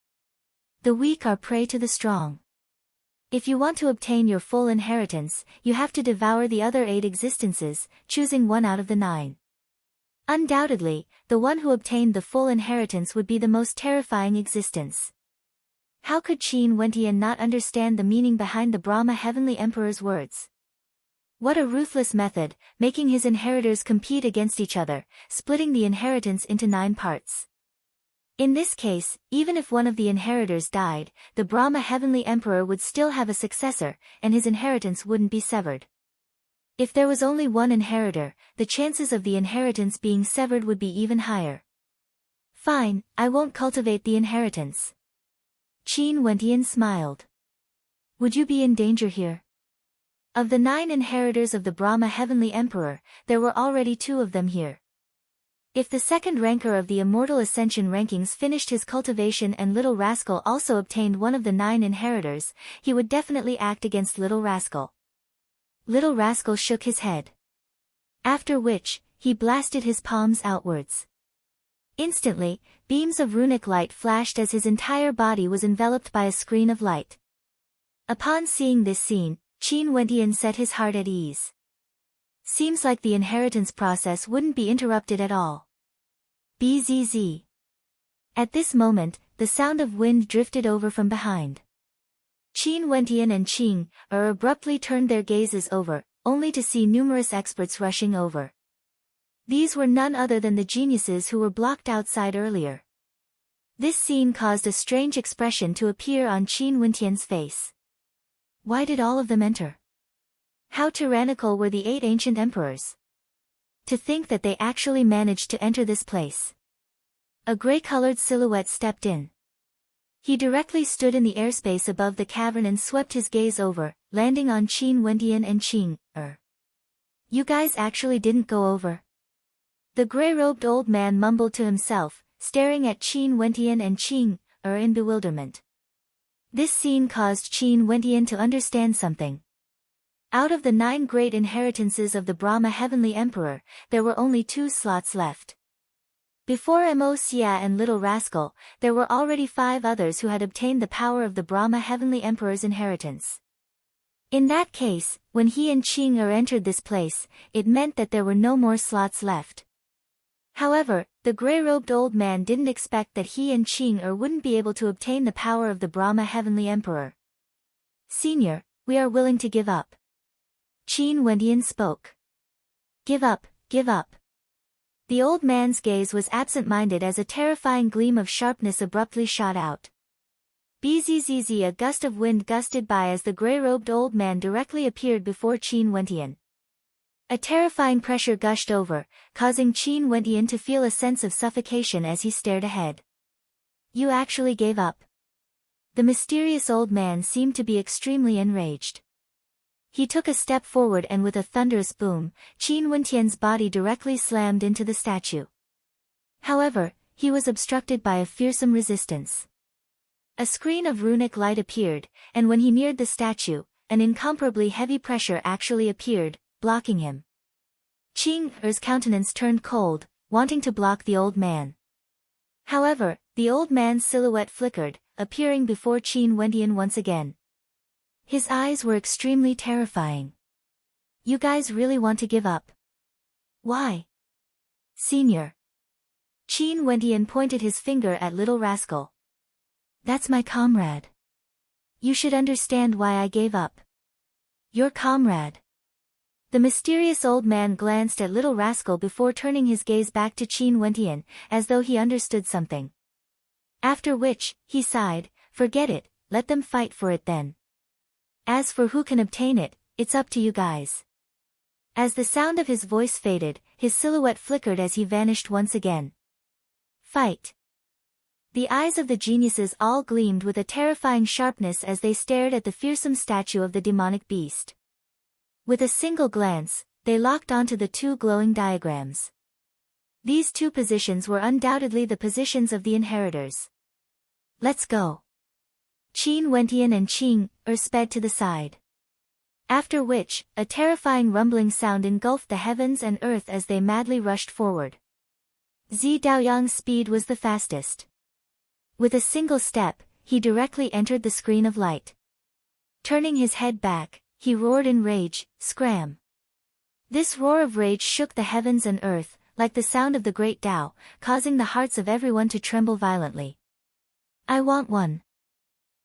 The weak are prey to the strong. If you want to obtain your full inheritance, you have to devour the other 8 existences, choosing 1 out of the 9. Undoubtedly, the one who obtained the full inheritance would be the most terrifying existence. How could Qin Wentian not understand the meaning behind the Brahma Heavenly Emperor's words? What a ruthless method, making his inheritors compete against each other, splitting the inheritance into 9 parts. In this case, even if one of the inheritors died, the Brahma Heavenly Emperor would still have a successor, and his inheritance wouldn't be severed. If there was only one inheritor, the chances of the inheritance being severed would be even higher. Fine, I won't cultivate the inheritance. Qin Wentian smiled. Would you be in danger here? Of the 9 inheritors of the Brahma Heavenly Emperor, there were already 2 of them here. If the second ranker of the Immortal Ascension rankings finished his cultivation and Little Rascal also obtained one of the 9 inheritors, he would definitely act against Little Rascal. Little Rascal shook his head. After which, he blasted his palms outwards. Instantly, beams of runic light flashed as his entire body was enveloped by a screen of light. Upon seeing this scene, Qin Wentian set his heart at ease. Seems like the inheritance process wouldn't be interrupted at all. Bzz. At this moment, the sound of wind drifted over from behind. Qin Wentian and Qing abruptly turned their gazes over, only to see numerous experts rushing over. These were none other than the geniuses who were blocked outside earlier. This scene caused a strange expression to appear on Qin Wentian's face. Why did all of them enter? How tyrannical were the 8 ancient emperors? To think that they actually managed to enter this place. A gray-colored silhouette stepped in. He directly stood in the airspace above the cavern and swept his gaze over, landing on Qin Wentian and Qing. You guys actually didn't go over? The gray-robed old man mumbled to himself, staring at Qin Wentian and Qing in bewilderment. This scene caused Qin Wentian to understand something. Out of the 9 great inheritances of the Brahma Heavenly Emperor, there were only 2 slots left. Before Mo Xia and Little Rascal, there were already 5 others who had obtained the power of the Brahma Heavenly Emperor's inheritance. In that case, when he and Qing Er entered this place, it meant that there were no more slots left. However, the grey-robed old man didn't expect that he and Qing Er wouldn't be able to obtain the power of the Brahma Heavenly Emperor. "Senior, we are willing to give up." Qin Wendian spoke. "Give up, give up." The old man's gaze was absent-minded as a terrifying gleam of sharpness abruptly shot out. Bzzz, a gust of wind gusted by as the grey-robed old man directly appeared before Qin Wendian. A terrifying pressure gushed over, causing Qin Wendian to feel a sense of suffocation as he stared ahead. "You actually gave up?" The mysterious old man seemed to be extremely enraged. He took a step forward and with a thunderous boom, Qin Wendian's body directly slammed into the statue. However, he was obstructed by a fearsome resistance. A screen of runic light appeared, and when he neared the statue, an incomparably heavy pressure actually appeared, blocking him. Qing Er's countenance turned cold, wanting to block the old man. However, the old man's silhouette flickered, appearing before Qin Wendian once again. His eyes were extremely terrifying. "You guys really want to give up?" "Why?" "Senior." Qin Wendian pointed his finger at Little Rascal. "That's my comrade. You should understand why I gave up." "Your comrade?" The mysterious old man glanced at Little Rascal before turning his gaze back to Qin Wendian, as though he understood something. After which, he sighed, "Forget it, let them fight for it then. As for who can obtain it, it's up to you guys." As the sound of his voice faded, his silhouette flickered as he vanished once again. "Fight." The eyes of the geniuses all gleamed with a terrifying sharpness as they stared at the fearsome statue of the demonic beast. With a single glance, they locked onto the 2 glowing diagrams. These 2 positions were undoubtedly the positions of the inheritors. "Let's go." Qin Wendian and Qing Er sped to the side. After which, a terrifying rumbling sound engulfed the heavens and earth as they madly rushed forward. Zi Daoyang's speed was the fastest. With a single step, he directly entered the screen of light. Turning his head back, he roared in rage, "Scram!" This roar of rage shook the heavens and earth, like the sound of the great Tao, causing the hearts of everyone to tremble violently. "I want one."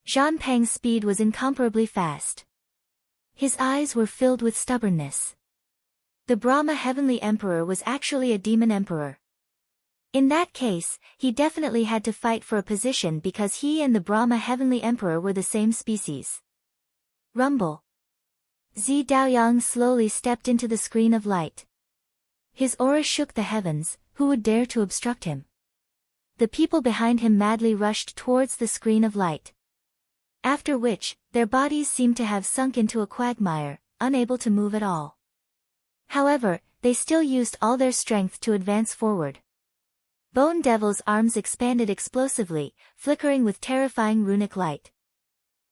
Zhan Peng's speed was incomparably fast. His eyes were filled with stubbornness. The Brahma Heavenly Emperor was actually a demon emperor. In that case, he definitely had to fight for a position because he and the Brahma Heavenly Emperor were the same species. Rumble. Zi Daoyang slowly stepped into the screen of light. His aura shook the heavens. Who would dare to obstruct him? The people behind him madly rushed towards the screen of light. After which, their bodies seemed to have sunk into a quagmire, unable to move at all. However, they still used all their strength to advance forward. Bone Devil's arms expanded explosively, flickering with terrifying runic light.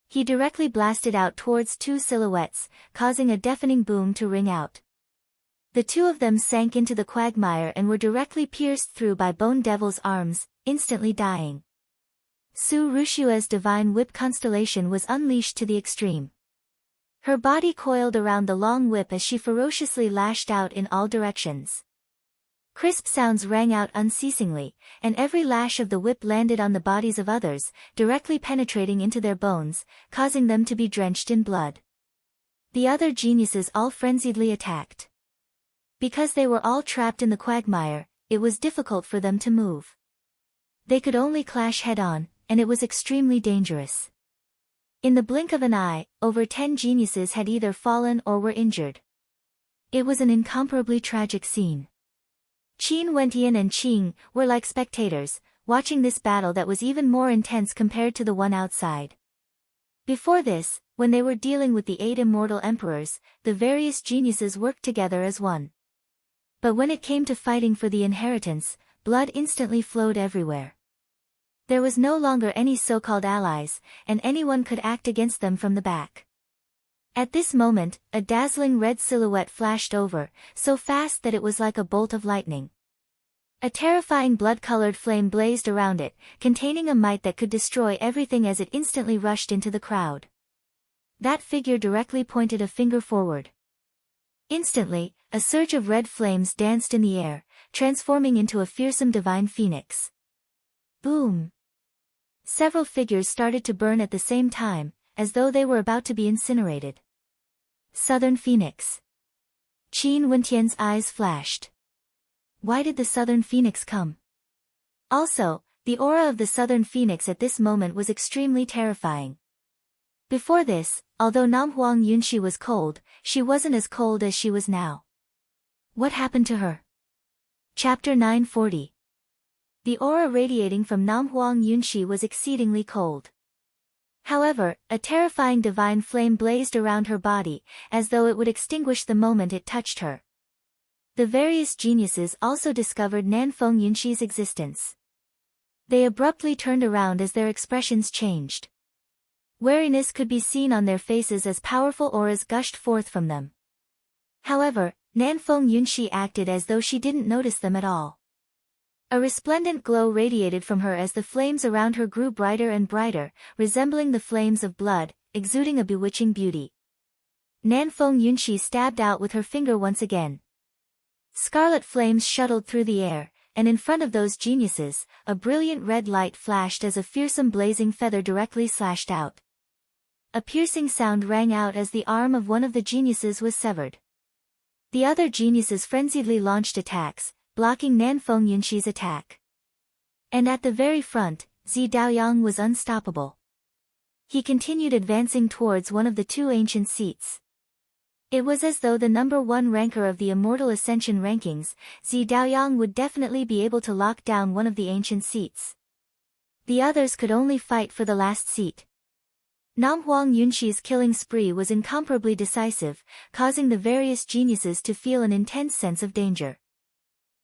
He directly blasted out towards 2 silhouettes, causing a deafening boom to ring out. The 2 of them sank into the quagmire and were directly pierced through by Bone Devil's arms, instantly dying. Su Rushua's divine whip constellation was unleashed to the extreme. Her body coiled around the long whip as she ferociously lashed out in all directions. Crisp sounds rang out unceasingly, and every lash of the whip landed on the bodies of others, directly penetrating into their bones, causing them to be drenched in blood. The other geniuses all frenziedly attacked. Because they were all trapped in the quagmire, it was difficult for them to move. They could only clash head-on, and it was extremely dangerous. In the blink of an eye, over 10 geniuses had either fallen or were injured. It was an incomparably tragic scene. Qin Wendian and Qing were like spectators, watching this battle that was even more intense compared to the one outside. Before this, when they were dealing with the 8 immortal emperors, the various geniuses worked together as one. But when it came to fighting for the inheritance, blood instantly flowed everywhere. There was no longer any so-called allies, and anyone could act against them from the back. At this moment, a dazzling red silhouette flashed over, so fast that it was like a bolt of lightning. A terrifying blood-colored flame blazed around it, containing a might that could destroy everything as it instantly rushed into the crowd. That figure directly pointed a finger forward. Instantly, a surge of red flames danced in the air, transforming into a fearsome divine phoenix. Boom! Several figures started to burn at the same time, as though they were about to be incinerated. Southern Phoenix. Qin Wentian's eyes flashed. Why did the Southern Phoenix come? Also, the aura of the Southern Phoenix at this moment was extremely terrifying. Before this, although Nam Huang Yunxi was cold, she wasn't as cold as she was now. What happened to her? Chapter 940. The aura radiating from Nam Huang Yunxi was exceedingly cold. However, a terrifying divine flame blazed around her body, as though it would extinguish the moment it touched her. The various geniuses also discovered Nanfeng Yunxi's existence. They abruptly turned around as their expressions changed. Wariness could be seen on their faces as powerful auras gushed forth from them. However, Nanfeng Yunxi acted as though she didn't notice them at all. A resplendent glow radiated from her as the flames around her grew brighter and brighter, resembling the flames of blood, exuding a bewitching beauty. Nanfeng Yunxi stabbed out with her finger once again. Scarlet flames shuttled through the air, and in front of those geniuses, a brilliant red light flashed as a fearsome blazing feather directly slashed out. A piercing sound rang out as the arm of one of the geniuses was severed. The other geniuses frenziedly launched attacks, blocking Nanfeng Yunxi's attack. And at the very front, Zi Daoyang was unstoppable. He continued advancing towards one of the two ancient seats. It was as though the number one ranker of the Immortal Ascension rankings, Zi Daoyang would definitely be able to lock down one of the ancient seats. The others could only fight for the last seat. Nam Huang Yunxi's killing spree was incomparably decisive, causing the various geniuses to feel an intense sense of danger.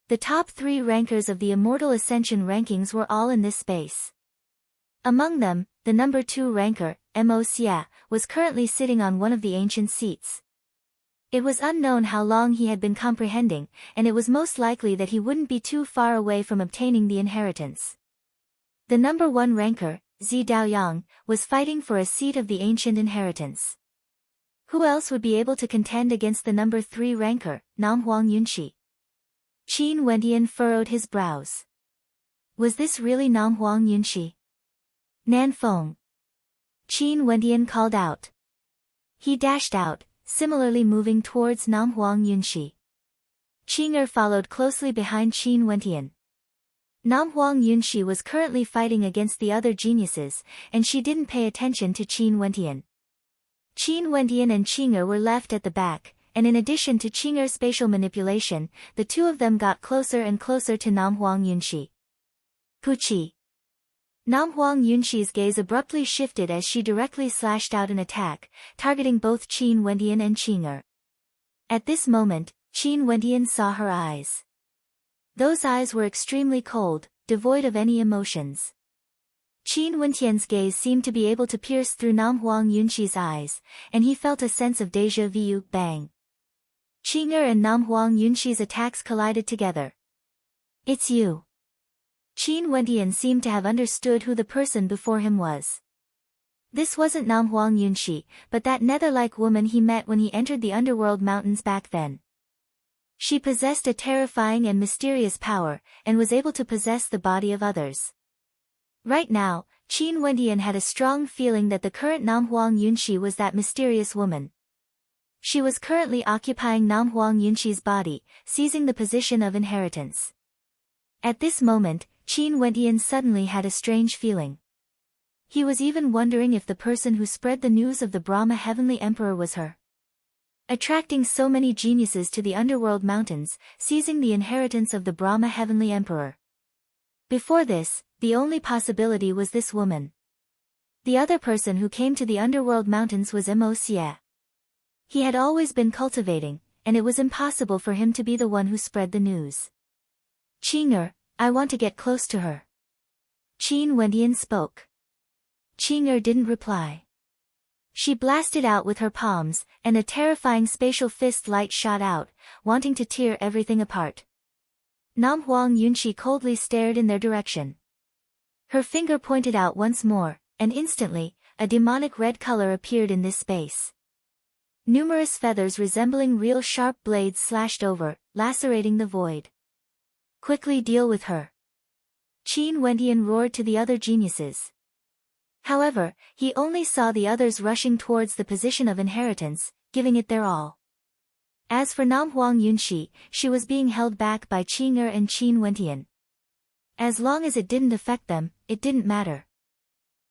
The top three rankers of the Immortal Ascension rankings were all in this space. Among them, the number 2 ranker, Mo Xia, was currently sitting on one of the ancient seats. It was unknown how long he had been comprehending, and it was most likely that he wouldn't be too far away from obtaining the inheritance. The number 1 ranker, Zi Daoyang, was fighting for a seat of the ancient inheritance. Who else would be able to contend against the number 3 ranker, Nam Huang Yunxi? Qin Wentian furrowed his brows. Was this really Nam Huang Yunxi? Nanfeng. Qin Wentian called out. He dashed out, similarly moving towards Nam Huang Yunxi. Qing'er followed closely behind Qin Wentian. Nam Huang Yunxi was currently fighting against the other geniuses, and she didn't pay attention to Qin Wentian. Qin Wentian and Qing'er were left at the back, and in addition to Qing'er's spatial manipulation, the two of them got closer and closer to Nam Huang Yunxi. Puqi. Nam Huang Yunxi's gaze abruptly shifted as she directly slashed out an attack, targeting both Qin Wentian and Qing'er. At this moment, Qin Wentian saw her eyes. Those eyes were extremely cold, devoid of any emotions. Qin Wentian's gaze seemed to be able to pierce through Nam Huang Yunxi's eyes, and he felt a sense of déjà vu. Bang! Qing'er and Nam Huang Yunxi's attacks collided together. It's you. Qin Wentian seemed to have understood who the person before him was. This wasn't Nam Huang Yunxi, but that nether-like woman he met when he entered the underworld mountains back then. She possessed a terrifying and mysterious power, and was able to possess the body of others. Right now, Qin Wentian had a strong feeling that the current Nam Huang Yunxi was that mysterious woman. She was currently occupying Nam Huang Yunxi's body, seizing the position of inheritance. At this moment, Qin Wentian suddenly had a strange feeling. He was even wondering if the person who spread the news of the Brahma Heavenly Emperor was her. Attracting so many geniuses to the underworld mountains, seizing the inheritance of the Brahma Heavenly Emperor. Before this, the only possibility was this woman. The other person who came to the underworld mountains was Mo Xia. He had always been cultivating, and it was impossible for him to be the one who spread the news. Qing'er, I want to get close to her. Qin Wentian spoke. Qing'er didn't reply. She blasted out with her palms, and a terrifying spatial fist light shot out, wanting to tear everything apart. Nam Huang Yunshi coldly stared in their direction. Her finger pointed out once more, and instantly, a demonic red color appeared in this space. Numerous feathers resembling real sharp blades slashed over, lacerating the void. Quickly deal with her. Qin Wendian roared to the other geniuses. However, he only saw the others rushing towards the position of inheritance, giving it their all. As for Nam Huang Yunshi, she was being held back by Qing Er and Qin Wendian. As long as it didn't affect them, it didn't matter.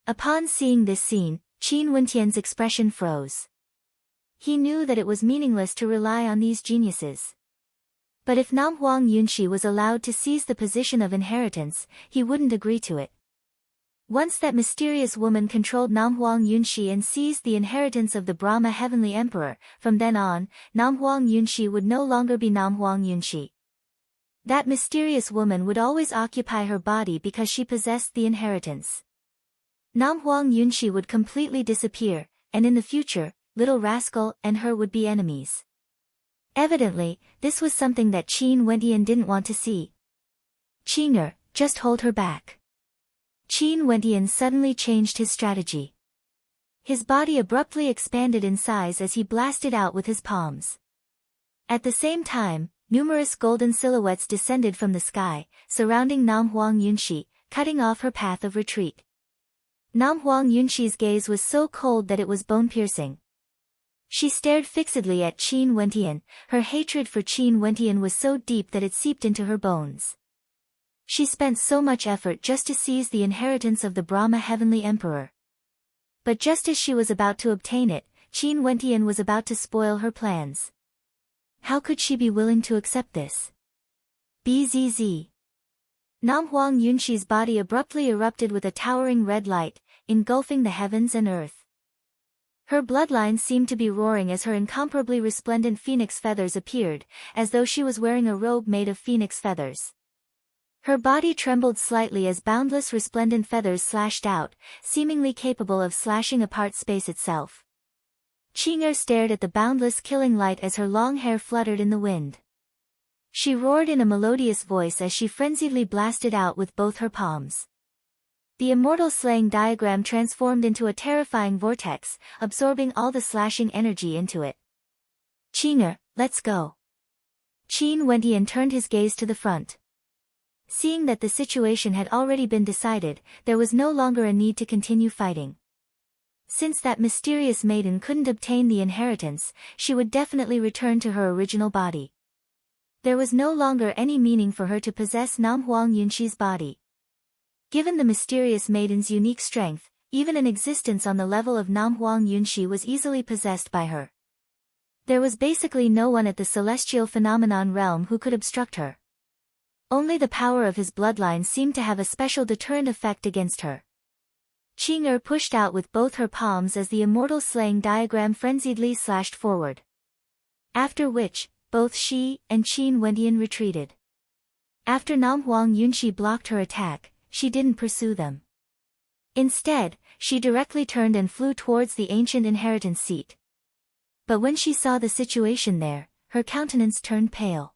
Upon seeing this scene, Qin Wendian's expression froze. He knew that it was meaningless to rely on these geniuses. But if Nam Huang Yunshi was allowed to seize the position of inheritance, he wouldn't agree to it. Once that mysterious woman controlled Nam Huang Yunshi and seized the inheritance of the Brahma Heavenly Emperor, from then on, Nam Huang Yunshi would no longer be Nam Huang Yunshi. That mysterious woman would always occupy her body because she possessed the inheritance. Nam Huang Yunshi would completely disappear, and in the future, Little Rascal and her would be enemies. Evidently, this was something that Qin Wendian didn't want to see. Qing'er, just hold her back. Qin Wendian suddenly changed his strategy. His body abruptly expanded in size as he blasted out with his palms. At the same time, numerous golden silhouettes descended from the sky, surrounding Nam Huang Yunshi, cutting off her path of retreat. Nam Huang Yunshi's gaze was so cold that it was bone-piercing. She stared fixedly at Qin Wendian. Her hatred for Qin Wendian was so deep that it seeped into her bones. She spent so much effort just to seize the inheritance of the Brahma Heavenly Emperor. But just as she was about to obtain it, Qin Wendian was about to spoil her plans. How could she be willing to accept this? Bzz. Nam Huang Yunshi's body abruptly erupted with a towering red light, engulfing the heavens and earth. Her bloodline seemed to be roaring as her incomparably resplendent phoenix feathers appeared, as though she was wearing a robe made of phoenix feathers. Her body trembled slightly as boundless resplendent feathers slashed out, seemingly capable of slashing apart space itself. Qing'er stared at the boundless killing light as her long hair fluttered in the wind. She roared in a melodious voice as she frenziedly blasted out with both her palms. The immortal slaying diagram transformed into a terrifying vortex, absorbing all the slashing energy into it. Qing'er, let's go. Qin Wendian turned his gaze to the front. Seeing that the situation had already been decided, there was no longer a need to continue fighting. Since that mysterious maiden couldn't obtain the inheritance, she would definitely return to her original body. There was no longer any meaning for her to possess Nam Huang Yunshi's body. Given the mysterious maiden's unique strength, even an existence on the level of Nam Huang Yunshi was easily possessed by her. There was basically no one at the celestial phenomenon realm who could obstruct her. Only the power of his bloodline seemed to have a special deterrent effect against her. Qing'er pushed out with both her palms as the immortal slaying diagram frenziedly slashed forward. After which, both she and Qin Wendian retreated. After Nam Huang Yunshi blocked her attack, she didn't pursue them. Instead, she directly turned and flew towards the ancient inheritance seat. But when she saw the situation there, her countenance turned pale.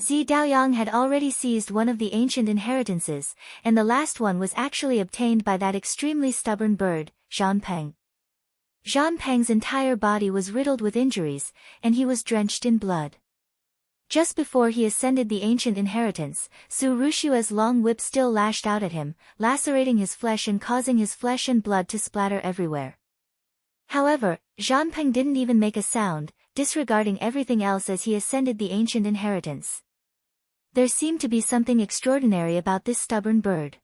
Zi Daoyang had already seized one of the ancient inheritances, and the last one was actually obtained by that extremely stubborn bird, Zhan Peng. Zhan Peng's entire body was riddled with injuries, and he was drenched in blood. Just before he ascended the ancient inheritance, Su Rushua's long whip still lashed out at him, lacerating his flesh and causing his flesh and blood to splatter everywhere. However, Zhan Peng didn't even make a sound, disregarding everything else as he ascended the ancient inheritance. There seemed to be something extraordinary about this stubborn bird.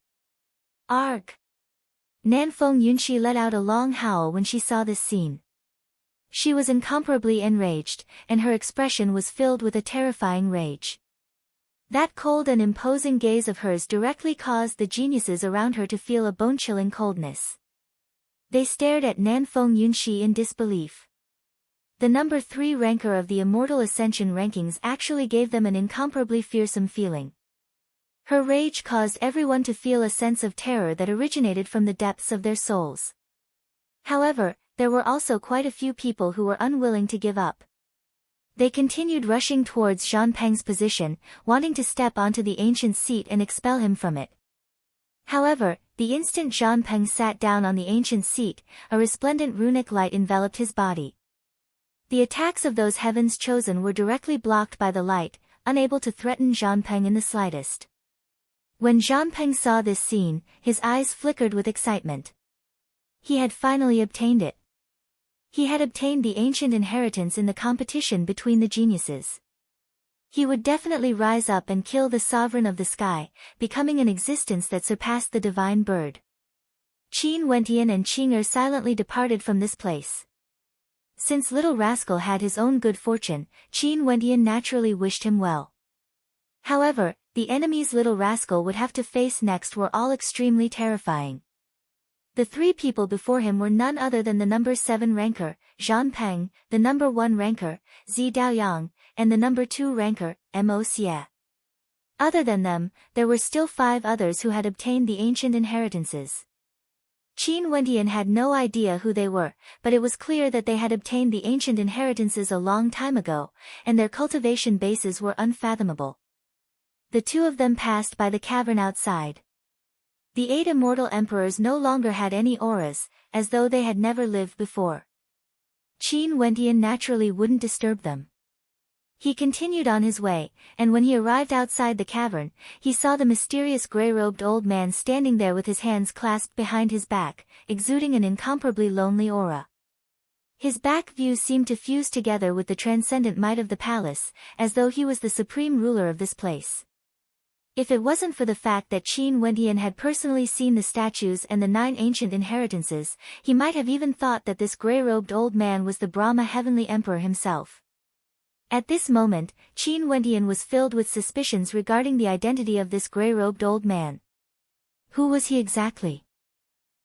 Arg! Nanfeng Yunshi let out a long howl when she saw this scene. She was incomparably enraged, and her expression was filled with a terrifying rage. That cold and imposing gaze of hers directly caused the geniuses around her to feel a bone-chilling coldness. They stared at Nanfeng Yunshi in disbelief. The number 3 ranker of the Immortal Ascension rankings actually gave them an incomparably fearsome feeling. Her rage caused everyone to feel a sense of terror that originated from the depths of their souls. However, there were also quite a few people who were unwilling to give up. They continued rushing towards Zhang Peng's position, wanting to step onto the ancient's seat and expel him from it. However, the instant Zhang Peng sat down on the ancient's seat, a resplendent runic light enveloped his body. The attacks of those heavens chosen were directly blocked by the light, unable to threaten Zhang Peng in the slightest. When Zhang Peng saw this scene, his eyes flickered with excitement. He had finally obtained it. He had obtained the ancient inheritance in the competition between the geniuses. He would definitely rise up and kill the sovereign of the sky, becoming an existence that surpassed the divine bird. Qin Wentian and Qing'er silently departed from this place. Since little rascal had his own good fortune, Qin Wentian naturally wished him well. However, the enemies little rascal would have to face next were all extremely terrifying. The three people before him were none other than the number 7 ranker, Zhang Peng, the number 1 ranker, Zi Daoyang, and the number 2 ranker, Mo Xie. Other than them, there were still 5 others who had obtained the ancient inheritances. Qin Wentian had no idea who they were, but it was clear that they had obtained the ancient inheritances a long time ago, and their cultivation bases were unfathomable. The two of them passed by the cavern outside. The 8 immortal emperors no longer had any auras, as though they had never lived before. Qin Wentian naturally wouldn't disturb them. He continued on his way, and when he arrived outside the cavern, he saw the mysterious grey-robed old man standing there with his hands clasped behind his back, exuding an incomparably lonely aura. His back view seemed to fuse together with the transcendent might of the palace, as though he was the supreme ruler of this place. If it wasn't for the fact that Qin Wentian had personally seen the statues and the 9 ancient inheritances, he might have even thought that this grey-robed old man was the Brahma Heavenly Emperor himself. At this moment, Qin Wentian was filled with suspicions regarding the identity of this grey-robed old man. Who was he exactly?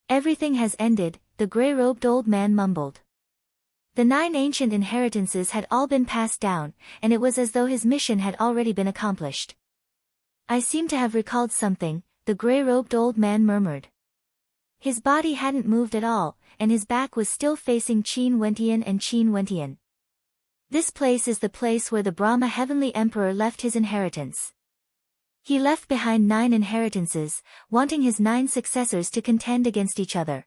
Everything has ended, the grey-robed old man mumbled. The 9 ancient inheritances had all been passed down, and it was as though his mission had already been accomplished. I seem to have recalled something, the grey-robed old man murmured. His body hadn't moved at all, and his back was still facing Qin Wentian and Qin Wentian. This place is the place where the Brahma Heavenly Emperor left his inheritance. He left behind 9 inheritances, wanting his 9 successors to contend against each other.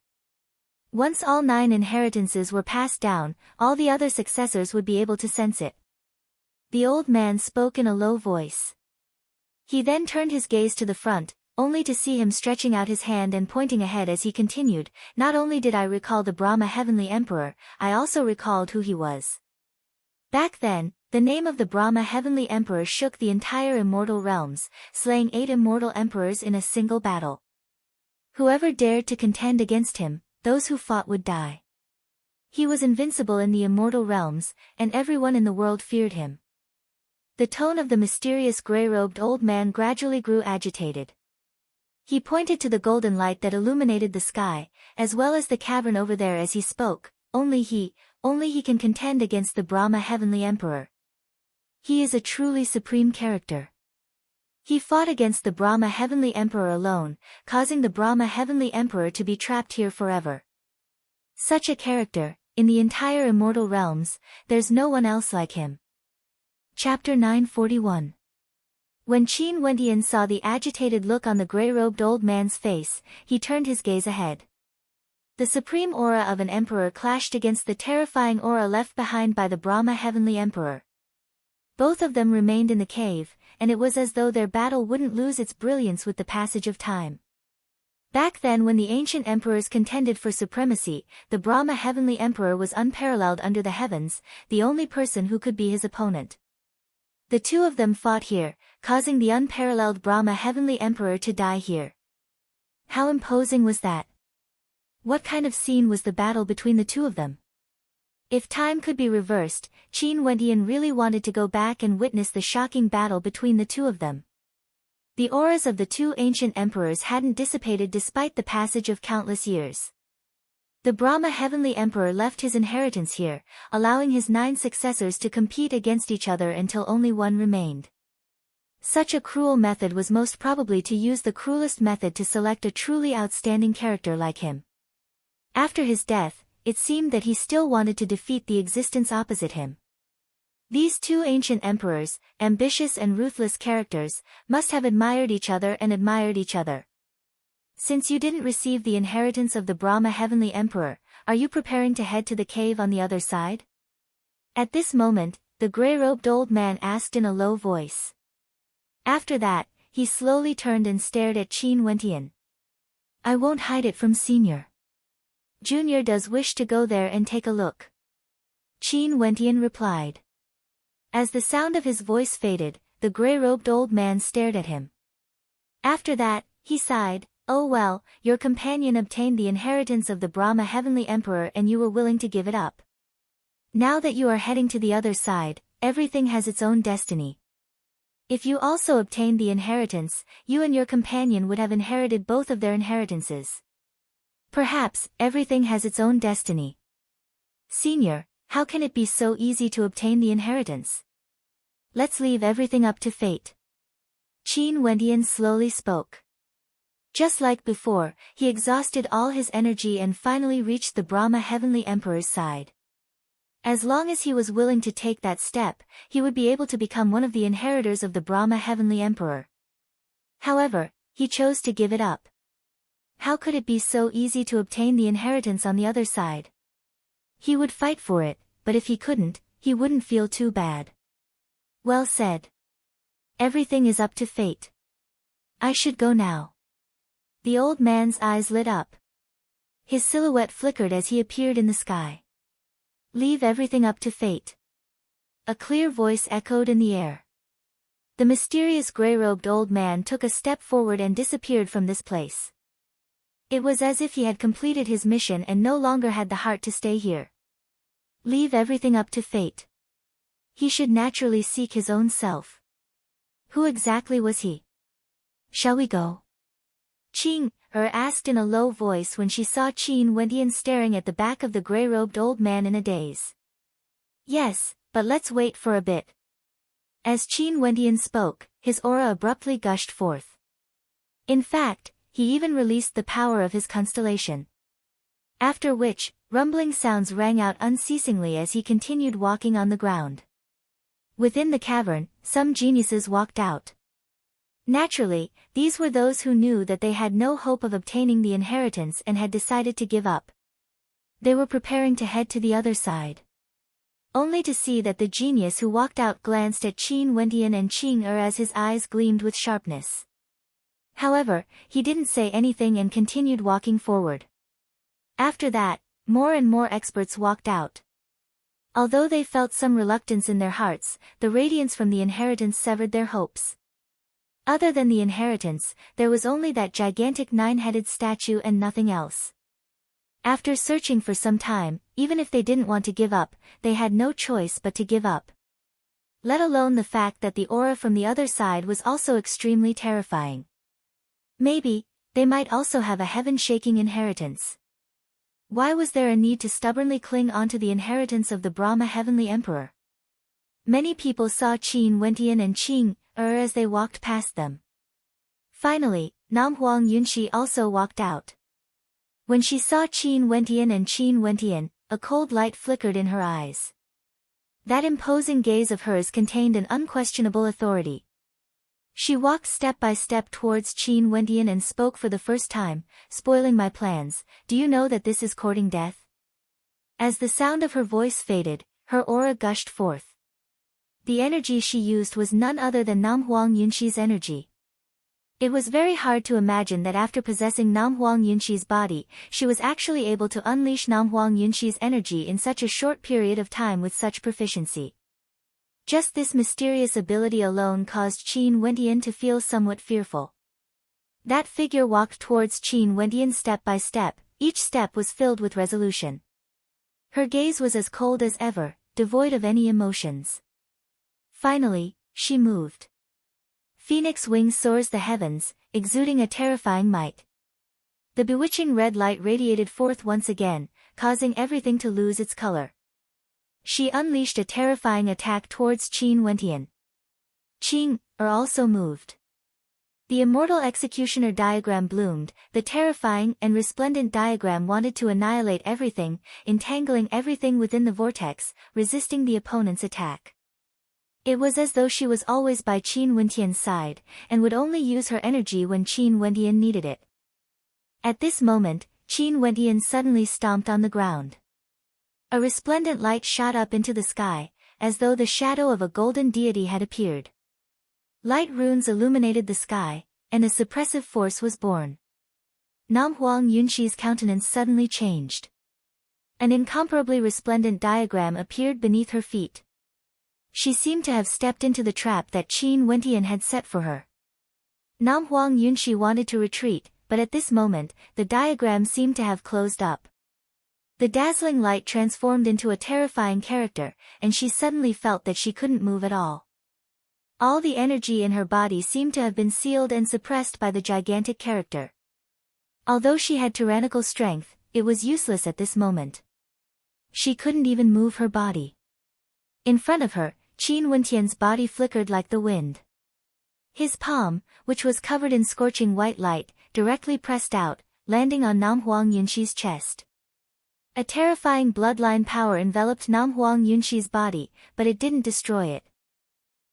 Once all 9 inheritances were passed down, all the other successors would be able to sense it. The old man spoke in a low voice. He then turned his gaze to the front, only to see him stretching out his hand and pointing ahead as he continued, not only did I recall the Brahma Heavenly Emperor, I also recalled who he was. Back then, the name of the Brahma Heavenly Emperor shook the entire immortal realms, slaying 8 immortal emperors in a single battle. Whoever dared to contend against him, those who fought would die. He was invincible in the immortal realms, and everyone in the world feared him. The tone of the mysterious grey-robed old man gradually grew agitated. He pointed to the golden light that illuminated the sky, as well as the cavern over there as he spoke. Only he can contend against the Brahma Heavenly Emperor. He is a truly supreme character. He fought against the Brahma Heavenly Emperor alone, causing the Brahma Heavenly Emperor to be trapped here forever. Such a character, in the entire immortal realms, there's no one else like him. Chapter 941. When Qin Wentian saw the agitated look on the grey-robed old man's face, he turned his gaze ahead. The supreme aura of an emperor clashed against the terrifying aura left behind by the Brahma Heavenly Emperor. Both of them remained in the cave, and it was as though their battle wouldn't lose its brilliance with the passage of time. Back then when the ancient emperors contended for supremacy, the Brahma Heavenly Emperor was unparalleled under the heavens, the only person who could be his opponent. The two of them fought here, causing the unparalleled Brahma Heavenly Emperor to die here. How imposing was that? What kind of scene was the battle between the two of them? If time could be reversed, Qin Wentian really wanted to go back and witness the shocking battle between the two of them. The auras of the 2 ancient emperors hadn't dissipated despite the passage of countless years. The Brahma Heavenly Emperor left his inheritance here, allowing his 9 successors to compete against each other until only one remained. Such a cruel method was most probably to use the cruelest method to select a truly outstanding character like him. After his death, it seemed that he still wanted to defeat the existence opposite him. These two ancient emperors, ambitious and ruthless characters, must have admired each other and admired each other. Since you didn't receive the inheritance of the Brahma Heavenly Emperor, are you preparing to head to the cave on the other side? At this moment, the gray-robed old man asked in a low voice. After that, he slowly turned and stared at Qin Wentian. I won't hide it from Senior. Junior does wish to go there and take a look. Qin Wentian replied. As the sound of his voice faded, the gray-robed old man stared at him. After that, he sighed, oh well, your companion obtained the inheritance of the Brahma Heavenly Emperor and you were willing to give it up. Now that you are heading to the other side, everything has its own destiny. If you also obtained the inheritance, you and your companion would have inherited both of their inheritances. Perhaps, everything has its own destiny. Senior, how can it be so easy to obtain the inheritance? Let's leave everything up to fate. Qin Wentian slowly spoke. Just like before, he exhausted all his energy and finally reached the Brahma Heavenly Emperor's side. As long as he was willing to take that step, he would be able to become one of the inheritors of the Brahma Heavenly Emperor. However, he chose to give it up. How could it be so easy to obtain the inheritance on the other side? He would fight for it, but if he couldn't, he wouldn't feel too bad. Well said. Everything is up to fate. I should go now. The old man's eyes lit up. His silhouette flickered as he appeared in the sky. Leave everything up to fate. A clear voice echoed in the air. The mysterious gray-robed old man took a step forward and disappeared from this place. It was as if he had completed his mission and no longer had the heart to stay here. Leave everything up to fate. He should naturally seek his own self. Who exactly was he? Shall we go? Qing asked in a low voice when she saw Qin Wentian staring at the back of the gray-robed old man in a daze. Yes, but let's wait for a bit. As Qin Wentian spoke, his aura abruptly gushed forth. In fact, he even released the power of his constellation. After which, rumbling sounds rang out unceasingly as he continued walking on the ground. Within the cavern, some geniuses walked out. Naturally, these were those who knew that they had no hope of obtaining the inheritance and had decided to give up. They were preparing to head to the other side. Only to see that the genius who walked out glanced at Qin Wentian and Qing as his eyes gleamed with sharpness. However, he didn't say anything and continued walking forward. After that, more and more experts walked out. Although they felt some reluctance in their hearts, the radiance from the inheritance severed their hopes. Other than the inheritance, there was only that gigantic nine-headed statue and nothing else. After searching for some time, even if they didn't want to give up, they had no choice but to give up. Let alone the fact that the aura from the other side was also extremely terrifying. Maybe, they might also have a heaven-shaking inheritance. Why was there a need to stubbornly cling onto the inheritance of the Brahma Heavenly Emperor? Many people saw Qin Wentian and Qing as they walked past them. Finally, Namhuang Yunxi also walked out. When she saw Qin Wentian and Qin Wentian, a cold light flickered in her eyes. That imposing gaze of hers contained an unquestionable authority. She walked step by step towards Qin Wentian and spoke for the first time, spoiling my plans, do you know that this is courting death? As the sound of her voice faded, her aura gushed forth. The energy she used was none other than Namhuang Yunxi's energy. It was very hard to imagine that after possessing Namhuang Yunxi's body, she was actually able to unleash Namhuang Yunxi's energy in such a short period of time with such proficiency. Just this mysterious ability alone caused Qin Wentian to feel somewhat fearful. That figure walked towards Qin Wentian step by step, each step was filled with resolution. Her gaze was as cold as ever, devoid of any emotions. Finally, she moved. Phoenix wings soars the heavens, exuding a terrifying might. The bewitching red light radiated forth once again, causing everything to lose its color. She unleashed a terrifying attack towards Qin Wentian. Qing also moved. The immortal executioner diagram bloomed. The terrifying and resplendent diagram wanted to annihilate everything, entangling everything within the vortex, resisting the opponent's attack. It was as though she was always by Qin Wentian's side, and would only use her energy when Qin Wentian needed it. At this moment, Qin Wentian suddenly stomped on the ground. A resplendent light shot up into the sky, as though the shadow of a golden deity had appeared. Light runes illuminated the sky, and a suppressive force was born. Nam Huang Yunxi's countenance suddenly changed. An incomparably resplendent diagram appeared beneath her feet. She seemed to have stepped into the trap that Qin Wentian had set for her. Nam Huang Yunxi wanted to retreat, but at this moment, the diagram seemed to have closed up. The dazzling light transformed into a terrifying character, and she suddenly felt that she couldn't move at all. All the energy in her body seemed to have been sealed and suppressed by the gigantic character. Although she had tyrannical strength, it was useless at this moment. She couldn't even move her body. In front of her, Qin Wentian's body flickered like the wind. His palm, which was covered in scorching white light, directly pressed out, landing on Nam Huang Yunxi's chest. A terrifying bloodline power enveloped Nam Huang Yunxi's body, but it didn't destroy it.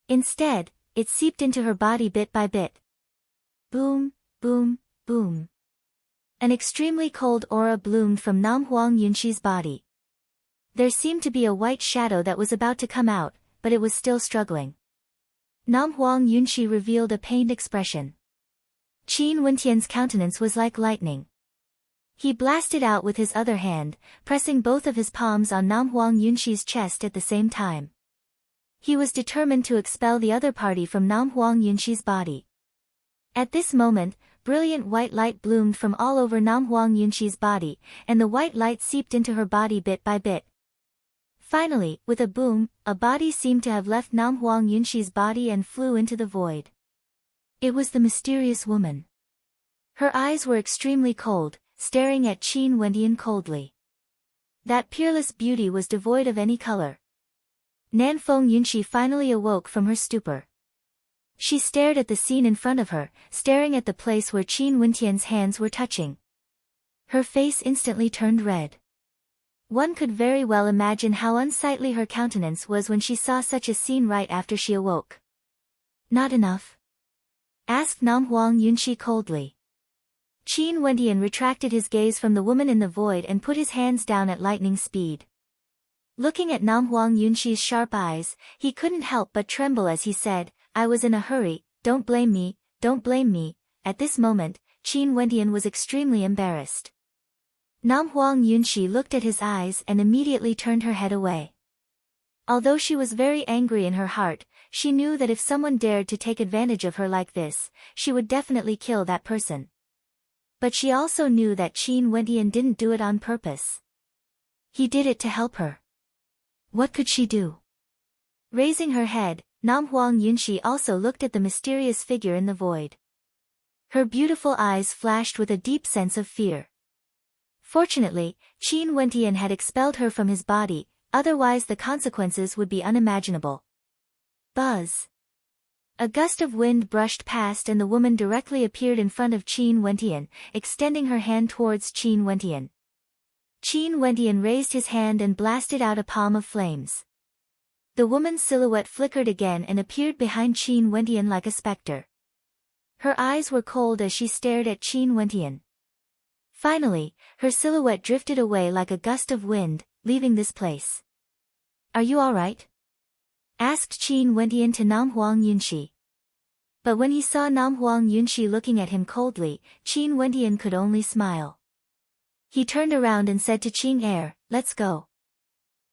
Instead, it seeped into her body bit by bit. Boom, boom, boom. An extremely cold aura bloomed from Nam Huang Yunxi's body. There seemed to be a white shadow that was about to come out, but it was still struggling. Nam Huang Yunxi revealed a pained expression. Qin Wentian's countenance was like lightning. He blasted out with his other hand, pressing both of his palms on Nam Huang Yunxi's chest at the same time. He was determined to expel the other party from Nam Huang Yunxi's body. At this moment, brilliant white light bloomed from all over Nam Huang Yunxi's body, and the white light seeped into her body bit by bit. Finally, with a boom, a body seemed to have left Nam Huang Yunxi's body and flew into the void. It was the mysterious woman. Her eyes were extremely cold, staring at Qin Wentian coldly. That peerless beauty was devoid of any color. Nanfeng Yunxi finally awoke from her stupor. She stared at the scene in front of her, staring at the place where Qin Wentian's hands were touching. Her face instantly turned red. One could very well imagine how unsightly her countenance was when she saw such a scene right after she awoke. Not enough? Asked Nam Huang Yunxi coldly. Qin Wentian retracted his gaze from the woman in the void and put his hands down at lightning speed. Looking at Nam Huang Yunxi's sharp eyes, he couldn't help but tremble as he said, "I was in a hurry, don't blame me, don't blame me." At this moment, Qin Wentian was extremely embarrassed. Nam Huang Yunxi looked at his eyes and immediately turned her head away. Although she was very angry in her heart, she knew that if someone dared to take advantage of her like this, she would definitely kill that person. But she also knew that Qin Wentian didn't do it on purpose. He did it to help her. What could she do? Raising her head, Nam Huang Yunxi also looked at the mysterious figure in the void. Her beautiful eyes flashed with a deep sense of fear. Fortunately, Qin Wentian had expelled her from his body, otherwise the consequences would be unimaginable. Buzz. A gust of wind brushed past and the woman directly appeared in front of Qin Wentian, extending her hand towards Qin Wentian. Qin Wentian raised his hand and blasted out a palm of flames. The woman's silhouette flickered again and appeared behind Qin Wentian like a specter. Her eyes were cold as she stared at Qin Wentian. Finally, her silhouette drifted away like a gust of wind, leaving this place. "Are you all right?" asked Qin Wentian to Nam Huang Yunxi. But when he saw Nam Huang Yunxi looking at him coldly, Qin Wentian could only smile. He turned around and said to Qing Er, "Let's go."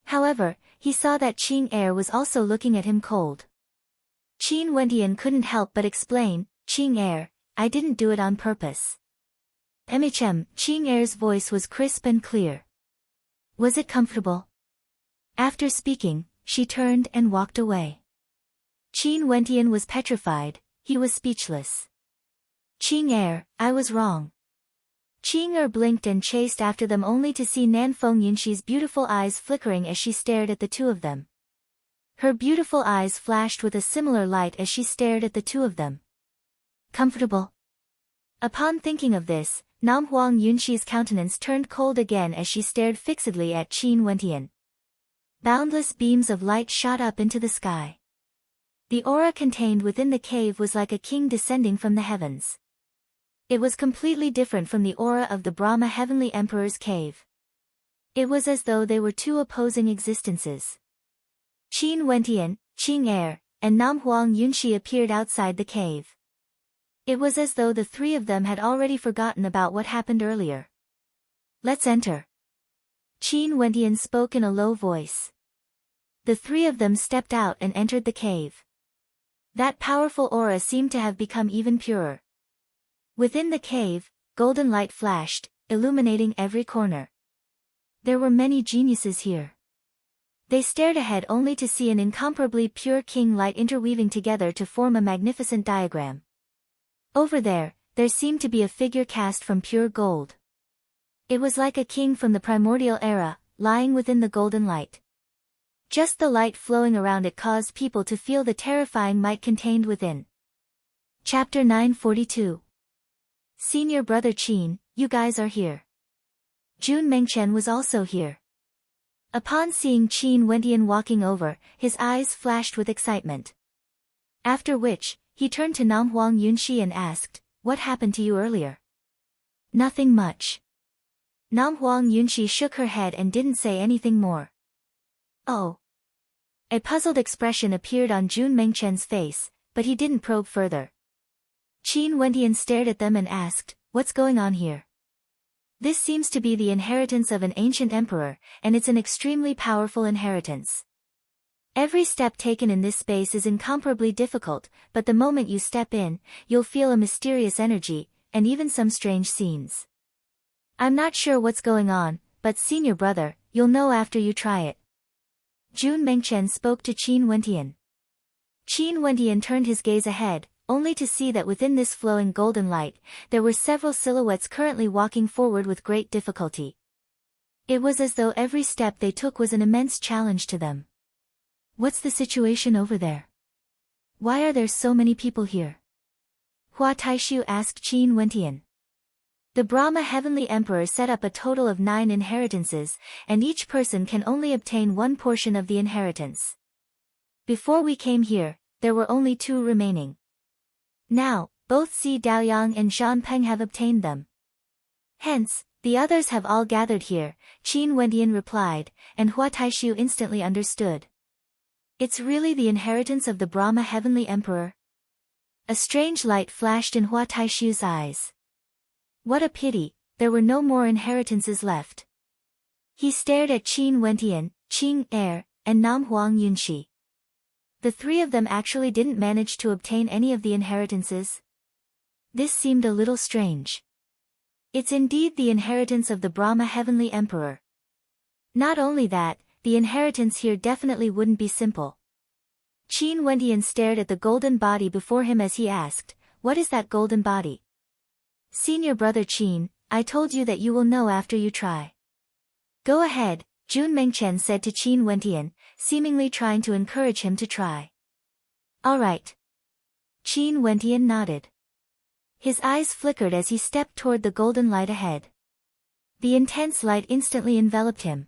However, he saw that Qing Er was also looking at him cold. Qin Wentian couldn't help but explain, "Qing Er, I didn't do it on purpose." Qing Er's voice was crisp and clear. "Was it comfortable?" After speaking, she turned and walked away. Qin Wentian was petrified, he was speechless. "Qing Er, I was wrong." Qing Er blinked and chased after them only to see Nanfeng Yunxi's beautiful eyes flickering as she stared at the two of them. Her beautiful eyes flashed with a similar light as she stared at the two of them. comfortable. Upon thinking of this, Nam Huang Yunxi's countenance turned cold again as she stared fixedly at Qin Wentian. Boundless beams of light shot up into the sky. The aura contained within the cave was like a king descending from the heavens. It was completely different from the aura of the Brahma Heavenly Emperor's cave. It was as though they were two opposing existences. Qin Wentian, Qing Er, and Nam Huang Yunxi appeared outside the cave. It was as though the three of them had already forgotten about what happened earlier. Let's enter. Qin Wentian spoke in a low voice. The three of them stepped out and entered the cave. That powerful aura seemed to have become even purer. Within the cave, golden light flashed, illuminating every corner. There were many geniuses here. They stared ahead only to see an incomparably pure king light interweaving together to form a magnificent diagram. Over there seemed to be a figure cast from pure gold. It was like a king from the primordial era, lying within the golden light. Just the light flowing around it caused people to feel the terrifying might contained within. Chapter 942. Senior brother Qin, you guys are here. Jun Mengchen was also here. Upon seeing Qin Wentian walking over, his eyes flashed with excitement. After which, he turned to Nam Huang Yunxi and asked, "What happened to you earlier?" "Nothing much." Nam Huang Yunxi shook her head and didn't say anything more. "Oh." A puzzled expression appeared on Jun Mengchen's face, but he didn't probe further. Qin Wentian stared at them and asked, "What's going on here?" "This seems to be the inheritance of an ancient emperor, and it's an extremely powerful inheritance. Every step taken in this space is incomparably difficult, but the moment you step in, you'll feel a mysterious energy, and even some strange scenes. I'm not sure what's going on, but senior brother, you'll know after you try it." Jun Mengchen spoke to Qin Wentian. Qin Wentian turned his gaze ahead, only to see that within this flowing golden light, there were several silhouettes currently walking forward with great difficulty. It was as though every step they took was an immense challenge to them. "What's the situation over there? Why are there so many people here?" Hua Taishu asked Qin Wentian. The Brahma Heavenly Emperor set up a total of 9 inheritances, and each person can only obtain one portion of the inheritance. Before we came here, there were only 2 remaining. Now, both Si Daoyang and Zhan Peng have obtained them. Hence, the others have all gathered here, Qin Wentian replied, and Hua Taishu instantly understood. It's really the inheritance of the Brahma Heavenly Emperor? A strange light flashed in Hua Taishu's eyes. What a pity, there were no more inheritances left. He stared at Qin Wentian, Qing Er, and Nam Huang Yunxi. The 3 of them actually didn't manage to obtain any of the inheritances. This seemed a little strange. It's indeed the inheritance of the Brahma Heavenly Emperor. Not only that, the inheritance here definitely wouldn't be simple. Qin Wentian stared at the golden body before him as he asked, "What is that golden body?" "Senior brother Qin, I told you that you will know after you try." "Go ahead," Jun Mengchen said to Qin Wentian, seemingly trying to encourage him to try. "All right." Qin Wentian nodded. His eyes flickered as he stepped toward the golden light ahead. The intense light instantly enveloped him.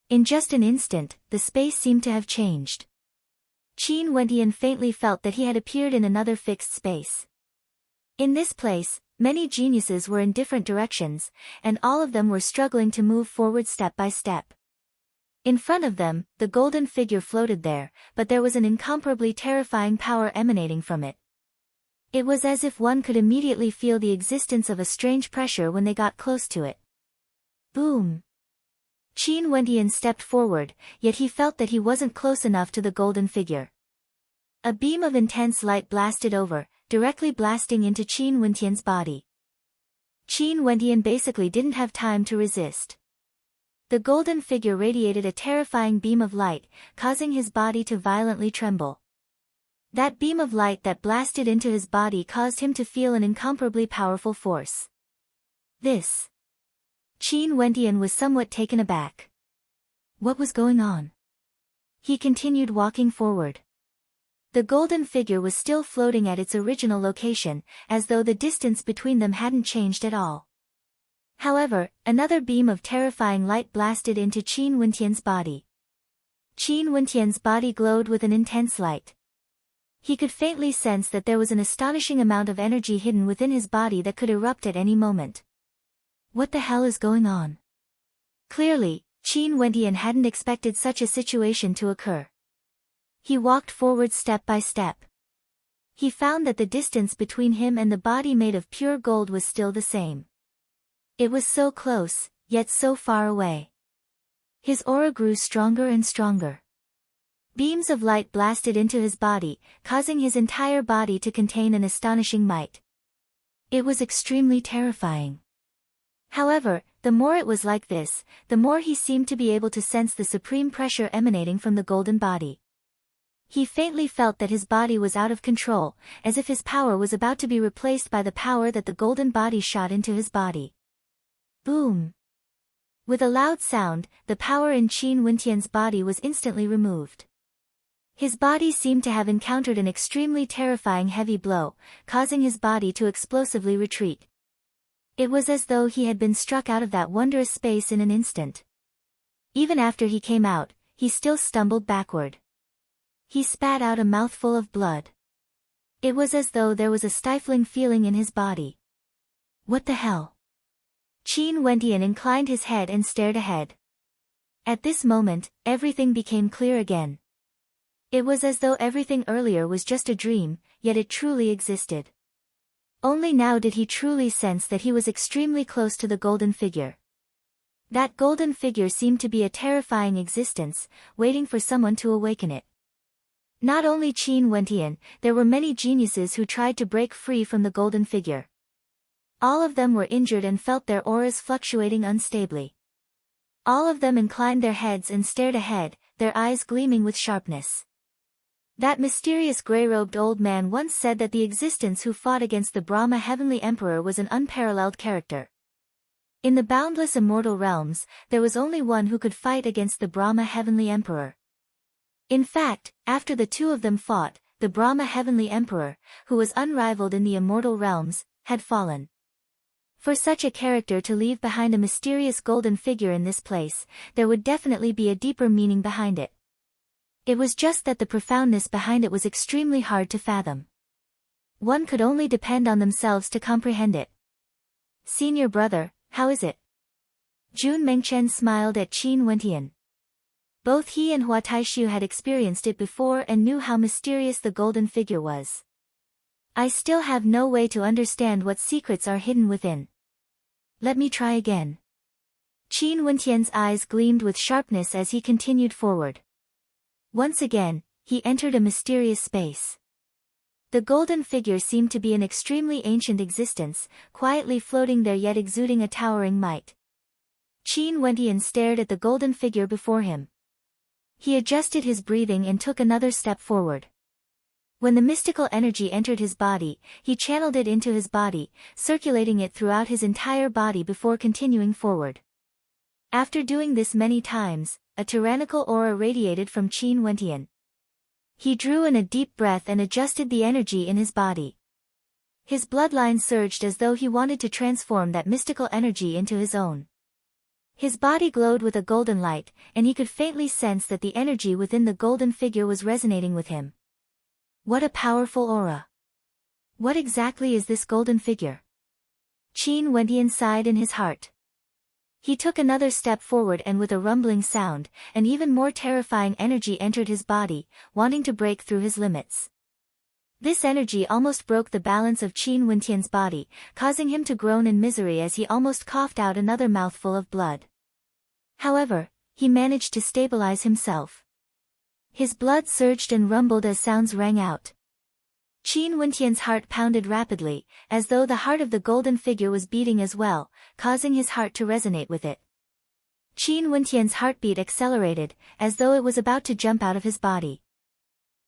In just an instant, the space seemed to have changed. Qin Wentian faintly felt that he had appeared in another fixed space. In this place, many geniuses were in different directions, and all of them were struggling to move forward step by step. In front of them, the golden figure floated there, but there was an incomparably terrifying power emanating from it. It was as if one could immediately feel the existence of a strange pressure when they got close to it. Boom! Qin Wentian stepped forward, yet he felt that he wasn't close enough to the golden figure. A beam of intense light blasted over, directly blasting into Qin Wentian's body. Qin Wentian basically didn't have time to resist. The golden figure radiated a terrifying beam of light, causing his body to violently tremble. That beam of light that blasted into his body caused him to feel an incomparably powerful force. This. Qin Wentian was somewhat taken aback. What was going on? He continued walking forward. The golden figure was still floating at its original location, as though the distance between them hadn't changed at all. However, another beam of terrifying light blasted into Qin Wentian's body. Qin Wentian's body glowed with an intense light. He could faintly sense that there was an astonishing amount of energy hidden within his body that could erupt at any moment. What the hell is going on? Clearly, Qin Wentian hadn't expected such a situation to occur. He walked forward step by step. He found that the distance between him and the body made of pure gold was still the same. It was so close, yet so far away. His aura grew stronger and stronger. Beams of light blasted into his body, causing his entire body to contain an astonishing might. It was extremely terrifying. However, the more it was like this, the more he seemed to be able to sense the supreme pressure emanating from the golden body. He faintly felt that his body was out of control, as if his power was about to be replaced by the power that the golden body shot into his body. Boom! With a loud sound, the power in Qin Wentian's body was instantly removed. His body seemed to have encountered an extremely terrifying heavy blow, causing his body to explosively retreat. It was as though he had been struck out of that wondrous space in an instant. Even after he came out, he still stumbled backward. He spat out a mouthful of blood. It was as though there was a stifling feeling in his body. What the hell? Qin Wentian inclined his head and stared ahead. At this moment, everything became clear again. It was as though everything earlier was just a dream, yet it truly existed. Only now did he truly sense that he was extremely close to the golden figure. That golden figure seemed to be a terrifying existence, waiting for someone to awaken it. Not only Qin Wentian, there were many geniuses who tried to break free from the golden figure. All of them were injured and felt their auras fluctuating unstably. All of them inclined their heads and stared ahead, their eyes gleaming with sharpness. That mysterious grey-robed old man once said that the existence who fought against the Brahma Heavenly Emperor was an unparalleled character. In the boundless immortal realms, there was only one who could fight against the Brahma Heavenly Emperor. In fact, after the two of them fought, the Brahma Heavenly Emperor, who was unrivaled in the immortal realms, had fallen. For such a character to leave behind a mysterious golden figure in this place, there would definitely be a deeper meaning behind it. It was just that the profoundness behind it was extremely hard to fathom. One could only depend on themselves to comprehend it. Senior brother, how is it? Jun Mengchen smiled at Qin Wentian. Both he and Hua Taishu had experienced it before and knew how mysterious the golden figure was. I still have no way to understand what secrets are hidden within. Let me try again. Qin Wentian's eyes gleamed with sharpness as he continued forward. Once again, he entered a mysterious space. The golden figure seemed to be an extremely ancient existence, quietly floating there yet exuding a towering might. Qin Wentian stared at the golden figure before him. He adjusted his breathing and took another step forward. When the mystical energy entered his body, he channeled it into his body, circulating it throughout his entire body before continuing forward. After doing this many times, a tyrannical aura radiated from Qin Wentian. He drew in a deep breath and adjusted the energy in his body. His bloodline surged as though he wanted to transform that mystical energy into his own. His body glowed with a golden light, and he could faintly sense that the energy within the golden figure was resonating with him. What a powerful aura! What exactly is this golden figure? Qin Wentian sighed in his heart. He took another step forward and with a rumbling sound, an even more terrifying energy entered his body, wanting to break through his limits. This energy almost broke the balance of Qin Wentian's body, causing him to groan in misery as he almost coughed out another mouthful of blood. However, he managed to stabilize himself. His blood surged and rumbled as sounds rang out. Qin Wentian's heart pounded rapidly, as though the heart of the golden figure was beating as well, causing his heart to resonate with it. Qin Wentian's heartbeat accelerated, as though it was about to jump out of his body.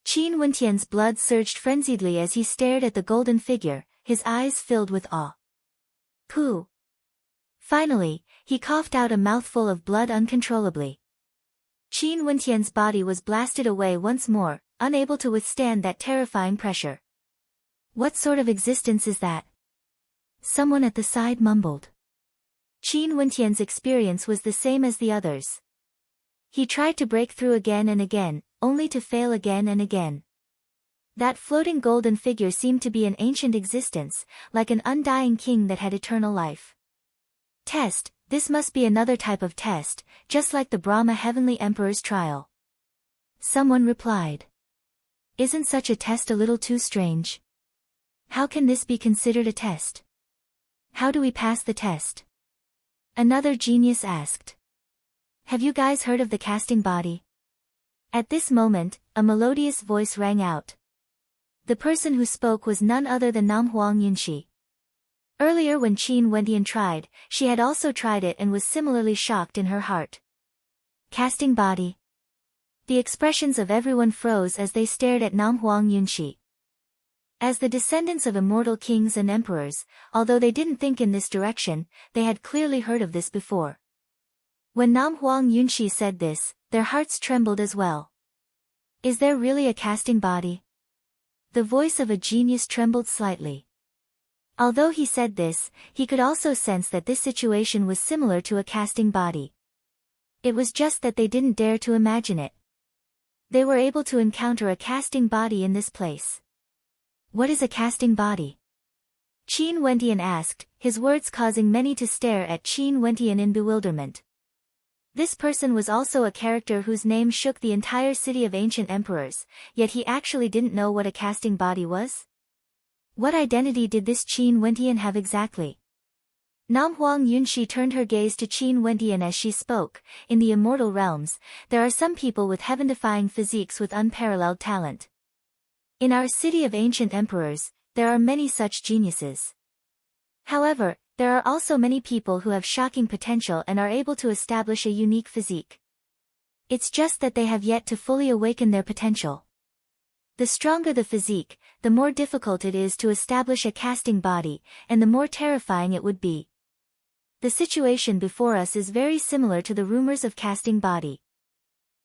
Qin Wentian's blood surged frenziedly as he stared at the golden figure, his eyes filled with awe. Pooh! Finally, he coughed out a mouthful of blood uncontrollably. Qin Wentian's body was blasted away once more, unable to withstand that terrifying pressure. What sort of existence is that? Someone at the side mumbled. Qin Wentian's experience was the same as the others. He tried to break through again and again, only to fail again and again. That floating golden figure seemed to be an ancient existence, like an undying king that had eternal life. Test, this must be another type of test, just like the Brahma Heavenly Emperor's trial. Someone replied. Isn't such a test a little too strange? How can this be considered a test? How do we pass the test? Another genius asked. Have you guys heard of the casting body? At this moment, a melodious voice rang out. The person who spoke was none other than Nam Huang Yunxi. Earlier when Qin Wentian tried, she had also tried it and was similarly shocked in her heart. Casting body. The expressions of everyone froze as they stared at Nam Huang Yunxi. As the descendants of immortal kings and emperors, although they didn't think in this direction, they had clearly heard of this before. When Nam Huang Yunxi said this, their hearts trembled as well. Is there really a casting body? The voice of a genius trembled slightly. Although he said this, he could also sense that this situation was similar to a casting body. It was just that they didn't dare to imagine it. They were able to encounter a casting body in this place. What is a casting body? Qin Wentian asked, his words causing many to stare at Qin Wentian in bewilderment. This person was also a character whose name shook the entire city of ancient emperors, yet he actually didn't know what a casting body was? What identity did this Qin Wentian have exactly? Nam Huang Yunxi turned her gaze to Qin Wentian as she spoke. In the immortal realms, there are some people with heaven-defying physiques with unparalleled talent. In our city of ancient emperors, there are many such geniuses. However, there are also many people who have shocking potential and are able to establish a unique physique. It's just that they have yet to fully awaken their potential. The stronger the physique, the more difficult it is to establish a casting body, and the more terrifying it would be. The situation before us is very similar to the rumors of casting body.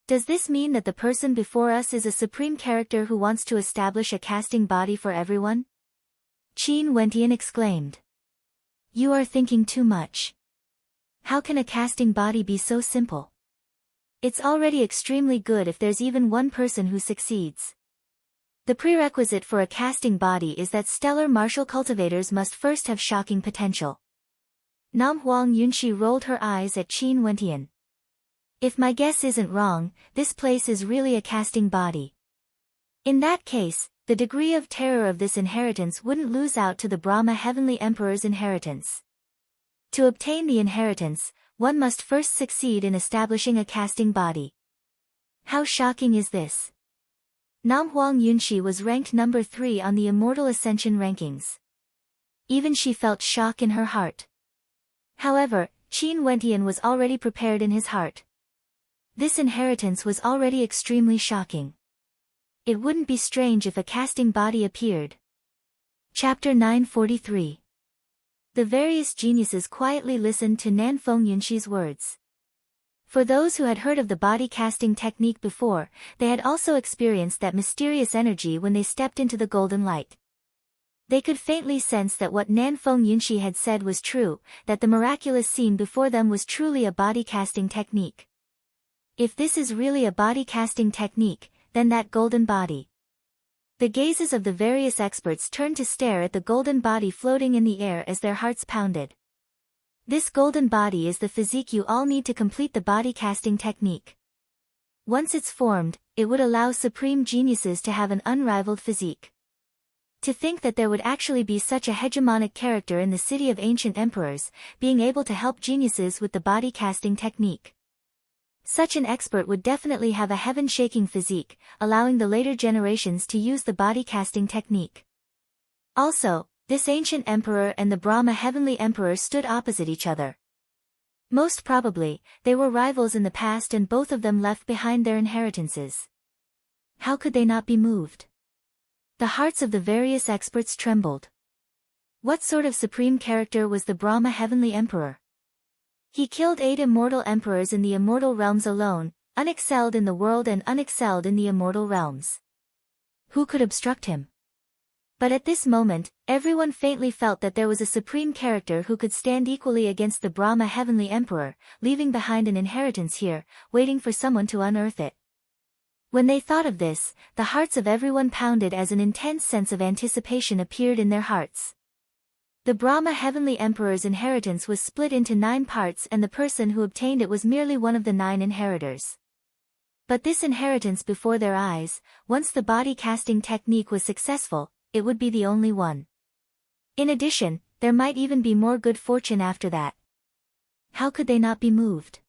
Does this mean that the person before us is a supreme character who wants to establish a casting body for everyone? Qin Wentian exclaimed. You are thinking too much. How can a casting body be so simple? It's already extremely good if there's even one person who succeeds. The prerequisite for a casting body is that stellar martial cultivators must first have shocking potential. Nam Huang Yunxi rolled her eyes at Qin Wentian. If my guess isn't wrong, this place is really a casting body. In that case, the degree of terror of this inheritance wouldn't lose out to the Brahma Heavenly Emperor's inheritance. To obtain the inheritance, one must first succeed in establishing a casting body. How shocking is this? Nam Huang Yunxi was ranked number 3 on the Immortal Ascension rankings. Even she felt shock in her heart. However, Qin Wentian was already prepared in his heart. This inheritance was already extremely shocking. It wouldn't be strange if a casting body appeared. Chapter 943. The various geniuses quietly listened to Nanfeng Yunxi's words. For those who had heard of the body casting technique before, they had also experienced that mysterious energy when they stepped into the golden light. They could faintly sense that what Nanfeng Yunxi had said was true, that the miraculous scene before them was truly a body casting technique. If this is really a body casting technique, then that golden body. The gazes of the various experts turned to stare at the golden body floating in the air as their hearts pounded. This golden body is the physique you all need to complete the body casting technique. Once it's formed, it would allow supreme geniuses to have an unrivaled physique. To think that there would actually be such a hegemonic character in the city of ancient emperors, being able to help geniuses with the body casting technique. Such an expert would definitely have a heaven-shaking physique, allowing the later generations to use the body casting technique. Also, this ancient emperor and the Brahma Heavenly Emperor stood opposite each other. Most probably, they were rivals in the past and both of them left behind their inheritances. How could they not be moved? The hearts of the various experts trembled. What sort of supreme character was the Brahma Heavenly Emperor? He killed 8 immortal emperors in the immortal realms alone, unexcelled in the world and unexcelled in the immortal realms. Who could obstruct him? But at this moment, everyone faintly felt that there was a supreme character who could stand equally against the Brahma Heavenly Emperor, leaving behind an inheritance here, waiting for someone to unearth it. When they thought of this, the hearts of everyone pounded as an intense sense of anticipation appeared in their hearts. The Brahma Heavenly Emperor's inheritance was split into 9 parts and the person who obtained it was merely one of the 9 inheritors. But this inheritance before their eyes, once the body casting technique was successful, it would be the only one. In addition, there might even be more good fortune after that. How could they not be moved?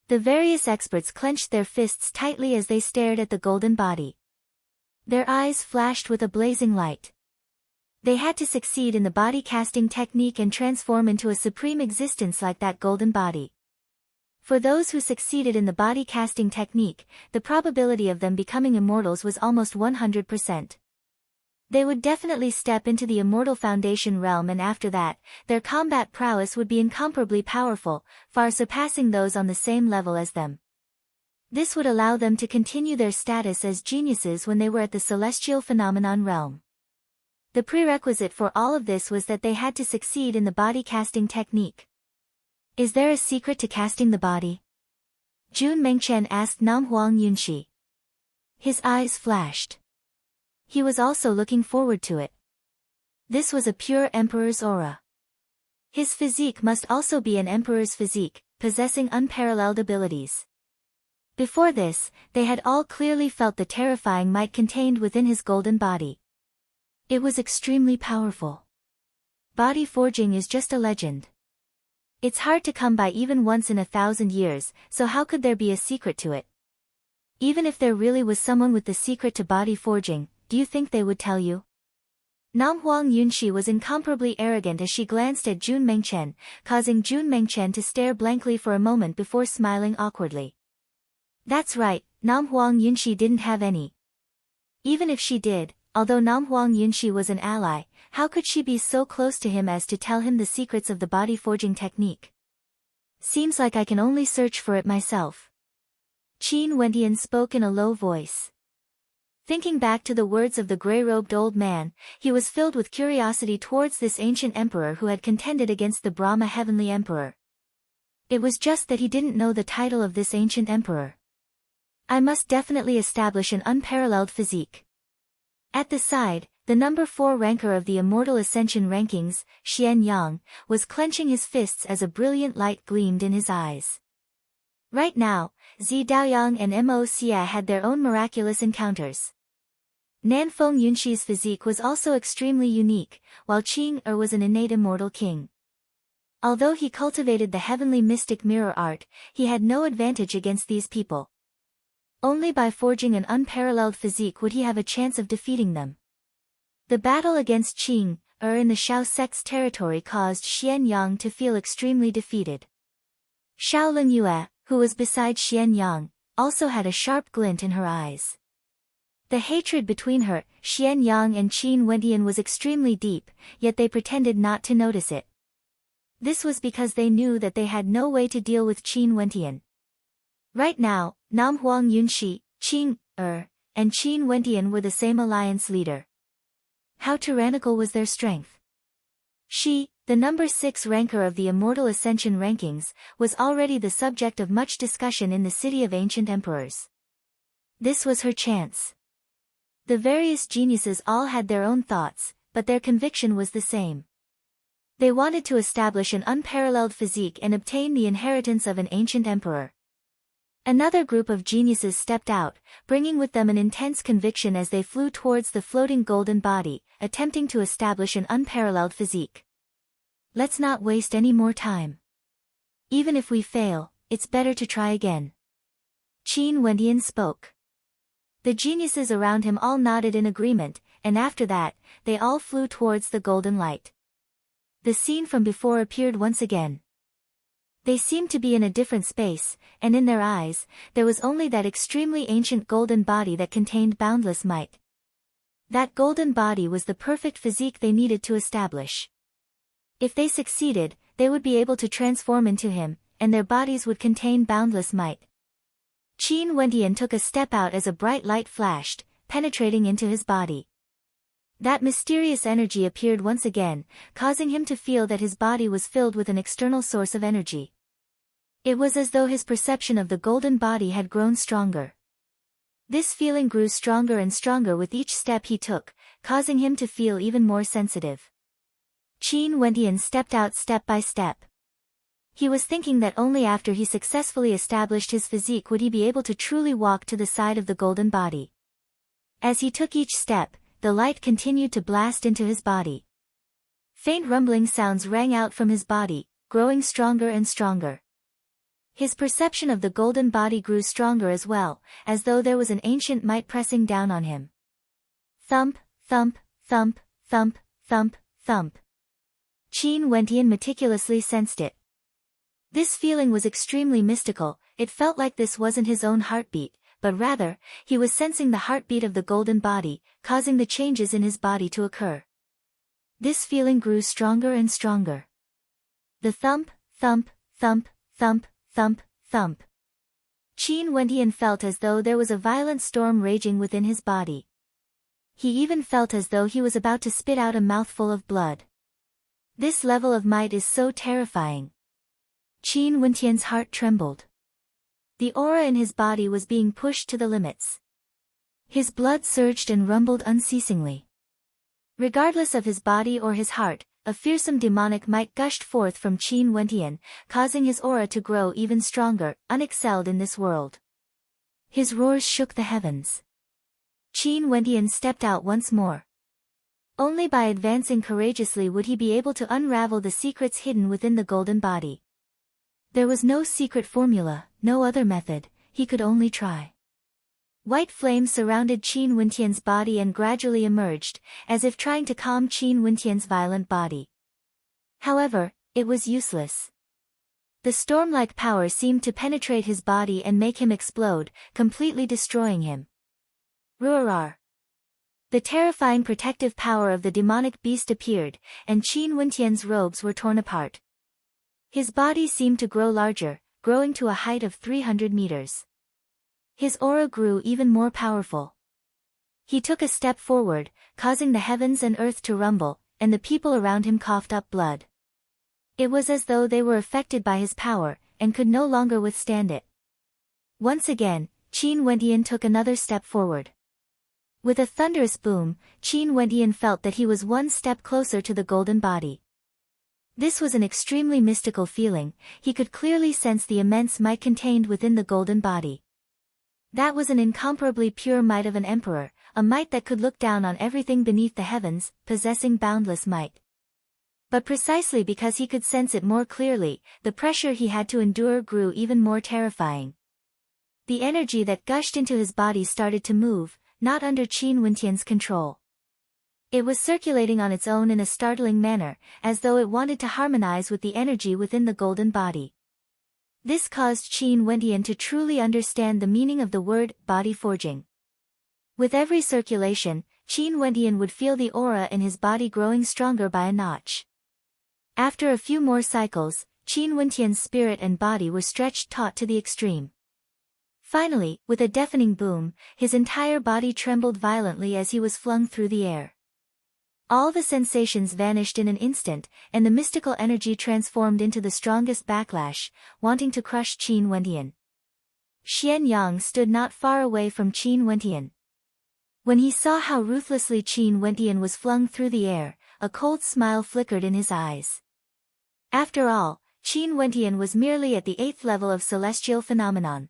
The various experts clenched their fists tightly as they stared at the golden body. Their eyes flashed with a blazing light. They had to succeed in the body casting technique and transform into a supreme existence like that golden body. For those who succeeded in the body casting technique, the probability of them becoming immortals was almost 100%. They would definitely step into the immortal foundation realm, and after that, their combat prowess would be incomparably powerful, far surpassing those on the same level as them. This would allow them to continue their status as geniuses when they were at the celestial phenomenon realm. The prerequisite for all of this was that they had to succeed in the body casting technique. Is there a secret to casting the body? Jun Mengchen asked Nam Huang Yunshi. His eyes flashed. He was also looking forward to it. This was a pure emperor's aura. His physique must also be an emperor's physique, possessing unparalleled abilities. Before this, they had all clearly felt the terrifying might contained within his golden body. It was extremely powerful. Body forging is just a legend. It's hard to come by even once in 1,000 years, so how could there be a secret to it? Even if there really was someone with the secret to body forging, do you think they would tell you? Nam Huang Yunshi was incomparably arrogant as she glanced at Jun Mengchen, causing Jun Mengchen to stare blankly for a moment before smiling awkwardly. That's right, Nam Huang Yunshi didn't have any. Even if she did, although Nam Huang Yunshi was an ally, how could she be so close to him as to tell him the secrets of the body forging technique? Seems like I can only search for it myself. Qin Wentian spoke in a low voice. Thinking back to the words of the grey-robed old man, he was filled with curiosity towards this ancient emperor who had contended against the Brahma Heavenly Emperor. It was just that he didn't know the title of this ancient emperor. I must definitely establish an unparalleled physique. At the side, the number 4 ranker of the Immortal Ascension rankings, Xian Yang, was clenching his fists as a brilliant light gleamed in his eyes. Right now, Zi Daoyang and Mo Xia had their own miraculous encounters. Nanfeng Yunshi's physique was also extremely unique, while Qing Er was an innate immortal king. Although he cultivated the heavenly mystic mirror art, he had no advantage against these people. Only by forging an unparalleled physique would he have a chance of defeating them. The battle against Qing Er in the Shao sect's territory caused Xian Yang to feel extremely defeated. Xiao Lingyue, who was beside Xian Yang, also had a sharp glint in her eyes. The hatred between her, Xian Yang and Qin Wentian was extremely deep, yet they pretended not to notice it. This was because they knew that they had no way to deal with Qin Wentian. Right now, Nam Huang Yunshi, Qing Er, and Qin Wentian were the same alliance leader. How tyrannical was their strength? She, the number 6 ranker of the Immortal Ascension rankings, was already the subject of much discussion in the City of Ancient Emperors. This was her chance. The various geniuses all had their own thoughts, but their conviction was the same. They wanted to establish an unparalleled physique and obtain the inheritance of an ancient emperor. Another group of geniuses stepped out, bringing with them an intense conviction as they flew towards the floating golden body, attempting to establish an unparalleled physique. Let's not waste any more time. Even if we fail, it's better to try again. Qin Wentian spoke. The geniuses around him all nodded in agreement, and after that, they all flew towards the golden light. The scene from before appeared once again. They seemed to be in a different space, and in their eyes, there was only that extremely ancient golden body that contained boundless might. That golden body was the perfect physique they needed to establish. If they succeeded, they would be able to transform into him, and their bodies would contain boundless might. Qin Wentian took a step out as a bright light flashed, penetrating into his body. That mysterious energy appeared once again, causing him to feel that his body was filled with an external source of energy. It was as though his perception of the golden body had grown stronger. This feeling grew stronger and stronger with each step he took, causing him to feel even more sensitive. Qin Wendian stepped out step by step. He was thinking that only after he successfully established his physique would he be able to truly walk to the side of the golden body. As he took each step, the light continued to blast into his body. Faint rumbling sounds rang out from his body, growing stronger and stronger. His perception of the golden body grew stronger as well, as though there was an ancient might pressing down on him. Thump, thump, thump, thump, thump, thump. Qin Wendian meticulously sensed it. This feeling was extremely mystical. It felt like this wasn't his own heartbeat, but rather, he was sensing the heartbeat of the golden body, causing the changes in his body to occur. This feeling grew stronger and stronger. The thump, thump, thump, thump, thump, thump. Qin Wendian felt as though there was a violent storm raging within his body. He even felt as though he was about to spit out a mouthful of blood. This level of might is so terrifying. Qin Wendian's heart trembled. The aura in his body was being pushed to the limits. His blood surged and rumbled unceasingly. Regardless of his body or his heart, a fearsome demonic might gushed forth from Qin Wendian, causing his aura to grow even stronger, unexcelled in this world. His roars shook the heavens. Qin Wendian stepped out once more. Only by advancing courageously would he be able to unravel the secrets hidden within the golden body. There was no secret formula, no other method, he could only try. White flames surrounded Qin Wendian's body and gradually emerged, as if trying to calm Qin Wendian's violent body. However, it was useless. The storm-like power seemed to penetrate his body and make him explode, completely destroying him. Roar! The terrifying protective power of the demonic beast appeared, and Qin Wendian's robes were torn apart. His body seemed to grow larger, growing to a height of 300 meters. His aura grew even more powerful. He took a step forward, causing the heavens and earth to rumble, and the people around him coughed up blood. It was as though they were affected by his power, and could no longer withstand it. Once again, Qin Wendian took another step forward. With a thunderous boom, Qin Wendian felt that he was one step closer to the golden body. This was an extremely mystical feeling. He could clearly sense the immense might contained within the golden body. That was an incomparably pure might of an emperor, a might that could look down on everything beneath the heavens, possessing boundless might. But precisely because he could sense it more clearly, the pressure he had to endure grew even more terrifying. The energy that gushed into his body started to move, not under Qin Wendian's control. It was circulating on its own in a startling manner, as though it wanted to harmonize with the energy within the golden body. This caused Qin Wendian to truly understand the meaning of the word body forging. With every circulation, Qin Wendian would feel the aura in his body growing stronger by a notch. After a few more cycles, Qin Wendian's spirit and body were stretched taut to the extreme. Finally, with a deafening boom, his entire body trembled violently as he was flung through the air. All the sensations vanished in an instant, and the mystical energy transformed into the strongest backlash, wanting to crush Qin Wendian. Xian Yang stood not far away from Qin Wendian. When he saw how ruthlessly Qin Wendian was flung through the air, a cold smile flickered in his eyes. After all, Qin Wendian was merely at the 8th level of celestial phenomenon.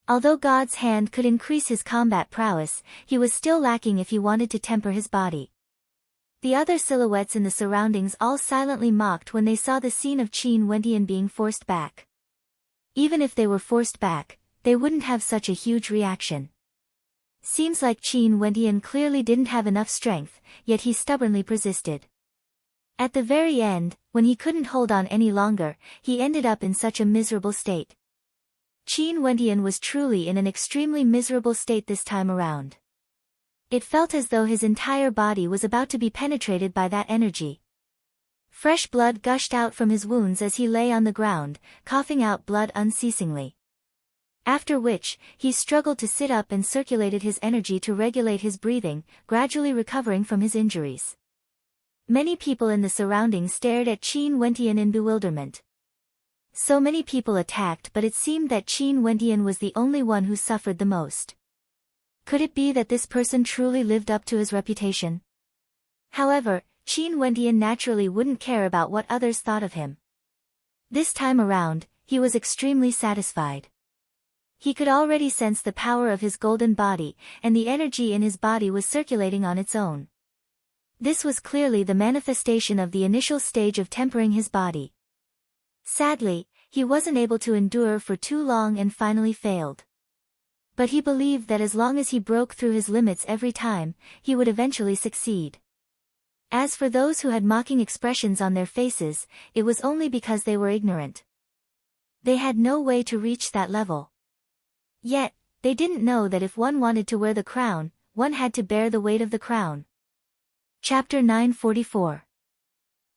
Although God's hand could increase his combat prowess, he was still lacking if he wanted to temper his body. The other silhouettes in the surroundings all silently mocked when they saw the scene of Qin Wendian being forced back. Even if they were forced back, they wouldn't have such a huge reaction. Seems like Qin Wendian clearly didn't have enough strength, yet he stubbornly persisted. At the very end, when he couldn't hold on any longer, he ended up in such a miserable state. Qin Wendian was truly in an extremely miserable state this time around. It felt as though his entire body was about to be penetrated by that energy. Fresh blood gushed out from his wounds as he lay on the ground, coughing out blood unceasingly. After which, he struggled to sit up and circulated his energy to regulate his breathing, gradually recovering from his injuries. Many people in the surroundings stared at Qin Wentian in bewilderment. So many people attacked, but it seemed that Qin Wentian was the only one who suffered the most. Could it be that this person truly lived up to his reputation? However, Qin Wentian naturally wouldn't care about what others thought of him. This time around, he was extremely satisfied. He could already sense the power of his golden body, and the energy in his body was circulating on its own. This was clearly the manifestation of the initial stage of tempering his body. Sadly, he wasn't able to endure for too long and finally failed. But he believed that as long as he broke through his limits every time, he would eventually succeed. As for those who had mocking expressions on their faces, it was only because they were ignorant. They had no way to reach that level. Yet, they didn't know that if one wanted to wear the crown, one had to bear the weight of the crown. Chapter 944.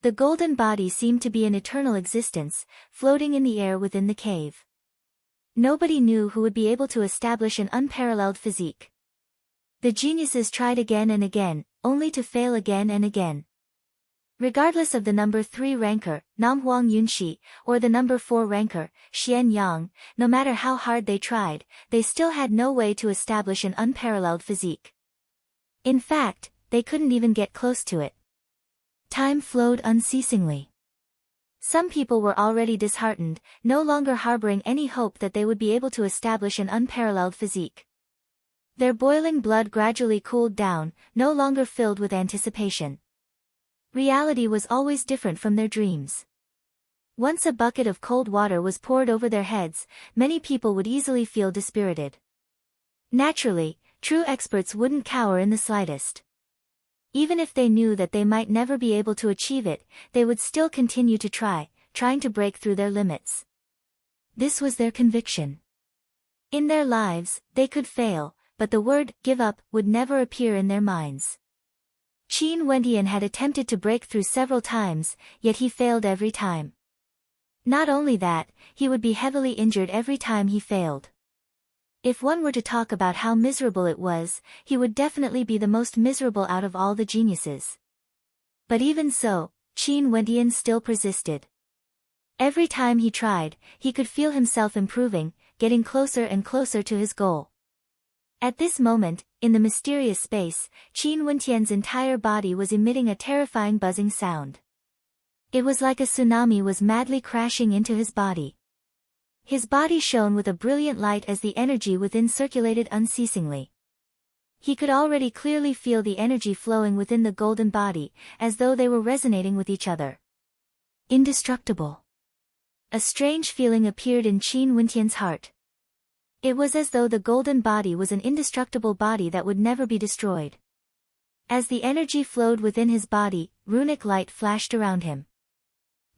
The golden body seemed to be an eternal existence, floating in the air within the cave. Nobody knew who would be able to establish an unparalleled physique. The geniuses tried again and again, only to fail again and again. Regardless of the number 3 ranker, Nam Huang Yunxi, or the number 4 ranker, Xian Yang, no matter how hard they tried, they still had no way to establish an unparalleled physique. In fact, they couldn't even get close to it. Time flowed unceasingly. Some people were already disheartened, no longer harboring any hope that they would be able to establish an unparalleled physique. Their boiling blood gradually cooled down, no longer filled with anticipation. Reality was always different from their dreams. Once a bucket of cold water was poured over their heads, many people would easily feel dispirited. Naturally, true experts wouldn't cower in the slightest. Even if they knew that they might never be able to achieve it, they would still continue to trying to break through their limits. This was their conviction. In their lives, they could fail, but the word give up would never appear in their minds. Qin Wentian had attempted to break through several times, yet he failed every time. Not only that, he would be heavily injured every time he failed. If one were to talk about how miserable it was, he would definitely be the most miserable out of all the geniuses. But even so, Qin Wentian still persisted. Every time he tried, he could feel himself improving, getting closer and closer to his goal. At this moment, in the mysterious space, Qin Wentian's entire body was emitting a terrifying buzzing sound. It was like a tsunami was madly crashing into his body. His body shone with a brilliant light as the energy within circulated unceasingly. He could already clearly feel the energy flowing within the golden body, as though they were resonating with each other. Indestructible. A strange feeling appeared in Qin Wentian's heart. It was as though the golden body was an indestructible body that would never be destroyed. As the energy flowed within his body, runic light flashed around him.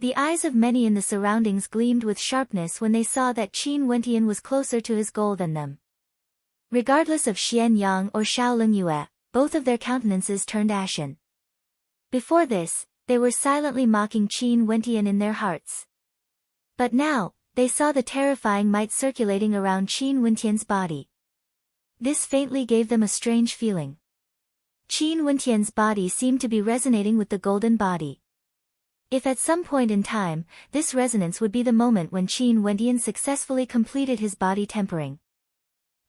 The eyes of many in the surroundings gleamed with sharpness when they saw that Qin Wentian was closer to his goal than them. Regardless of Xian Yang or Xiao Lingyue, both of their countenances turned ashen. Before this, they were silently mocking Qin Wentian in their hearts. But now, they saw the terrifying might circulating around Qin Wentian's body. This faintly gave them a strange feeling. Qin Wentian's body seemed to be resonating with the golden body. If at some point in time, this resonance would be the moment when Qin Wentian successfully completed his body tempering.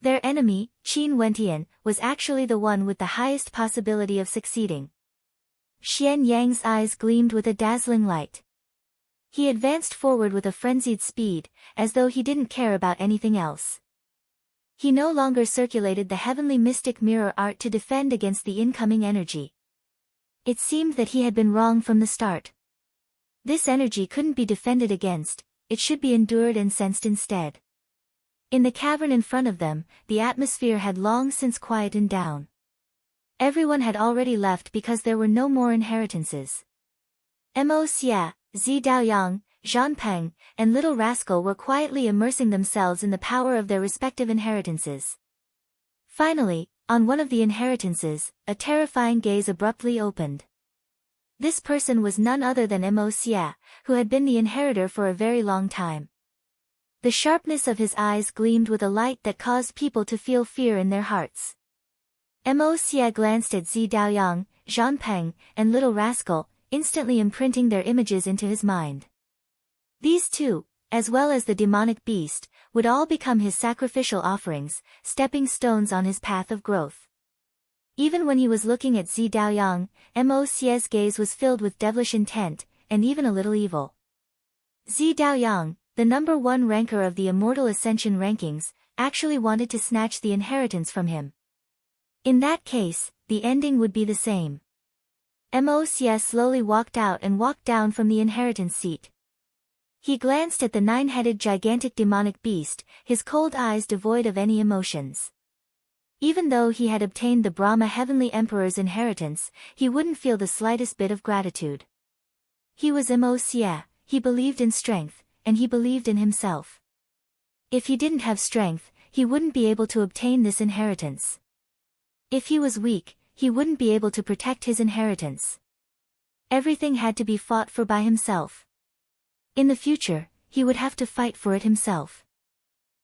Their enemy, Qin Wentian, was actually the one with the highest possibility of succeeding. Xian Yang's eyes gleamed with a dazzling light. He advanced forward with a frenzied speed, as though he didn't care about anything else. He no longer circulated the heavenly mystic mirror art to defend against the incoming energy. It seemed that he had been wrong from the start. This energy couldn't be defended against, it should be endured and sensed instead. In the cavern in front of them, the atmosphere had long since quietened down. Everyone had already left because there were no more inheritances. Mo Xia, Zi Daoyang, Zhan Peng, and Little Rascal were quietly immersing themselves in the power of their respective inheritances. Finally, on one of the inheritances, a terrifying gaze abruptly opened. This person was none other than Mo Xia, who had been the inheritor for a very long time. The sharpness of his eyes gleamed with a light that caused people to feel fear in their hearts. Mo Xie glanced at Zi Daoyang, Zhang Peng, and Little Rascal, instantly imprinting their images into his mind. These two, as well as the demonic beast, would all become his sacrificial offerings, stepping stones on his path of growth. Even when he was looking at Zi Daoyang, Mo Xie's gaze was filled with devilish intent, and even a little evil. Zi Daoyang, the number 1 ranker of the Immortal Ascension rankings, actually wanted to snatch the inheritance from him. In that case, the ending would be the same. Mo Xie slowly walked out and walked down from the inheritance seat. He glanced at the 9-headed gigantic demonic beast, his cold eyes devoid of any emotions. Even though he had obtained the Brahma Heavenly Emperor's inheritance, he wouldn't feel the slightest bit of gratitude. He was Mo Xie, he believed in strength, and he believed in himself. If he didn't have strength, he wouldn't be able to obtain this inheritance. If he was weak, he wouldn't be able to protect his inheritance. Everything had to be fought for by himself. In the future, he would have to fight for it himself.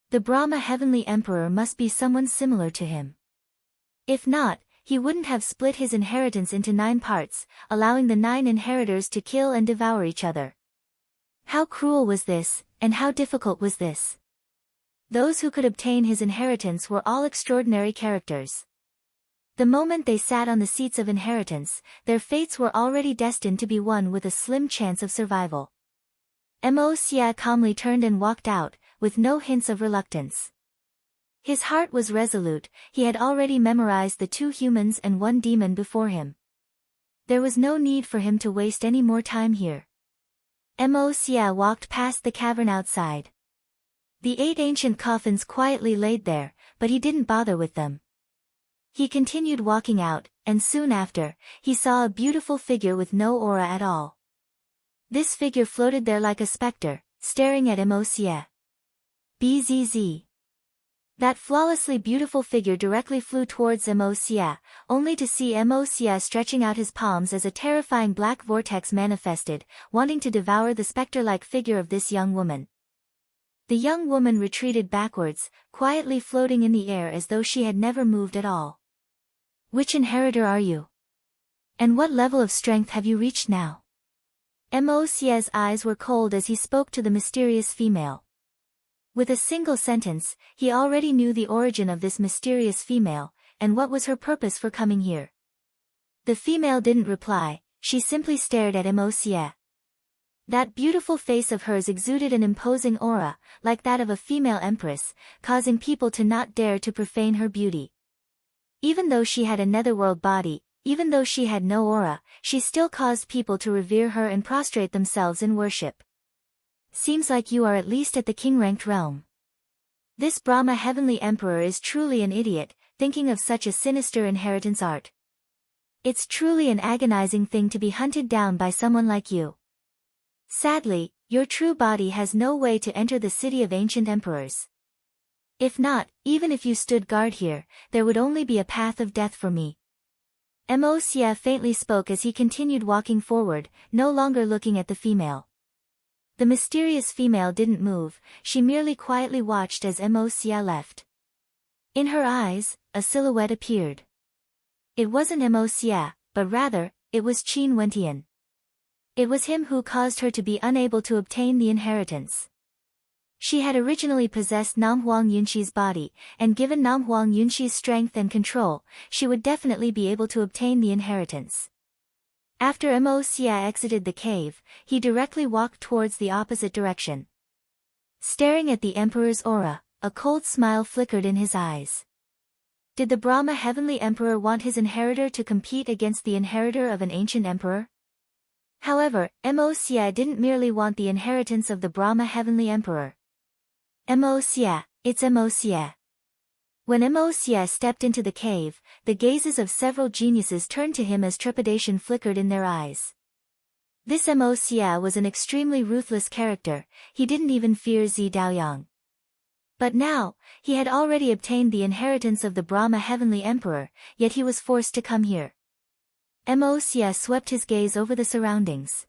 The Brahma Heavenly Emperor must be someone similar to him. If not, he wouldn't have split his inheritance into 9 parts, allowing the 9 inheritors to kill and devour each other. How cruel was this, and how difficult was this? Those who could obtain his inheritance were all extraordinary characters. The moment they sat on the seats of inheritance, their fates were already destined to be one with a slim chance of survival. Mo Xie calmly turned and walked out, with no hints of reluctance. His heart was resolute, he had already memorized the 2 humans and 1 demon before him. There was no need for him to waste any more time here. Mo Xie walked past the cavern outside. The 8 ancient coffins quietly laid there, but he didn't bother with them. He continued walking out, and soon after, he saw a beautiful figure with no aura at all. This figure floated there like a specter, staring at Mo Xie. Bzz. That flawlessly beautiful figure directly flew towards Mo Xie, only to see Mo Xie stretching out his palms as a terrifying black vortex manifested, wanting to devour the specter-like figure of this young woman. The young woman retreated backwards, quietly floating in the air as though she had never moved at all. Which inheritor are you? And what level of strength have you reached now? Mo Xie's eyes were cold as he spoke to the mysterious female. With a single sentence, he already knew the origin of this mysterious female, and what was her purpose for coming here. The female didn't reply, she simply stared at Mo Xie. That beautiful face of hers exuded an imposing aura, like that of a female empress, causing people to not dare to profane her beauty. Even though she had a netherworld body, even though she had no aura, she still caused people to revere her and prostrate themselves in worship. Seems like you are at least at the king-ranked realm. This Brahma Heavenly Emperor is truly an idiot, thinking of such a sinister inheritance art. It's truly an agonizing thing to be hunted down by someone like you. Sadly, your true body has no way to enter the city of ancient emperors. If not, even if you stood guard here, there would only be a path of death for me. Mo Xie faintly spoke as he continued walking forward, no longer looking at the female. The mysterious female didn't move, she merely quietly watched as Mo Xie left. In her eyes, a silhouette appeared. It wasn't Mo Xie, but rather, it was Qin Wentian. It was him who caused her to be unable to obtain the inheritance. She had originally possessed Nam Huang Yunxi's body, and given Nam Huang Yunxi's strength and control, she would definitely be able to obtain the inheritance. After Mo Xie exited the cave, he directly walked towards the opposite direction. Staring at the Emperor's aura, a cold smile flickered in his eyes. Did the Brahma Heavenly Emperor want his inheritor to compete against the inheritor of an ancient emperor? However, Mo Xie didn't merely want the inheritance of the Brahma Heavenly Emperor. Mo Xie, it's Mo Xie. When Mo Xie stepped into the cave, the gazes of several geniuses turned to him as trepidation flickered in their eyes. This Mo Xie was an extremely ruthless character, he didn't even fear Zi Daoyang. But now, he had already obtained the inheritance of the Brahma Heavenly Emperor, yet he was forced to come here. Mo Xie swept his gaze over the surroundings.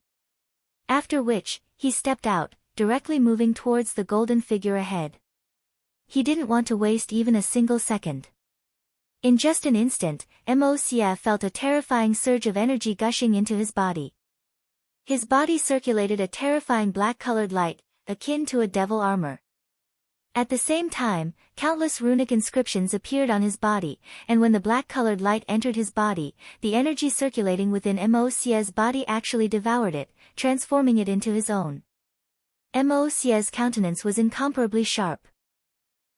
After which, he stepped out, directly moving towards the golden figure ahead. He didn't want to waste even a single second. In just an instant, Mo Xia felt a terrifying surge of energy gushing into his body. His body circulated a terrifying black-colored light, akin to a devil armor. At the same time, countless runic inscriptions appeared on his body, and when the black-colored light entered his body, the energy circulating within Mo Xia's body actually devoured it, transforming it into his own. Mo Xia's countenance was incomparably sharp.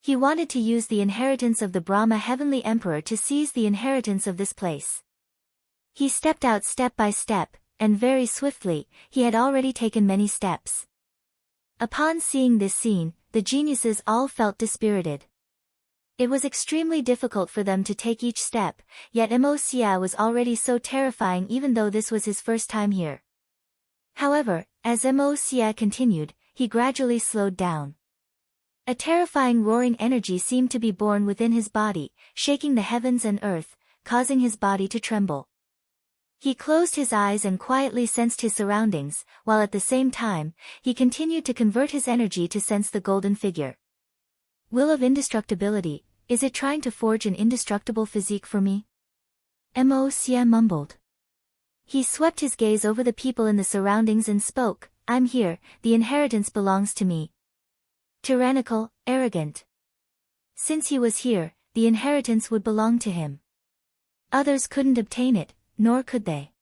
He wanted to use the inheritance of the Brahma Heavenly Emperor to seize the inheritance of this place. He stepped out step by step, and very swiftly, he had already taken many steps. Upon seeing this scene, the geniuses all felt dispirited. It was extremely difficult for them to take each step, yet Mo Xia was already so terrifying even though this was his first time here. However, as Mo Xia continued, he gradually slowed down. A terrifying roaring energy seemed to be born within his body, shaking the heavens and earth, causing his body to tremble. He closed his eyes and quietly sensed his surroundings, while at the same time, he continued to convert his energy to sense the golden figure. Will of indestructibility, is it trying to forge an indestructible physique for me? Mo Xia mumbled. He swept his gaze over the people in the surroundings and spoke, I'm here, the inheritance belongs to me. Tyrannical, arrogant. Since he was here, the inheritance would belong to him. Others couldn't obtain it, nor could they.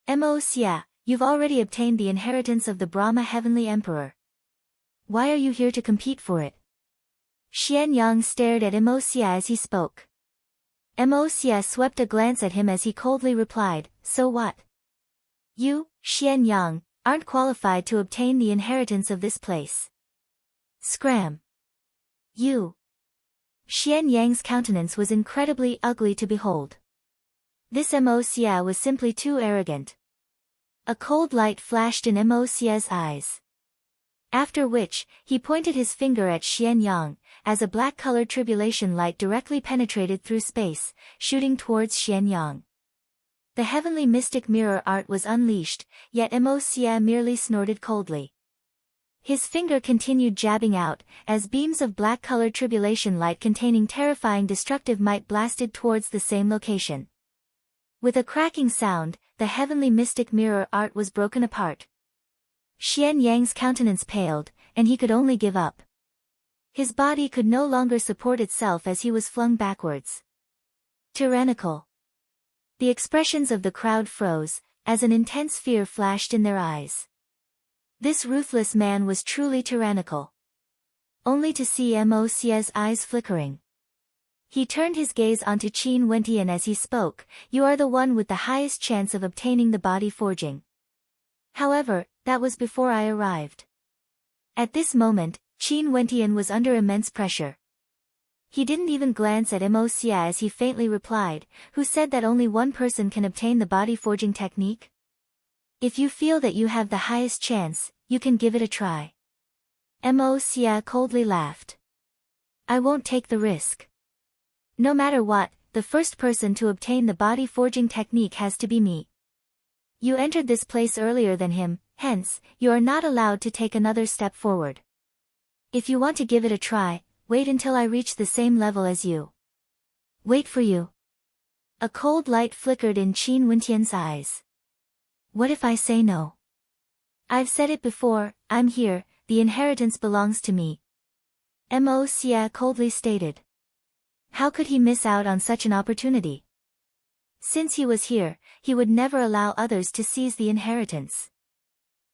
Mo Xia, you've already obtained the inheritance of the Brahma Heavenly Emperor. Why are you here to compete for it? Xian Yang stared at Mo Xia as he spoke. Mo Xia swept a glance at him as he coldly replied, so what? You, Xian Yang, aren't qualified to obtain the inheritance of this place. Scram. You. Xian Yang's countenance was incredibly ugly to behold. This Mo Xia was simply too arrogant. A cold light flashed in Mo Xia's eyes. After which, he pointed his finger at Xian Yang, as a black-colored tribulation light directly penetrated through space, shooting towards Xian Yang. The heavenly mystic mirror art was unleashed, yet Mo Xia merely snorted coldly. His finger continued jabbing out, as beams of black-colored tribulation light containing terrifying destructive might blasted towards the same location. With a cracking sound, the heavenly mystic mirror art was broken apart. Xian Yang's countenance paled, and he could only give up. His body could no longer support itself as he was flung backwards. Tyrannical. The expressions of the crowd froze, as an intense fear flashed in their eyes. This ruthless man was truly tyrannical. Only to see Mo Xia's eyes flickering. He turned his gaze onto Qin Wentian as he spoke, you are the one with the highest chance of obtaining the body forging. However, that was before I arrived. At this moment, Qin Wentian was under immense pressure. He didn't even glance at Mo Xia as he faintly replied, who said that only one person can obtain the body forging technique? If you feel that you have the highest chance, you can give it a try. Mo Xia coldly laughed. I won't take the risk. No matter what, the first person to obtain the body forging technique has to be me. You entered this place earlier than him, hence, you are not allowed to take another step forward. If you want to give it a try, wait until I reach the same level as you. Wait for you. A cold light flickered in Qin Wentian's eyes. What if I say no? I've said it before, I'm here, the inheritance belongs to me. Mo Xia coldly stated. How could he miss out on such an opportunity? Since he was here, he would never allow others to seize the inheritance.